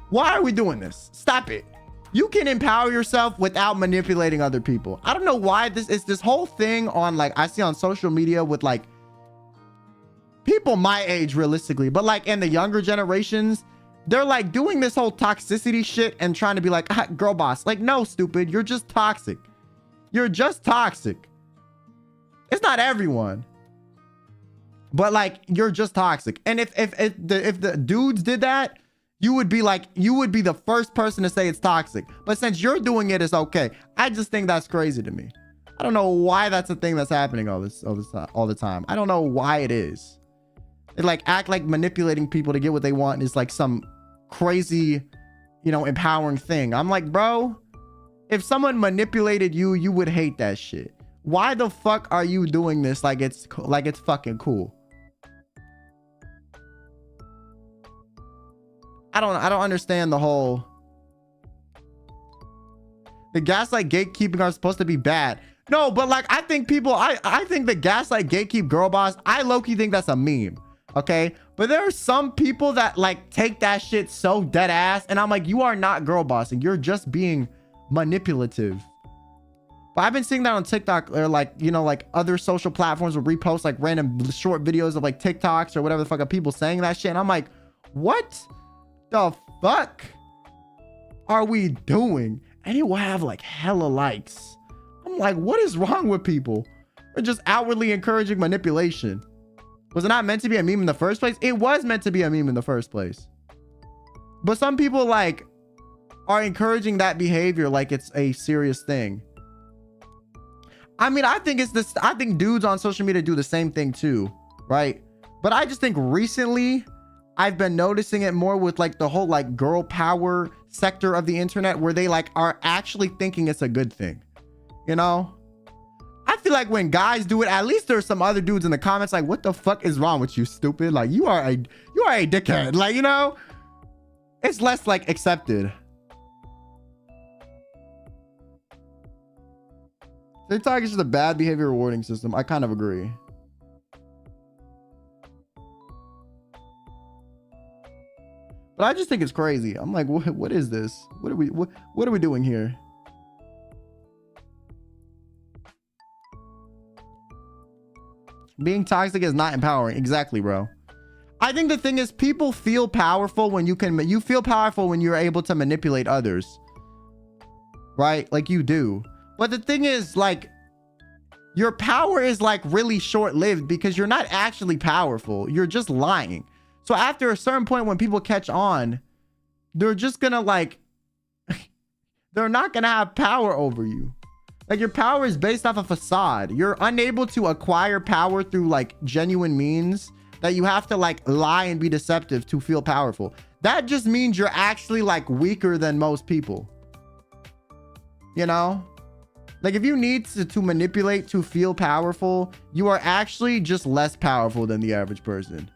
Why are we doing this? Stop it. You can empower yourself without manipulating other people. I don't know why this is this whole thing on like, I see on social media with like people my age realistically, but like in the younger generations, they're like doing this whole toxicity shit and trying to be like, girl boss. Like, no, stupid. You're just toxic. You're just toxic. It's not everyone, but like, you're just toxic. And if the dudes did that, you would be like, you would be the first person to say it's toxic. But since you're doing it, it's okay. I just think that's crazy to me. I don't know why that's a thing that's happening all the time. I don't know why it is. They like act like manipulating people to get what they want is like some crazy, you know, empowering thing. I'm like, bro, if someone manipulated you, you would hate that shit. Why the fuck are you doing this like it's fucking cool? I don't understand the whole, the gaslight gatekeeping are supposed to be bad. No, but like, I think people, I think the gaslight gatekeep girl boss, I low-key think that's a meme. Okay, but there are some people that like take that shit so dead ass, and I'm like, you are not girl bossing, you're just being manipulative. But I've been seeing that on TikTok, or like, you know, like other social platforms will repost like random short videos of like TikToks or whatever the fuck of people saying that shit, and I'm like, what the fuck are we doing? And it will have like hella likes. I'm like, what is wrong with people? They're just outwardly encouraging manipulation. Was it not meant to be a meme in the first place? It was meant to be a meme in the first place. But some people like are encouraging that behavior like it's a serious thing. I mean, I think it's this, I think dudes on social media do the same thing too, right? But I just think recently I've been noticing it more with like the whole like girl power sector of the internet, where they like are actually thinking it's a good thing, you know? I feel like when guys do it, at least there's some other dudes in the comments like, what the fuck is wrong with you, stupid? Like, you are a dickhead. Like, you know, it's less like accepted. TikTok is just a bad behavior rewarding system. I kind of agree. But I just think it's crazy. I'm like, what is this? What are we doing here? Being toxic is not empowering. Exactly, bro. I think the thing is, people feel powerful when you feel powerful when you're able to manipulate others, right? Like you do. But the thing is, like, your power is like really short-lived because you're not actually powerful. You're just lying. So after a certain point, when people catch on, they're just gonna like, they're not gonna have power over you. Like, your power is based off a facade. You're unable to acquire power through like genuine means, that you have to like lie and be deceptive to feel powerful. That just means you're actually like weaker than most people. You know? Like, if you need to manipulate to feel powerful, you are actually just less powerful than the average person.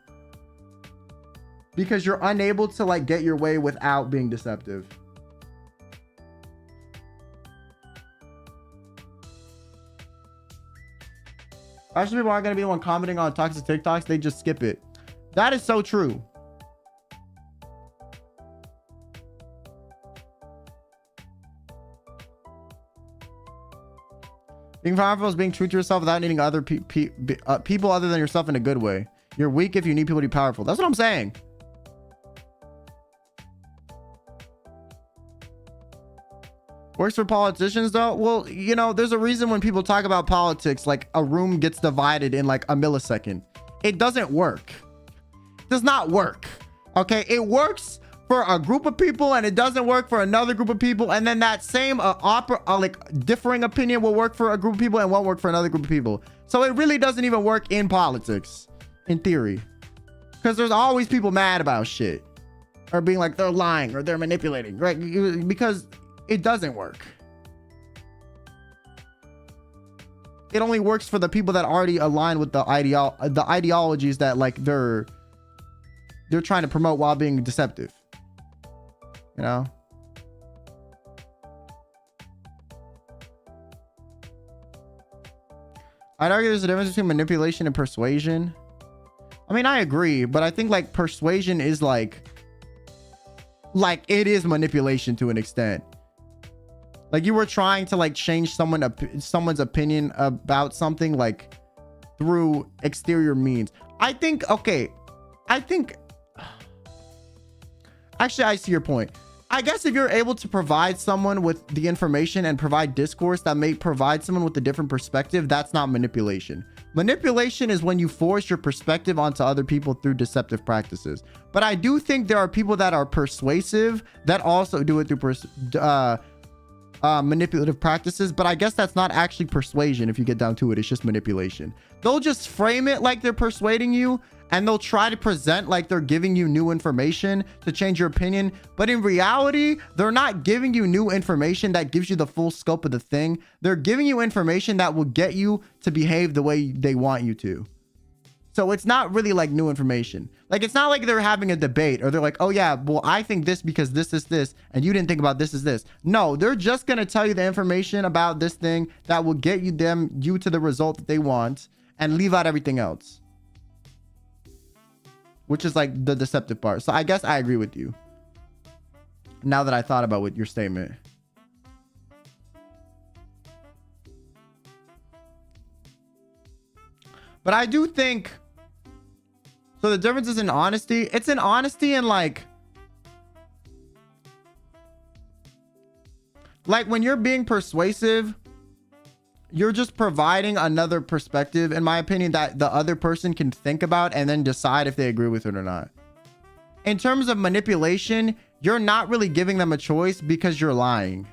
Because you're unable to like get your way without being deceptive. Actually, people aren't going to be the one commenting on toxic TikToks. They just skip it. That is so true. Being powerful is being true to yourself without needing other people other than yourself in a good way. You're weak if you need people to be powerful. That's what I'm saying. Works for politicians though? Well, you know, there's a reason when people talk about politics, like a room gets divided in like a millisecond. It doesn't work. It does not work. Okay, it works for a group of people and it doesn't work for another group of people, and then that same like differing opinion will work for a group of people and won't work for another group of people. So it really doesn't even work in politics, in theory, because there's always people mad about shit or being like they're lying or they're manipulating, right? Because it doesn't work. It only works for the people that already align with the ideologies that like they're trying to promote while being deceptive. You know? I'd argue there's a difference between manipulation and persuasion. I mean, I agree, but I think like persuasion is like it is manipulation to an extent. Like you were trying to like change someone's opinion about something like through exterior means. I think, okay, actually, I see your point. I guess if you're able to provide someone with the information and provide discourse that may provide someone with a different perspective, that's not manipulation. Manipulation is when you force your perspective onto other people through deceptive practices. But I do think there are people that are persuasive that also do it through manipulative practices, but I guess that's not actually persuasion. If you get down to it, it's just manipulation. They'll just frame it like they're persuading you, and they'll try to present like they're giving you new information to change your opinion, but in reality they're not giving you new information that gives you the full scope of the thing. They're giving you information that will get you to behave the way they want you to. So it's not really like new information. Like it's not like they're having a debate or they're like, oh yeah, well I think this because this is this and you didn't think about this is this. No, they're just gonna tell you the information about this thing that will get you to the result that they want and leave out everything else, which is like the deceptive part. So I guess I agree with you now that I thought about what your statement. But I do think, so the difference is in honesty. It's in honesty and like when you're being persuasive, you're just providing another perspective, in my opinion, that the other person can think about and then decide if they agree with it or not. In terms of manipulation, you're not really giving them a choice because you're lying.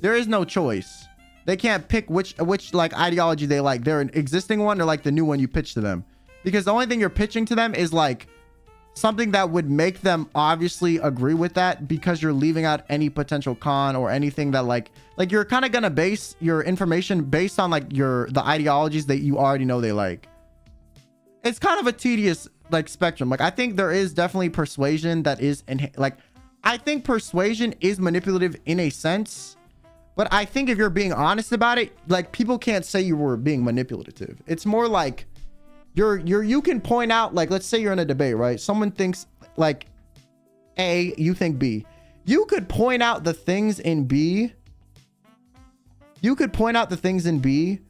There is no choice. They can't pick which like ideology they like. They're an existing one or like the new one you pitch to them. Because the only thing you're pitching to them is like something that would make them obviously agree with that, because you're leaving out any potential con or anything that like you're kind of gonna base your information based on like the ideologies that you already know they like. It's kind of a tedious like spectrum. Like I think there is definitely persuasion that is I think persuasion is manipulative in a sense. But I think if you're being honest about it, like people can't say you were being manipulative. It's more like you can point out, like, let's say you're in a debate, right? Someone thinks like A, you think B. You could point out the things in B. You could point out the things in B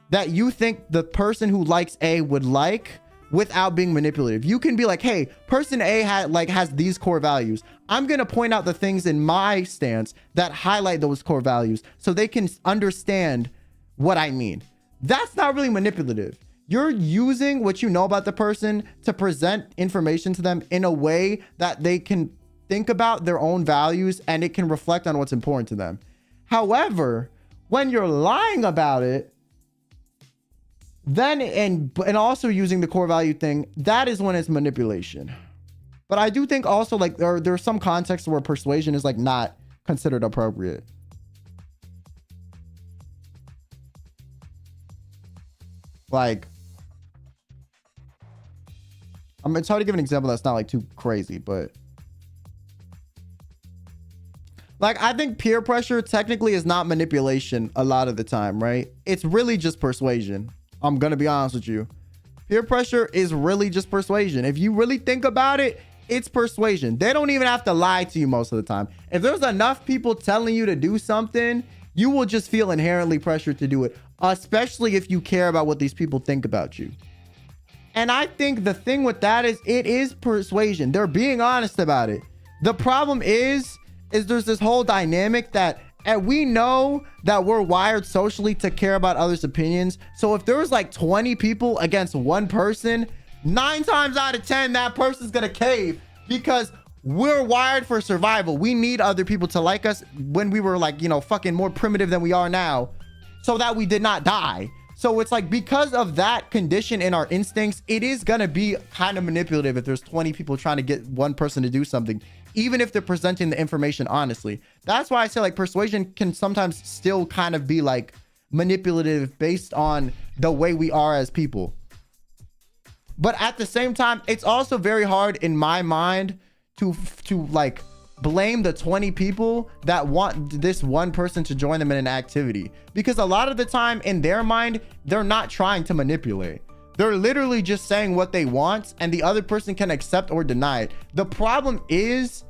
that you think the person who likes A would like without being manipulative. You can be like, hey, person A has these core values. I'm going to point out the things in my stance that highlight those core values so they can understand what I mean. That's not really manipulative. You're using what you know about the person to present information to them in a way that they can think about their own values and it can reflect on what's important to them. However, when you're lying about it, then and also using the core value thing, that is when it's manipulation. But I do think also like there are some contexts where persuasion is like not considered appropriate. Like, it's hard to give an example that's not like too crazy, but like I think peer pressure technically is not manipulation a lot of the time, right? It's really just persuasion. I'm gonna be honest with you. Peer pressure is really just persuasion. If you really think about it, it's persuasion. They don't even have to lie to you most of the time. If there's enough people telling you to do something, you will just feel inherently pressured to do it, especially if you care about what these people think about you. And I think the thing with that is it is persuasion. They're being honest about it. The problem is there's this whole dynamic that, and we know that we're wired socially to care about others' opinions. So if there was like 20 people against one person, 9 times out of 10, that person's gonna cave because we're wired for survival. We need other people to like us when we were like, you know, fucking more primitive than we are now, so that we did not die. So it's like, because of that condition in our instincts, it is gonna be kind of manipulative if there's 20 people trying to get one person to do something, even if they're presenting the information honestly. That's why I say like persuasion can sometimes still kind of be like manipulative based on the way we are as people. But at the same time, it's also very hard in my mind to like blame the 20 people that want this one person to join them in an activity, because a lot of the time in their mind, they're not trying to manipulate. They're literally just saying what they want, and the other person can accept or deny it. The problem is,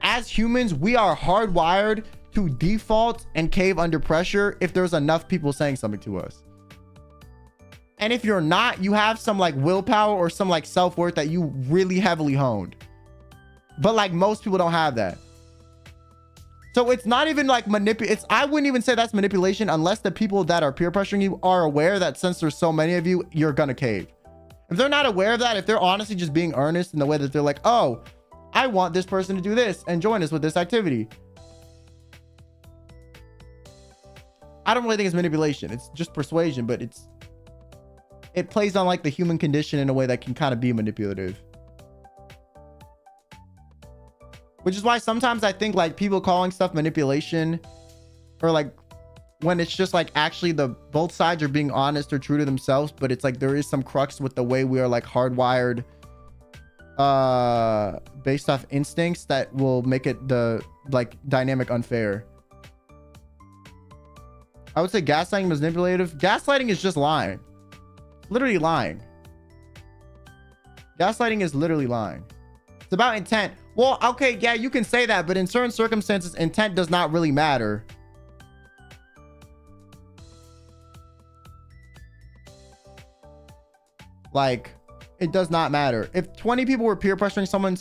as humans, we are hardwired to default and cave under pressure if there's enough people saying something to us. And if you're not, you have some like willpower or some like self-worth that you really heavily honed. But like most people don't have that. So it's not even like I wouldn't even say that's manipulation unless the people that are peer pressuring you are aware that since there's so many of you, you're gonna cave. If they're not aware of that, if they're honestly just being earnest in the way that they're like, oh, I want this person to do this and join us with this activity, I don't really think it's manipulation. It's just persuasion, but it plays on like the human condition in a way that can kind of be manipulative. Which is why sometimes I think like people calling stuff manipulation, or like when it's just like actually both sides are being honest or true to themselves, but it's like there is some crux with the way we are like hardwired based off instincts that will make it the like dynamic unfair. I would say gaslighting is manipulative. Gaslighting is just lying. Literally lying. Gaslighting is literally lying. It's about intent. Well, okay, yeah, you can say that, but in certain circumstances, intent does not really matter. Like, it does not matter. If 20 people were peer pressuring someone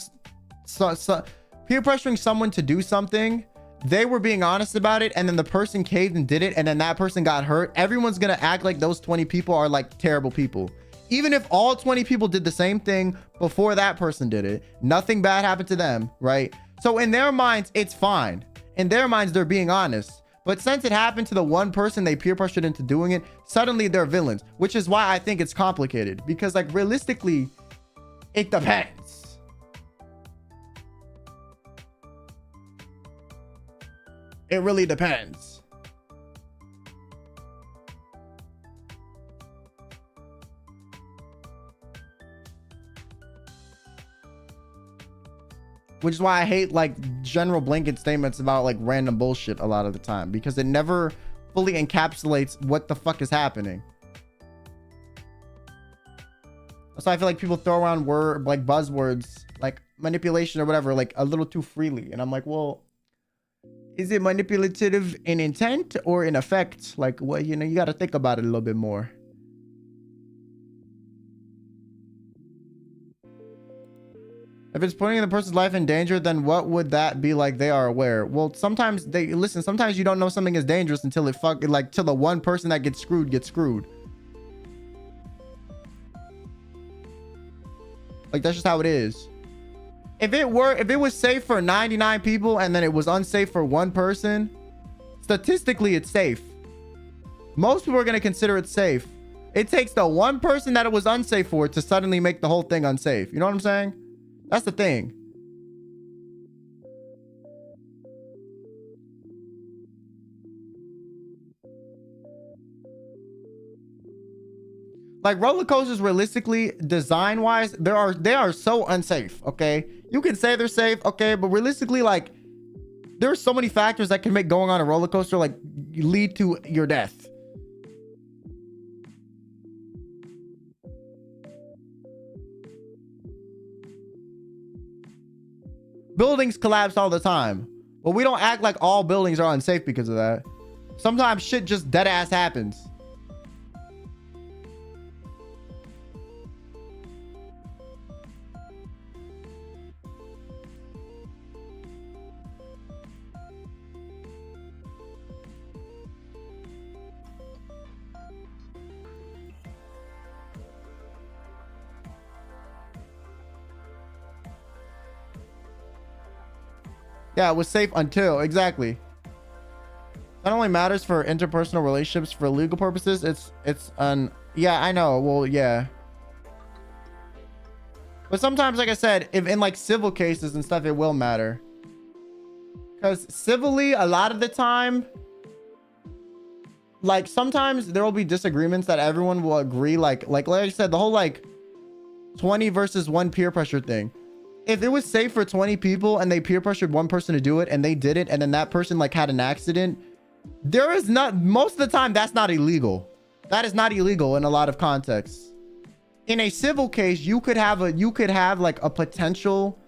to do something, they were being honest about it, and then the person caved and did it, and then that person got hurt, everyone's gonna act like those 20 people are like terrible people. Even if all 20 people did the same thing before that person did it, nothing bad happened to them, right? So in their minds, it's fine. In their minds, they're being honest. But since it happened to the one person they peer pressured into doing it, suddenly they're villains, which is why I think it's complicated, because like realistically, it depends. It really depends. Which is why I hate like general blanket statements about like random bullshit a lot of the time, because it never fully encapsulates what the fuck is happening. So I feel like people throw around like buzzwords like manipulation or whatever like a little too freely, and I'm like, well, is it manipulative in intent or in effect? Like, well, you know, you got to think about it a little bit more. If it's putting the person's life in danger, then what would that be like they are aware? Well, sometimes sometimes you don't know something is dangerous until it till the one person that gets screwed. Like, that's just how it is. If it was safe for 99 people and then it was unsafe for one person, statistically it's safe. Most people are going to consider it safe. It takes the one person that it was unsafe for to suddenly make the whole thing unsafe. You know what I'm saying? That's the thing. Like roller coasters, realistically, design wise, they are so unsafe. Okay, you can say they're safe, okay, but realistically, like there are so many factors that can make going on a roller coaster like lead to your death. Buildings collapse all the time, but we don't act like all buildings are unsafe because of that. Sometimes shit just dead ass happens. Yeah, it was safe until exactly. That only matters for interpersonal relationships. For legal purposes, it's yeah, I know. Well, yeah. But sometimes, like I said, if in like civil cases and stuff, it will matter. Because civilly, a lot of the time, like sometimes there will be disagreements that everyone will agree. Like I said, the whole like 20 versus 1 peer pressure thing. If it was safe for 20 people and they peer pressured one person to do it and they did it, and then that person like had an accident, there is not, most of the time that's not illegal. That is not illegal in a lot of contexts. In a civil case, you could have like a potential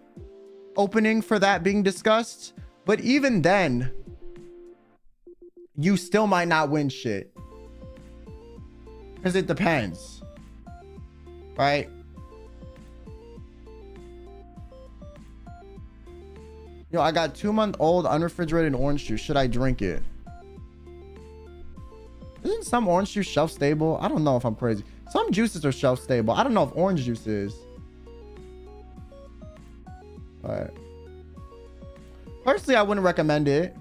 opening for that being discussed, but even then you still might not win shit, because it depends, right? Yo, I got 2-month-old unrefrigerated orange juice. Should I drink it? Isn't some orange juice shelf stable? I don't know if I'm crazy. Some juices are shelf stable. I don't know if orange juice is. But personally, I wouldn't recommend it.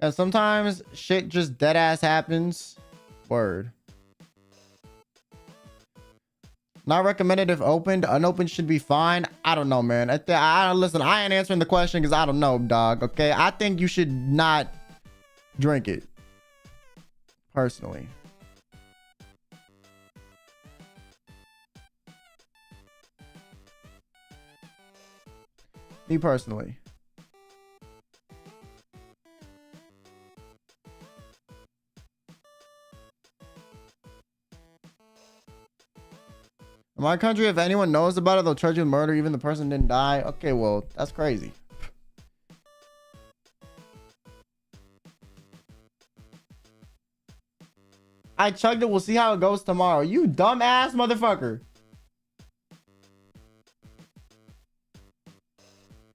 And sometimes shit just dead ass happens. Word. Not recommended if opened. Unopened should be fine. I don't know, man. Listen, I ain't answering the question because I don't know, dog. Okay, I think you should not drink it. Personally. Me personally. In my country, if anyone knows about it, they'll charge you with murder even the person didn't die. Okay, well, that's crazy. I chugged it. We'll see how it goes tomorrow. You dumbass motherfucker.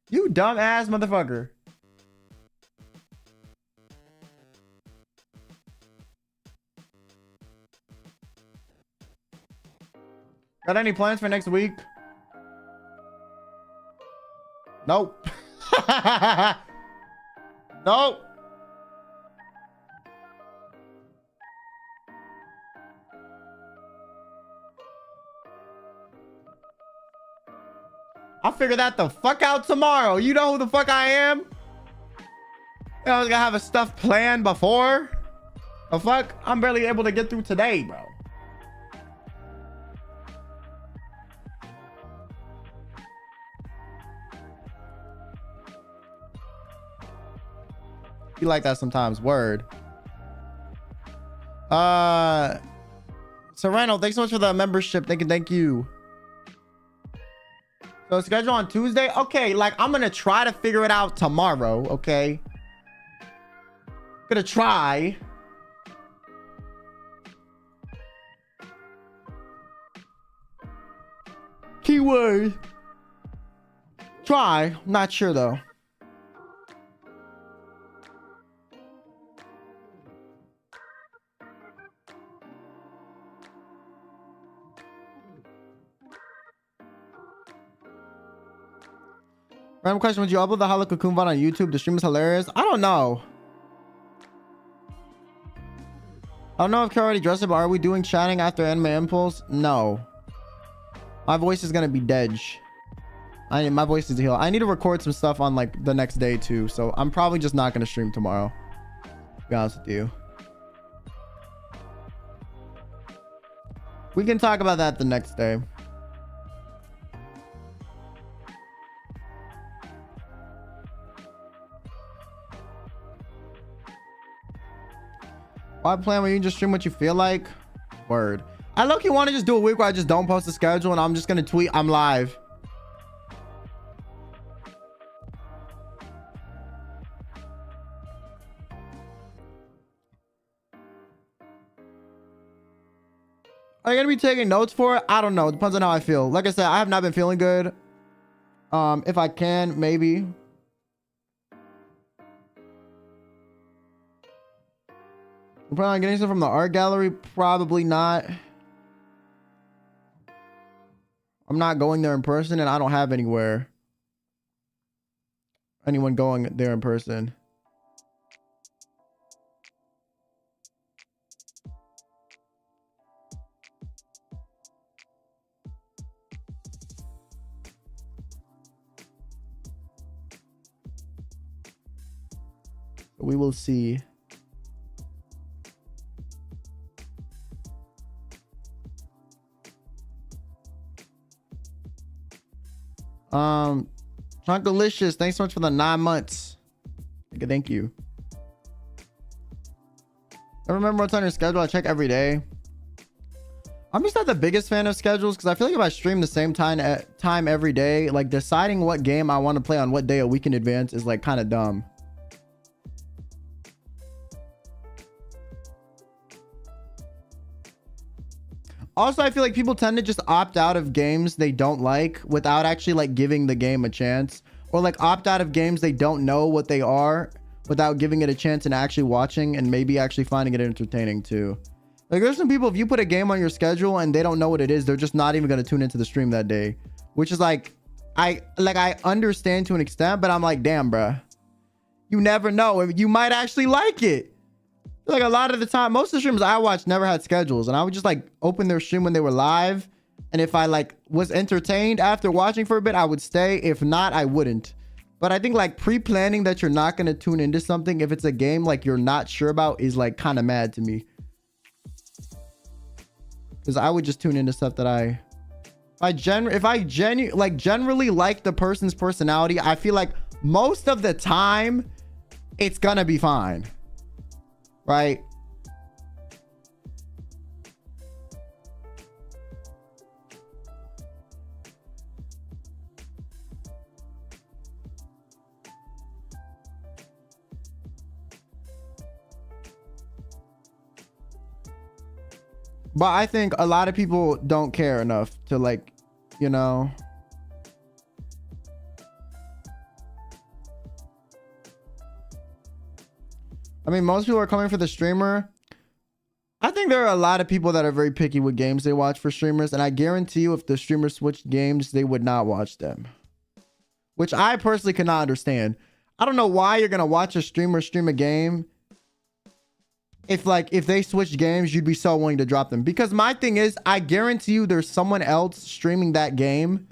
You dumbass motherfucker. Got any plans for next week? Nope. Nope. I'll figure that the fuck out tomorrow. You know who the fuck I am? I was gonna have a stuff planned before. The fuck? I'm barely able to get through today, bro. You like that sometimes. Word. Serrano, thanks so much for the membership. Thank you. So schedule on Tuesday. Okay, like I'm gonna try to figure it out tomorrow. Okay, gonna try. Keyword try. Not sure though. Random question: would you upload the Hala Cocoon VOD on YouTube? The stream is hilarious. I don't know. I don't know if Kyo already dressed it, but are we doing chatting after Anime Impulse? No. My voice is gonna be dead. My voice is healed. I need to record some stuff on like the next day too, so I'm probably just not gonna stream tomorrow. To be honest with you. We can talk about that the next day. Why plan when you can just stream what you feel like? Word. I low-key want to just do a week where I just don't post the schedule and I'm just gonna tweet I'm live. Are you gonna be taking notes for it? I don't know. It depends on how I feel. Like I said, I have not been feeling good. If I can, maybe. I'm probably not getting some from the art gallery. Probably not. I'm not going there in person, and I don't have anyone going there in person. We will see. Chunkalicious, thanks so much for the 9 months. Okay, thank you. I remember what's on your schedule. I check every day. I'm just not the biggest fan of schedules because I feel like if I stream the same time every day, like deciding what game I want to play on what day a week in advance is like kind of dumb. Also, I feel like people tend to just opt out of games they don't like without actually like giving the game a chance, or like opt out of games they don't know what they are without giving it a chance and actually watching and maybe actually finding it entertaining too. Like there's some people, if you put a game on your schedule and they don't know what it is, they're just not even going to tune into the stream that day, which is like, I understand to an extent, but I'm like, damn, bruh, you never know. You might actually like it. Like a lot of the time, most of the streams I watched never had schedules, and I would just like open their stream when they were live, and if I like was entertained after watching for a bit, I would stay. If not, I wouldn't. But I think like pre-planning that you're not going to tune into something if it's a game like you're not sure about is like kind of mad to me, because I would just tune into stuff that if I generally like the person's personality, I feel like most of the time it's gonna be fine. Right? But I think a lot of people don't care enough to like, you know. I mean, most people are coming for the streamer. I think there are a lot of people that are very picky with games they watch for streamers, and I guarantee you if the streamer switched games, they would not watch them, which I personally cannot understand. I don't know why you're gonna watch a streamer stream a game if they switched games, you'd be so willing to drop them. Because my thing is, I guarantee you there's someone else streaming that game.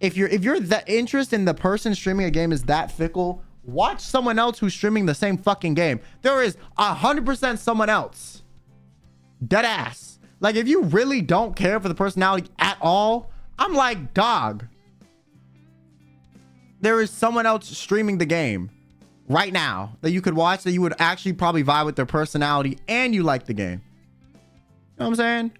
If you're that interest in the person streaming a game is that fickle, watch someone else who's streaming the same fucking game. There is 100% someone else. Dead ass. Like, if you really don't care for the personality at all, I'm like, dog, there is someone else streaming the game right now that you could watch that you would actually probably vibe with their personality and you like the game. You know what I'm saying?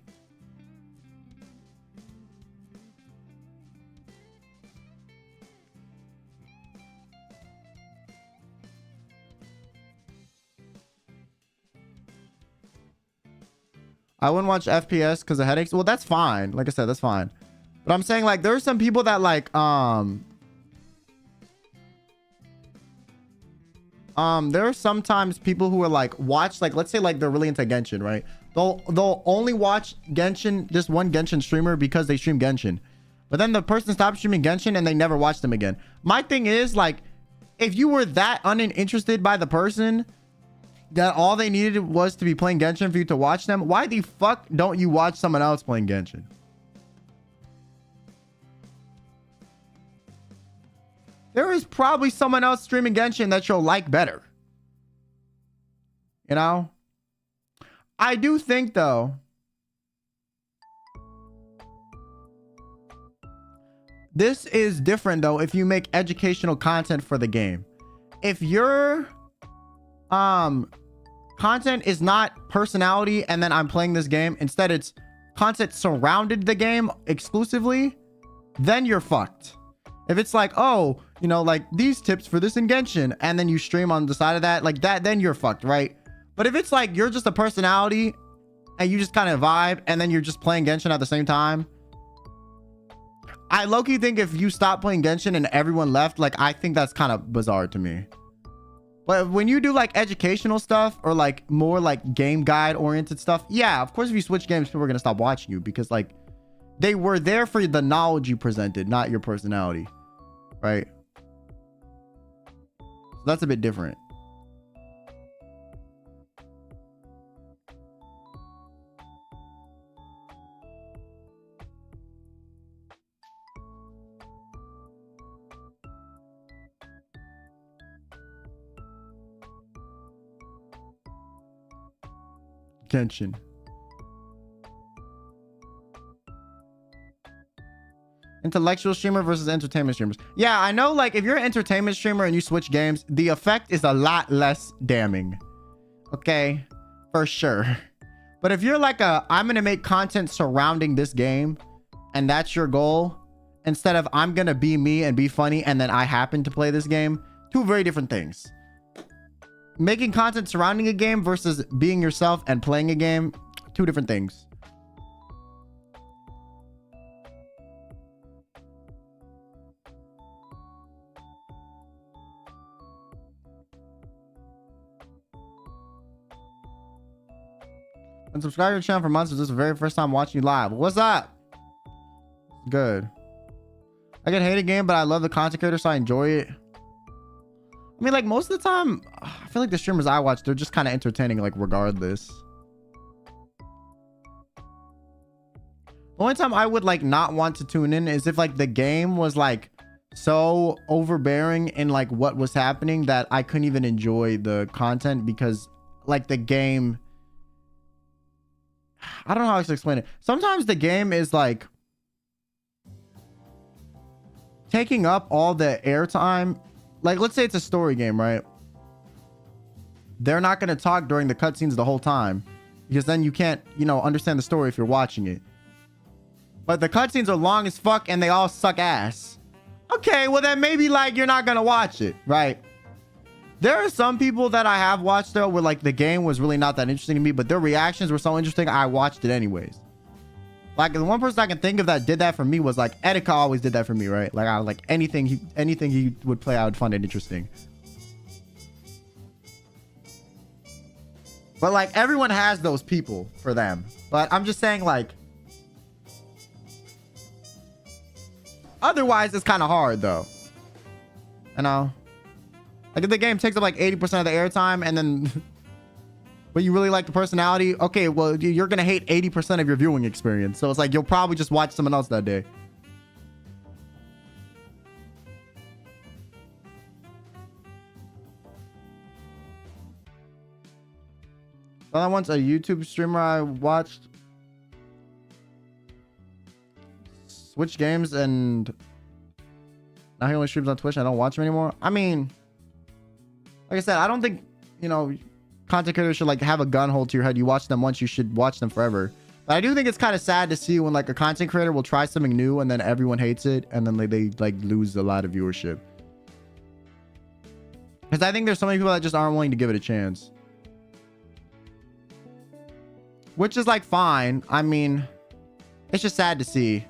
I wouldn't watch FPS because of headaches. Well, that's fine. Like I said, that's fine. But I'm saying like there's some people that like there are sometimes people who are like watch, like let's say like they're really into Genshin, right? They'll only watch Genshin, just one Genshin streamer because they stream Genshin. But then the person stops streaming Genshin and they never watch them again. My thing is like, if you were that uninterested by the person that all they needed was to be playing Genshin for you to watch them, why the fuck don't you watch someone else playing Genshin? There is probably someone else streaming Genshin that you'll like better. You know? I do think though, this is different though if you make educational content for the game. If you're content is not personality and then I'm playing this game, instead it's content surrounded the game exclusively, then you're fucked. If it's like, oh, you know, like these tips for this in Genshin, and then you stream on the side of that, like that, then you're fucked, right? But if it's like you're just a personality and you just kind of vibe and then you're just playing Genshin at the same time, I low-key think if you stop playing Genshin and everyone left, like I think that's kind of bizarre to me. But when you do like educational stuff or like more like game guide oriented stuff, yeah, of course if you switch games, people are gonna stop watching you because like they were there for the knowledge you presented, not your personality, right? So that's a bit different. Genshin. Intellectual streamer versus entertainment streamers. Yeah, I know, like if you're an entertainment streamer and you switch games, the effect is a lot less damning. Okay, for sure. But if you're like I'm gonna make content surrounding this game and that's your goal, instead of I'm gonna be me and be funny and then I happen to play this game, two very different things. Making content surrounding a game versus being yourself and playing a game, two different things. And subscribe to your channel for months. This is the very first time watching you live. What's up? Good. I can hate a game, but I love the content creator, so I enjoy it. I mean, like most of the time, I feel like the streamers I watch, they're just kind of entertaining, like regardless. The only time I would like not want to tune in is if like the game was like so overbearing in like what was happening that I couldn't even enjoy the content because like the game, I don't know how to explain it. Sometimes the game is like taking up all the airtime. Like, let's say it's a story game, right? They're not going to talk during the cutscenes the whole time because then you can't, you know, understand the story if you're watching it. But the cutscenes are long as fuck and they all suck ass. Okay, well then maybe like you're not going to watch it, right? There are some people that I have watched though where like the game was really not that interesting to me, but their reactions were so interesting I watched it anyways. Like the one person I can think of that did that for me was like Etika always did that for me, right? Like I like anything he would play, I would find it interesting. But like everyone has those people for them. But I'm just saying like otherwise it's kind of hard though. You know? Like if the game takes up like 80% of the airtime and then but you really like the personality, okay, well, you're gonna hate 80% of your viewing experience. So it's like you'll probably just watch someone else that day. Well, I once a YouTube streamer I watched switch games and now he only streams on Twitch and I don't watch him anymore. I mean, like I said, I don't think, you know, content creators should like have a gun hold to your head. You watch them once, you should watch them forever. But I do think it's kind of sad to see when like a content creator will try something new and then everyone hates it and then they like lose a lot of viewership. Because I think there's so many people that just aren't willing to give it a chance. Which is like fine. I mean, it's just sad to see.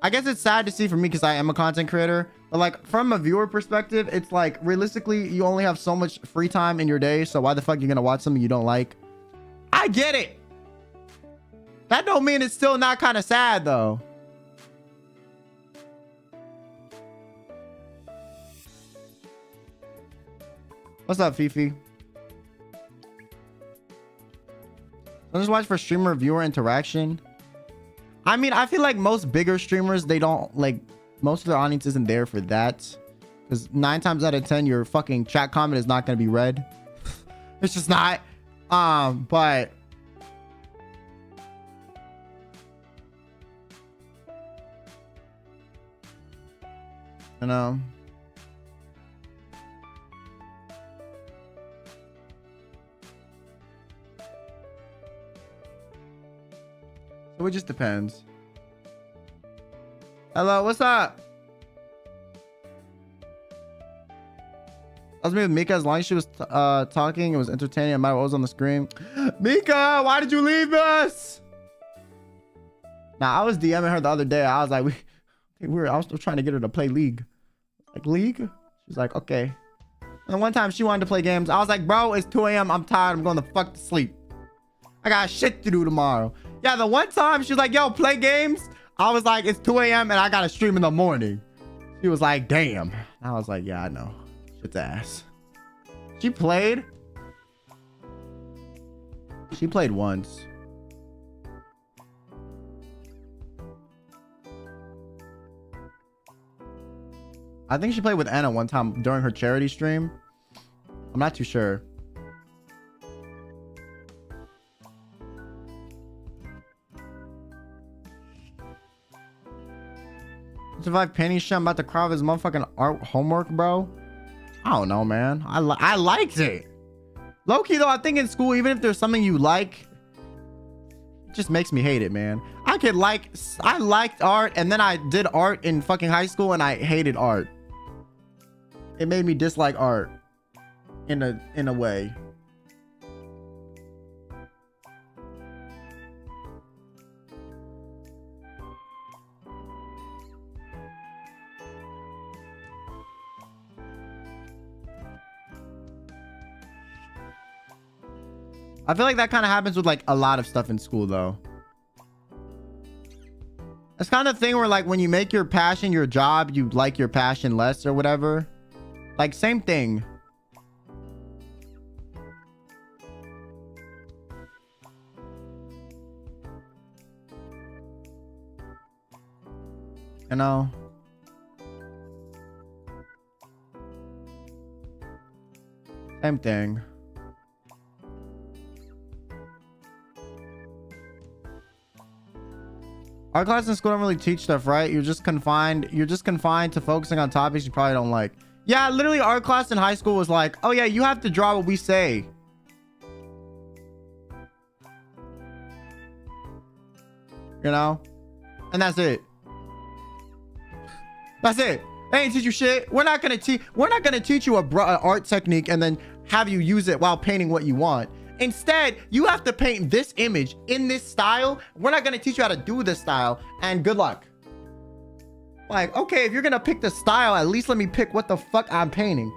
I guess it's sad to see for me because I am a content creator. But like from a viewer perspective, it's like realistically, you only have so much free time in your day. So why the fuck are you gonna watch something you don't like? I get it. That don't mean it's still not kind of sad though. What's up, Fifi? I just watch for streamer viewer interaction. I mean, I feel like most bigger streamers, they don't like, most of their audience isn't there for that. Because 9 times out of 10, your fucking chat comment is not going to be read. It's just not. But you know, it just depends. Hello, what's up? That was me with Mika. As long as she was talking, it was entertaining. No matter what was on the screen. Mika, why did you leave us? Now, I was DMing her the other day. I was like, I was still trying to get her to play League. Like, League? She's like, okay. And then one time she wanted to play games. I was like, bro, it's 2 a.m. I'm tired. I'm going the fuck to sleep. I got shit to do tomorrow. Yeah, the one time she was like, yo, play games. I was like, it's 2 a.m. and I got to stream in the morning. She was like, damn. I was like, yeah, I know. Shit's ass. She played. She played once. I think she played with Anna one time during her charity stream. I'm not too sure. Survive painting shit. I'm about to cry with his motherfucking art homework, bro. I don't know, man. I liked it. Low-key, though, I think in school, even if there's something you like, it just makes me hate it, man. I liked art, and then I did art in fucking high school, and I hated art. It made me dislike art in a way. I feel like that kind of happens with like a lot of stuff in school though. It's kind of thing where like when you make your passion your job, you like your passion less or whatever. Like same thing. You know? Same thing. Our class in school don't really teach stuff, right? You're just confined to focusing on topics you probably don't like. Yeah, literally our class in high school was like, oh yeah, you have to draw what we say. You know? And that's it. That's it. They ain't teach you shit. We're not gonna teach you a art technique and then have you use it while painting what you want. Instead, you have to paint this image in this style. We're not gonna teach you how to do this style, and good luck. Like, okay, if you're gonna pick the style, at least let me pick what the fuck I'm painting.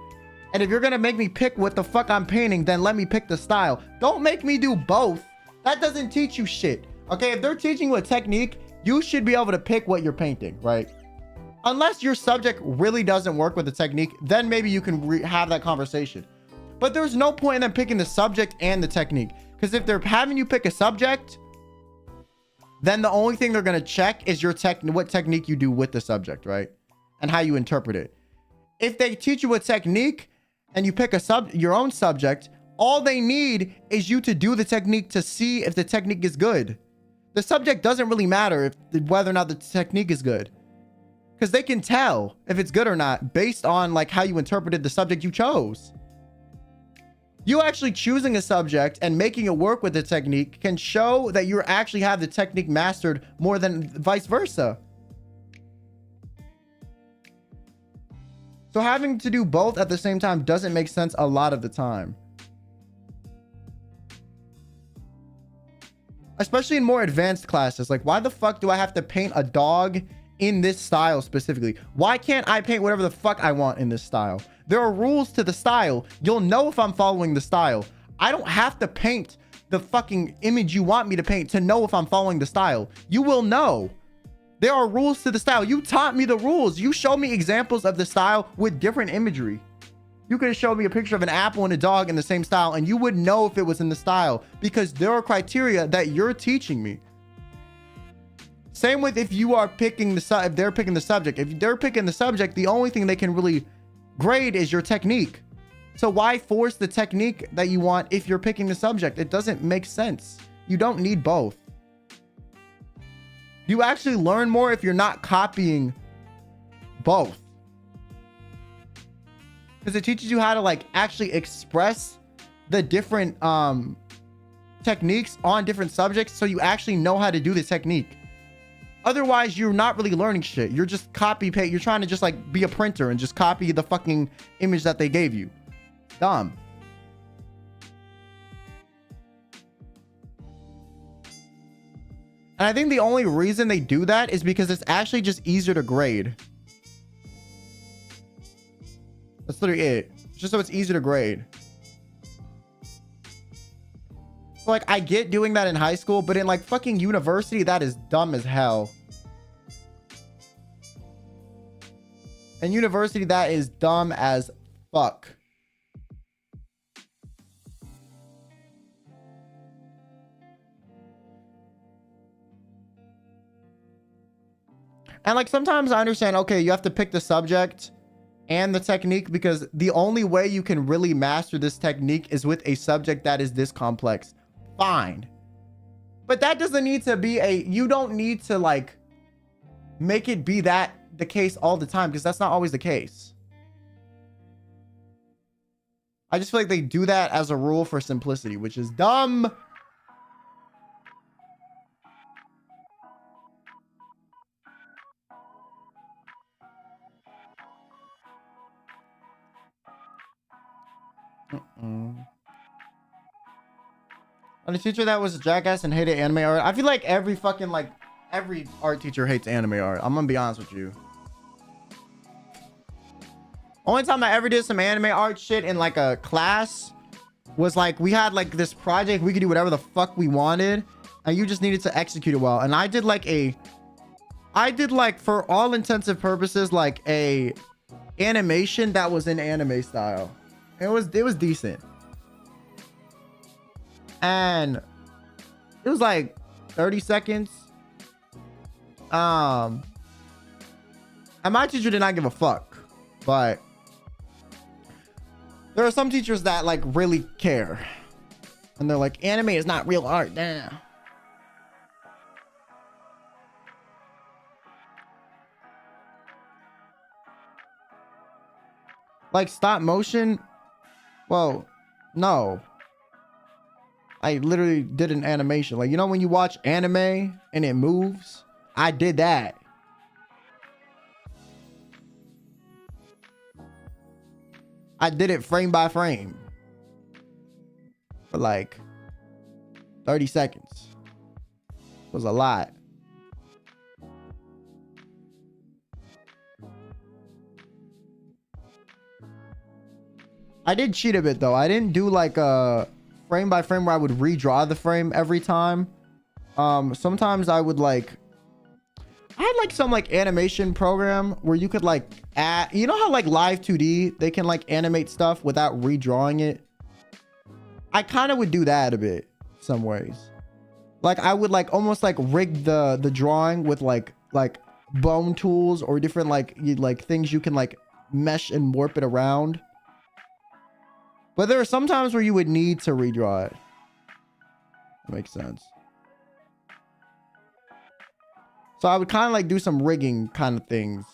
And if you're gonna make me pick what the fuck I'm painting, then let me pick the style. Don't make me do both. That doesn't teach you shit. Okay, if they're teaching you a technique, you should be able to pick what you're painting, right? Unless your subject really doesn't work with the technique, then maybe you can have that conversation. But there's no point in them picking the subject and the technique. Because if they're having you pick a subject, then the only thing they're going to check is your what technique you do with the subject, right? And how you interpret it. If they teach you a technique and you pick your own subject, all they need is you to do the technique to see if the technique is good. The subject doesn't really matter whether or not the technique is good. Because they can tell if it's good or not based on like how you interpreted the subject you chose. You actually choosing a subject and making it work with the technique can show that you actually have the technique mastered more than vice versa. So having to do both at the same time doesn't make sense a lot of the time. Especially in more advanced classes. Like, why the fuck do I have to paint a dog in this style specifically? Why can't I paint whatever the fuck I want in this style? There are rules to the style. You'll know if I'm following the style. I don't have to paint the fucking image you want me to paint to know if I'm following the style. You will know. There are rules to the style. You taught me the rules. You showed me examples of the style with different imagery. You could have showed me a picture of an apple and a dog in the same style and you would know if it was in the style because there are criteria that you're teaching me. Same with if you are picking if they're picking the subject. If they're picking the subject, the only thing they can really grade is your technique. So why force the technique that you want if you're picking the subject? It doesn't make sense. You don't need both. You actually learn more if you're not copying both. Because it teaches you how to like actually express the different techniques on different subjects so you actually know how to do the technique. Otherwise, you're not really learning shit. You're just copy paste. You're trying to just like be a printer and just copy the fucking image that they gave you. Dumb. And I think the only reason they do that is because it's actually just easier to grade. That's literally it. Just so it's easier to grade. So like, I get doing that in high school, but in like fucking university, that is dumb as hell. In university, that is dumb as fuck. And like, sometimes I understand, okay, you have to pick the subject and the technique because the only way you can really master this technique is with a subject that is this complex. Fine. But that doesn't need to be you don't need to like make it be that the case all the time because that's not always the case. I just feel like they do that as a rule for simplicity, which is dumb. And a teacher that was a jackass and hated anime art. I feel like every fucking like every art teacher hates anime art. I'm gonna be honest with you. Only time I ever did some anime art shit in like a class was like we had like this project we could do whatever the fuck we wanted and you just needed to execute it well. And I did like for all intensive purposes like a animation that was in anime style. It was decent. And it was like 30 seconds. And my teacher did not give a fuck, but there are some teachers that like really care and they're like, anime is not real art. Damn. Like stop motion. Well, no. I literally did an animation. Like, you know, when you watch anime and it moves, I did that. I did it frame by frame for like 30 seconds. It was a lot. I did cheat a bit though. I didn't do like a frame by frame where I would redraw the frame every time. Sometimes I would like, I had like some like animation program where you could like add, you know how like live 2D, they can like animate stuff without redrawing it. I kind of would do that a bit some ways. Like I would like almost like rig the drawing with like bone tools or different like things you can like mesh and warp it around. But there are some times where you would need to redraw it. That makes sense. So I would kind of like do some rigging kind of things.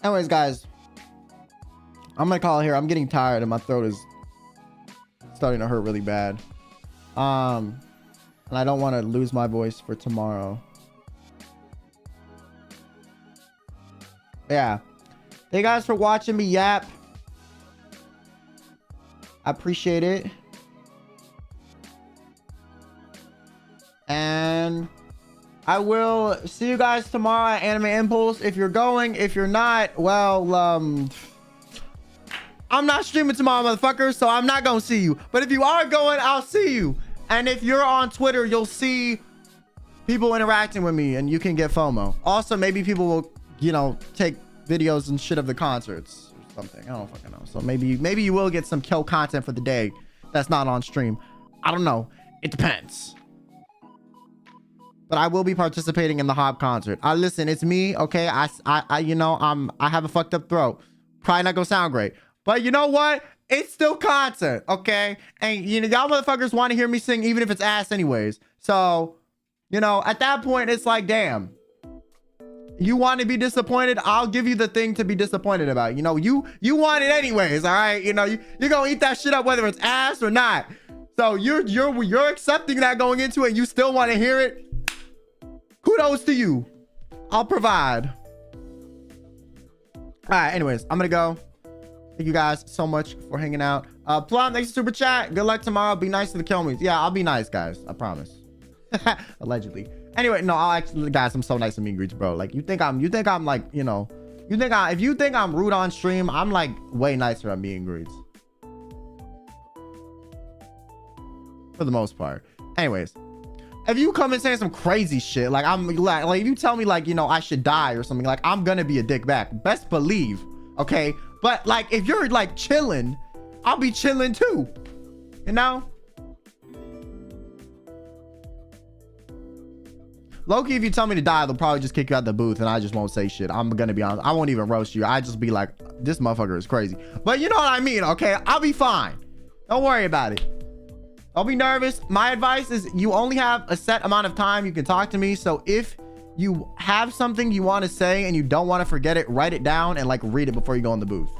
Anyways, guys, I'm gonna call it here. I'm getting tired and my throat is starting to hurt really bad. And I don't want to lose my voice for tomorrow. Yeah. Thank you guys for watching me yap. I appreciate it. And I will see you guys tomorrow at Anime Impulse. If you're going, if you're not, well, I'm not streaming tomorrow, motherfucker, so I'm not gonna see you. But if you are going, I'll see you. And if you're on Twitter, you'll see people interacting with me and you can get FOMO. Also, maybe people will, you know, take videos and shit of the concerts or something. I don't fucking know. So maybe you will get some Kyo content for the day that's not on stream. I don't know. It depends. But I will be participating in the Hob concert. Listen, it's me, okay? I you know, I have a fucked up throat. Probably not gonna sound great. But you know what? it's still content, okay? And you know, y'all motherfuckers want to hear me sing even if it's ass anyways. So, you know, at that point, it's like, damn. You want to be disappointed? I'll give you the thing to be disappointed about. You know, you want it anyways, all right? You know, you're gonna eat that shit up whether it's ass or not. So you're accepting that going into it. You still want to hear it? Kudos to you. I'll provide. All right, anyways, I'm gonna go. Thank you guys so much for hanging out. Plum, thanks for super chat. Good luck tomorrow. Be nice to the kill me's. Yeah, I'll be nice, guys. I promise. Allegedly. Anyway, no, I'll actually, guys, I'm so nice to meet and greets, bro. Like, you think I'm like, you know, if you think I'm rude on stream, I'm like way nicer at meet and greets. For the most part. Anyways, if you come in saying some crazy shit, like I'm like if you tell me like, you know, I should die or something, like I'm gonna be a dick back. Best believe, okay? But like if you're like chilling, I'll be chilling too. You know? Low-key, if you tell me to die, they'll probably just kick you out the booth and I just won't say shit. I'm gonna be honest. I won't even roast you. I just be like, this motherfucker is crazy. But you know what I mean, okay? I'll be fine. Don't worry about it. Don't be nervous. My advice is you only have a set amount of time you can talk to me. So if you have something you want to say and you don't want to forget it, write it down and like read it before you go in the booth.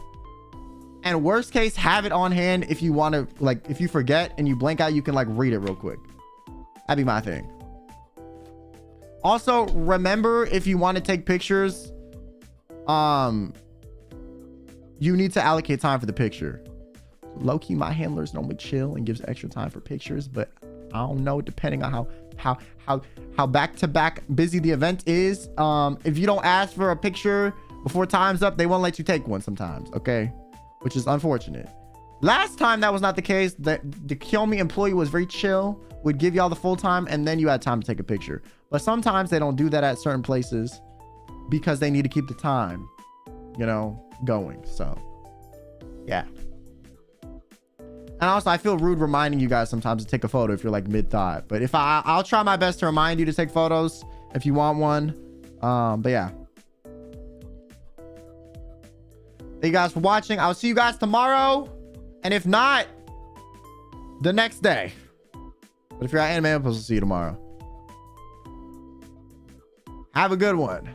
And worst case, have it on hand if you want to, like, if you forget and you blank out, you can like read it real quick. That'd be my thing. Also, remember, if you want to take pictures, you need to allocate time for the picture. Low-key, my handlers normally chill and gives extra time for pictures, but I don't know, depending on how back-to-back busy the event is. If you don't ask for a picture before time's up, they won't let you take one sometimes, okay? Which is unfortunate. Last time that was not the case. The Kyomi employee was very chill, would give y'all the full time, and then you had time to take a picture. But sometimes they don't do that at certain places because they need to keep the time, you know, going. So, yeah. And also, I feel rude reminding you guys sometimes to take a photo if you're like mid-thought. But if I'll try my best to remind you to take photos if you want one. But yeah. Thank you guys for watching. I'll see you guys tomorrow. And if not, the next day. But if you're at Anime, I'll see you tomorrow. Have a good one.